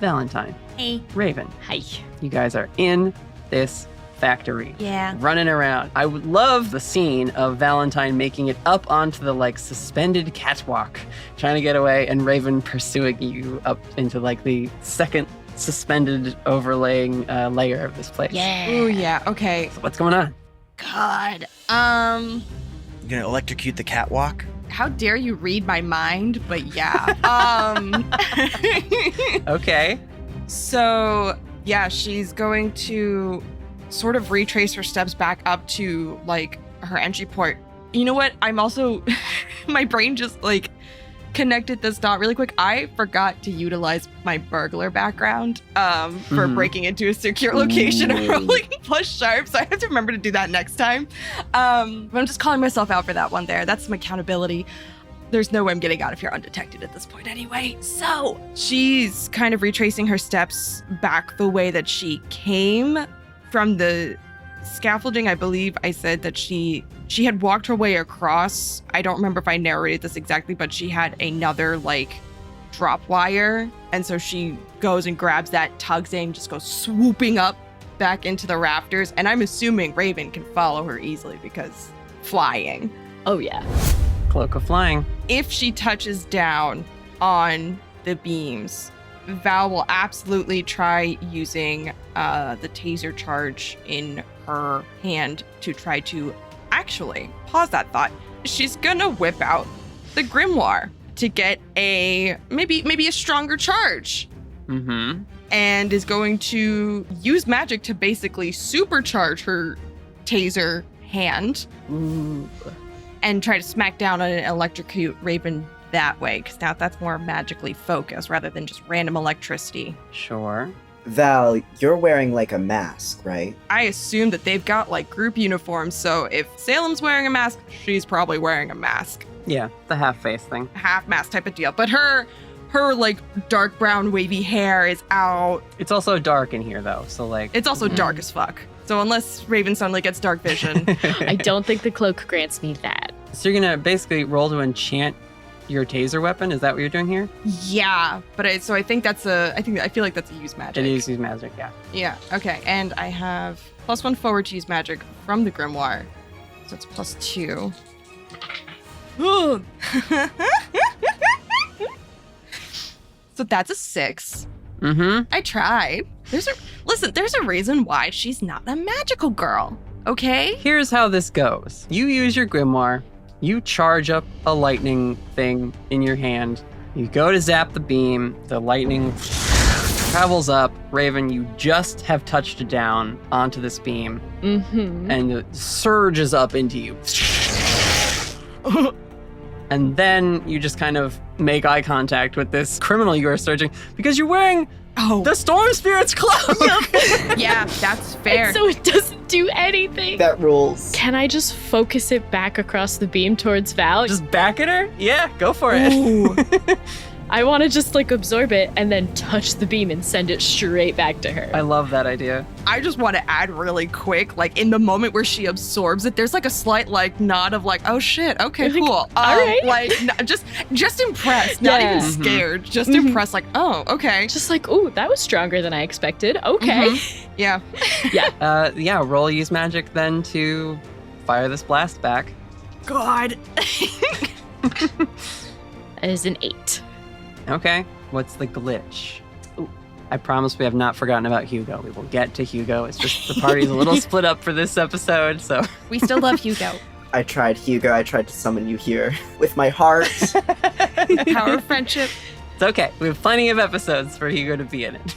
Valentine, Hey. Raven, Hi. you guys are in this factory. Yeah. Running around. I would love the scene of Valentine making it up onto the suspended catwalk, trying to get away, and Raven pursuing you up into the second suspended overlaying layer of this place. Oh yeah. Okay. So what's going on? God. You gonna electrocute the catwalk? How dare you read my mind? But yeah. Okay. So yeah, she's going to sort of retrace her steps back up to like her entry point. You know what? I'm also my brain just like connected this dot really quick. I forgot to utilize my burglar background for breaking into a secure location and rolling plus sharp, so I have to remember to do that next time. But I'm just calling myself out for that one there. That's some accountability. There's no way I'm getting out of here undetected at this point anyway. So she's kind of retracing her steps back the way that she came from the scaffolding. I believe I said that she had walked her way across. I don't remember if I narrated this exactly, but she had another like drop wire. And so she goes and grabs that, tugs in, just goes swooping up back into the rafters. And I'm assuming Raven can follow her easily because flying. Oh, yeah. Cloak of flying. If she touches down on the beams, Val will absolutely try using the taser charge in her hand to try to actually pause that thought. She's gonna whip out the grimoire to get a maybe a stronger charge. And is going to use magic to basically supercharge her taser hand. And try to smack down on an electrocute Raven that way, because now that's more magically focused rather than just random electricity. Sure. Val, you're wearing like a mask, right? I assume that they've got like group uniforms, so if Salem's wearing a mask, she's probably wearing a mask. Yeah, the half face thing. Half mask type of deal. But her like dark brown wavy hair is out. It's also dark in here though, so like It's also dark as fuck. So unless Raven suddenly gets dark vision. I don't think the cloak grants me that. So you're gonna basically roll to enchant your taser weapon? Is that what you're doing here? Yeah, but I think I feel like that's a use magic. It is use magic, yeah. Yeah, okay. And I have +1 forward to use magic from the grimoire. So it's +2. So that's a 6. I tried. There's a reason why she's not a magical girl, okay? Here's how this goes. You use your grimoire, you charge up a lightning thing in your hand, you go to zap the beam, the lightning travels up. Raven, you just have touched it down onto this beam, and it surges up into you. And then you just kind of make eye contact with this criminal you are searching because you're wearing the Storm Spirit's cloak. Yeah, that's fair. And so it doesn't do anything. That rules. Can I just focus it back across the beam towards Val? Just back at her? Yeah, go for it. I want to just like absorb it and then touch the beam and send it straight back to her. I love that idea. I just want to add really quick, like in the moment where she absorbs it, there's like a slight like nod of like, oh shit, okay, cool. All right. Like just impressed, not even scared, just impressed, like, oh, okay. Just like, ooh, that was stronger than I expected. Okay. Yeah. Yeah. Roll use magic then to fire this blast back. God. That is an 8. Okay, what's the glitch? Ooh, I promise we have not forgotten about Hugo. We will get to Hugo. It's just the party's a little split up for this episode, so. We still love Hugo. I tried, Hugo. I tried to summon you here with my heart. Power of friendship. It's okay. We have plenty of episodes for Hugo to be in it.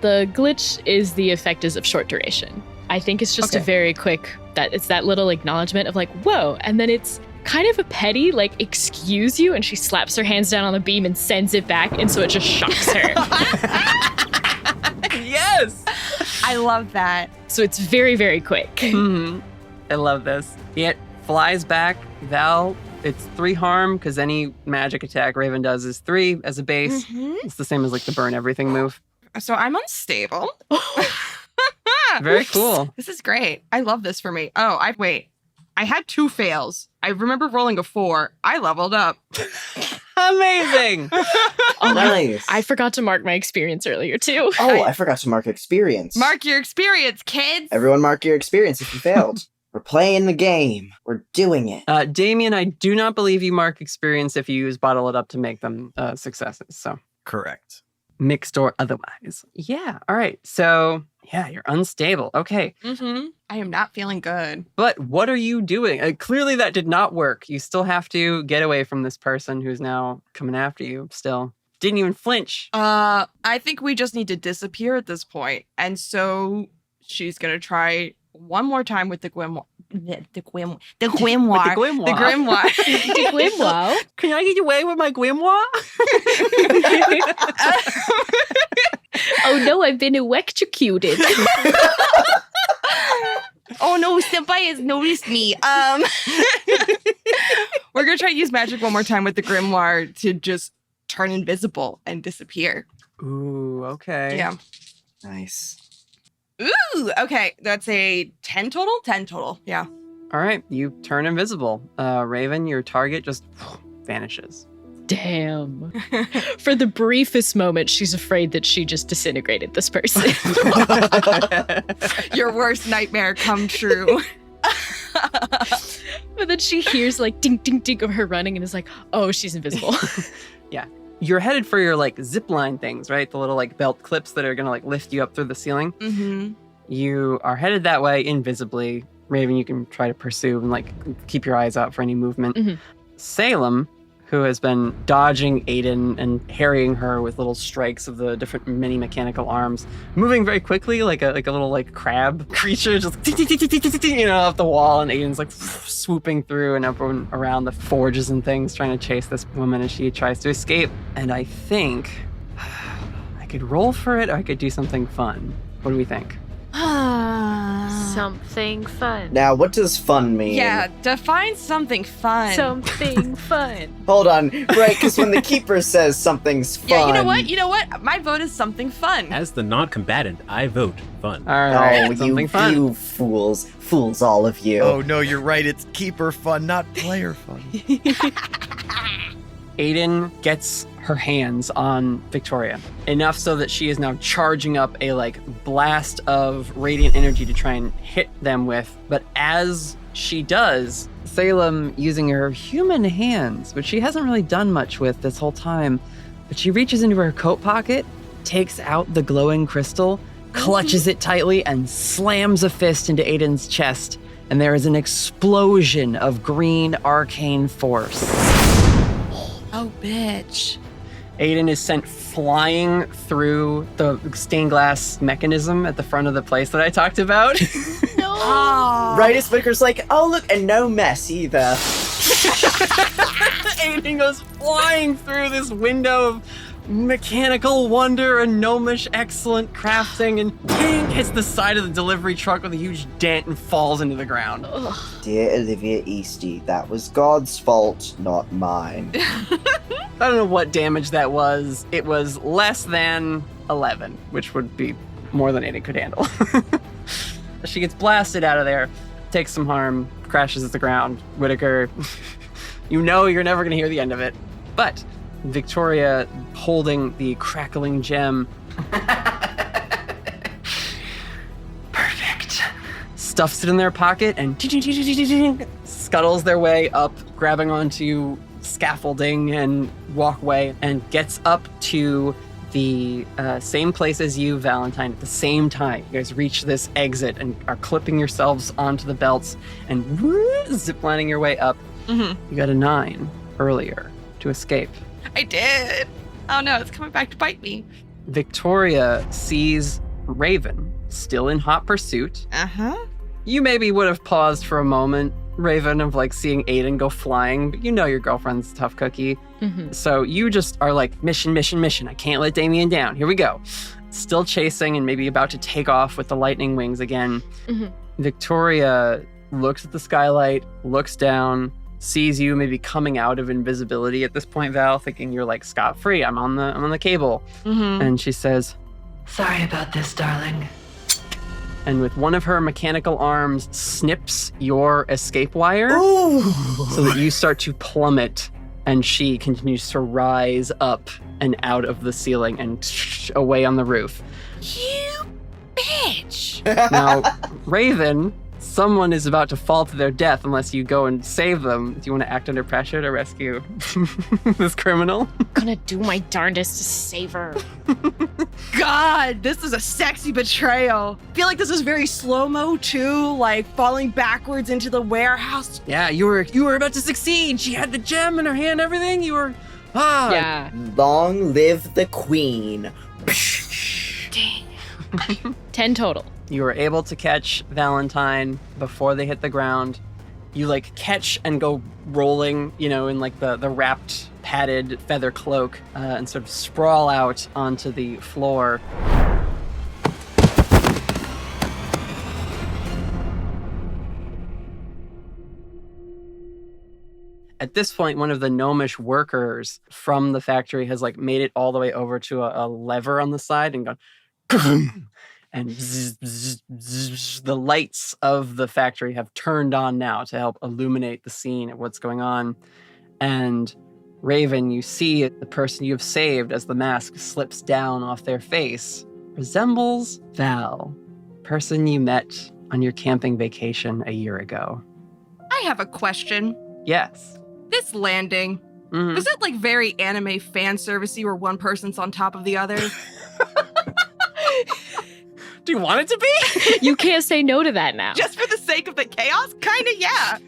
The glitch is the effect is of short duration. I think it's just a very quick, it's that little acknowledgement of like, whoa, and then it's kind of a petty, like, excuse you, and she slaps her hands down on the beam and sends it back, and so it just shocks her. Yes! I love that. So it's very, very quick. I love this. It flies back. Val, it's 3 harm, because any magic attack Raven does is 3 as a base. It's the same as, like, the burn everything move. So I'm unstable. Very cool. This is great. I love this for me. Oh, I had 2 fails. I remember rolling a 4. I leveled up. Amazing. Nice. I forgot to mark my experience earlier, too. Oh, I forgot to mark experience. Mark your experience, kids. Everyone mark your experience if you failed. We're playing the game. We're doing it. Damien, I do not believe you mark experience if you use bottle it up to make them successes. So Correct. mixed or otherwise. Yeah. All right. So, yeah, you're unstable. Okay. Mm-hmm. I am not feeling good. But what are you doing? Clearly that did not work. You still have to get away from this person who's now coming after you still. Didn't even flinch. I think we just need to disappear at this point. And so she's going to try one more time with the grimoire. The grimoire. The grimoire. The grimoire. The grimoire. Can I get away with my grimoire? Oh no, I've been electrocuted. Oh no, Senpai has noticed me. We're going to try to use magic one more time with the grimoire to just turn invisible and disappear. Ooh, okay. Yeah. Nice. Ooh, okay. That's a 10 total? 10 total. Yeah. All right, you turn invisible. Raven, your target just vanishes. Damn. For the briefest moment, she's afraid that she just disintegrated this person. Your worst nightmare come true. But then she hears like ding, ding, ding of her running and is like, oh, she's invisible. Yeah. You're headed for your like zip line things, right? The little like belt clips that are going to like lift you up through the ceiling. Mm-hmm. You are headed that way invisibly. Raven, you can try to pursue and like keep your eyes out for any movement. Mhm. Salem, who has been dodging Aiden and harrying her with little strikes of the different mini mechanical arms, moving very quickly like a little like crab creature, just off the wall, and Aiden's like swooping through and up and around the forges and things, trying to chase this woman as she tries to escape. And I think I could roll for it, or I could do something fun. What do we think? Something fun. Now, what does fun mean? Yeah, define something fun. Something fun. Hold on, right? Because when the keeper says something's fun, Yeah, you know what? My vote is something fun. As the non-combatant, I vote fun. All right, Oh, something fun. you fools, all of you. Oh no, you're right. It's keeper fun, not player fun. Aiden gets her hands on Victoria, enough so that she is now charging up a like blast of radiant energy to try and hit them with. But as she does, Salem, using her human hands, which she hasn't really done much with this whole time, but she reaches into her coat pocket, takes out the glowing crystal, clutches it tightly, and slams a fist into Aiden's chest. And there is an explosion of green arcane force. Oh, bitch. Aiden is sent flying through the stained glass mechanism at the front of the place that I talked about. No. Right as Vicker's like, oh look, and no mess either. Aiden goes flying through this window of mechanical wonder and gnomish excellent crafting, and ping, hits the side of the delivery truck with a huge dent and falls into the ground. Ugh. Dear Olivia Eastie, that was God's fault, not mine. I don't know what damage that was. It was less than 11, which would be more than Aiden could handle. She gets blasted out of there, takes some harm, crashes at the ground. Whitaker, you know you're never going to hear the end of it. But Victoria, holding the crackling gem, perfect, stuffs it in their pocket and scuttles their way up, grabbing onto scaffolding and walkway, and gets up to the same place as you, Valentine, at the same time. You guys reach this exit and are clipping yourselves onto the belts and ziplining your way up. Mm-hmm. You got a 9 earlier to escape. I did. Oh no, it's coming back to bite me. Victoria sees Raven still in hot pursuit. Uh-huh. You maybe would have paused for a moment, Raven, of like seeing Aiden go flying, but you know your girlfriend's a tough cookie. Mm-hmm. So you just are like, mission, mission, mission. I can't let Damien down. Here we go. Still chasing and maybe about to take off with the lightning wings again. Mm-hmm. Victoria looks at the skylight, looks down, sees you maybe coming out of invisibility at this point, Val, thinking you're like scot-free. I'm on the cable. Mm-hmm. And she says, Sorry about this, darling. and with one of her mechanical arms snips your escape wire so that you start to plummet, and she continues to rise up and out of the ceiling and away on the roof. You bitch. Now, Raven Someone is about to fall to their death unless you go and save them. Do you want to act under pressure to rescue this criminal? Gonna do my darndest to save her. God, this is a sexy betrayal. I feel like this is very slow-mo too, like falling backwards into the warehouse. Yeah, you were about to succeed. She had the gem in her hand, everything. You were Yeah. Long live the queen. 10 total. You were able to catch Valentine before they hit the ground. You like catch and go rolling, in like the wrapped, padded feather cloak and sort of sprawl out onto the floor. At this point, one of the gnomish workers from the factory has like made it all the way over to a lever on the side and gone, and the lights of the factory have turned on now to help illuminate the scene of what's going on. And Raven, you see the person you have saved as the mask slips down off their face resembles Val, person you met on your camping vacation a year ago. I have a question. Yes. This landing, Mhm. is it like very anime fan servicey where one person's on top of the other? Do you want it to be? You can't say no to that now. Just for the sake of the chaos? Kinda, yeah.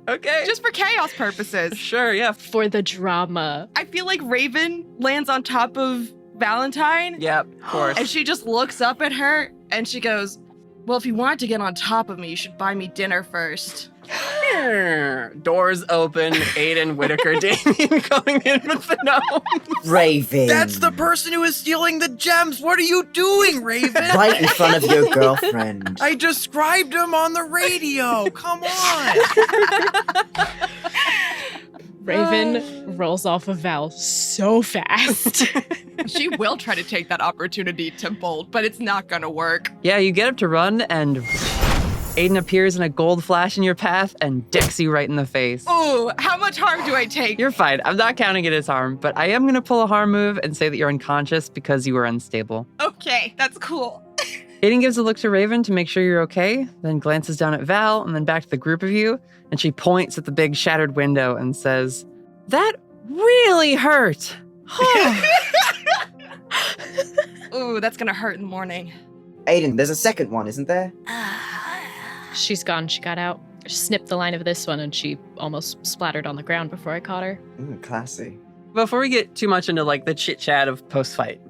Okay. Just for chaos purposes. Sure, yeah. For the drama. I feel like Raven lands on top of Valentine. Yep, of course. And she just looks up at her and she goes, well, if you wanted to get on top of me, you should buy me dinner first. Doors open, Aiden, Whitaker, Damien coming in with the gnome. Raven. That's the person who is stealing the gems. What are you doing, Raven? Right in front of your girlfriend. I described him on the radio. Come on. Raven rolls off of Val so fast. She will try to take that opportunity to bolt, but it's not gonna work. Yeah, you get up to run, and Aiden appears in a gold flash in your path and decks you right in the face. Ooh, how much harm do I take? You're fine. I'm not counting it as harm, but I am going to pull a harm move and say that you're unconscious because you were unstable. Okay, that's cool. Aiden gives a look to Raven to make sure you're okay, then glances down at Val and then back to the group of you, and she points at the big shattered window and says, "That really hurt." Ooh, that's gonna hurt in the morning. Aiden, there's a second one, isn't there? She's gone. She got out. She snipped the line of this one and she almost splattered on the ground before I caught her. Classy. Before we get too much into like the chit chat of post-fight,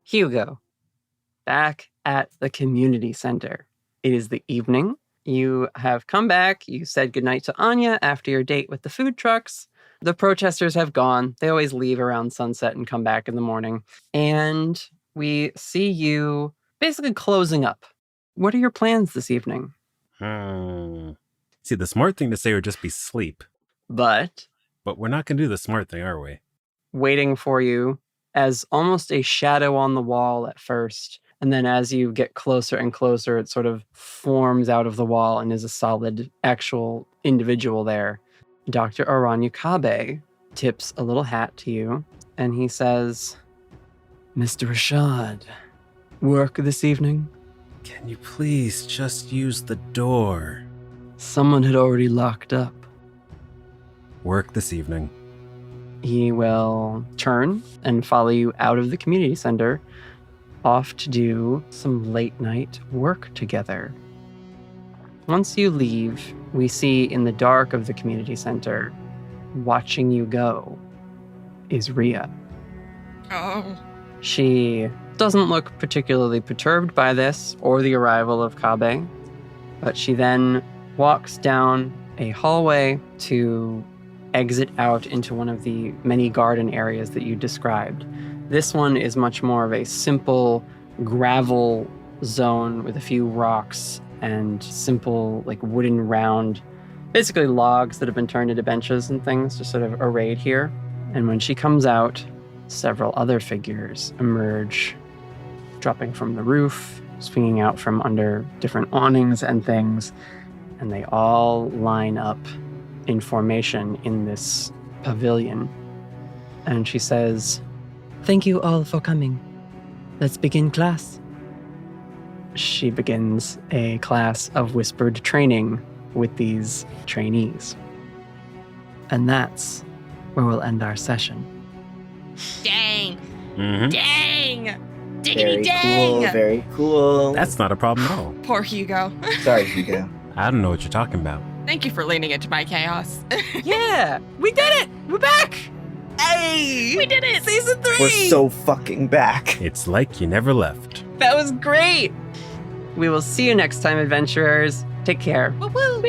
Hugo, back at the community center. It is the evening. You have come back. You said goodnight to Anya after your date with the food trucks. The protesters have gone. They always leave around sunset and come back in the morning. And we see you basically closing up. What are your plans this evening? See, the smart thing to say would just be sleep. But we're not going to do the smart thing, are we? waiting for you as almost a shadow on the wall at first. And then as you get closer and closer, it sort of forms out of the wall and is a solid, actual individual there. Dr. Aranyukabe tips a little hat to you, and he says, "Mr. Rashad, work this evening?" Can you please just use the door? Someone had already locked up. Work this evening. He will turn and follow you out of the community center, off to do some late night work together. Once you leave, we see in the dark of the community center, watching you go, is Rhea. Oh. She doesn't look particularly perturbed by this or the arrival of Kabe, but she then walks down a hallway to exit out into one of the many garden areas that you described. This one is much more of a simple gravel zone with a few rocks and simple, like, wooden round, basically logs that have been turned into benches and things just sort of arrayed here. And when she comes out, several other figures emerge, dropping from the roof, swinging out from under different awnings and things, and they all line up in formation in this pavilion. And she says, Thank you all for coming. Let's begin class. she begins a class of whispered training with these trainees. And that's where we'll end our session. Dang. Mm-hmm. Dang. Diggity Very dang. cool, very cool. That's not a problem at all. Poor Hugo. Sorry, Hugo. I don't know what you're talking about. Thank you for leaning into my chaos. Yeah, we did it! We're back! Hey! We did it! Season 3! We're so fucking back. It's like you never left. That was great! We will see you next time, adventurers. Take care. Woo woo!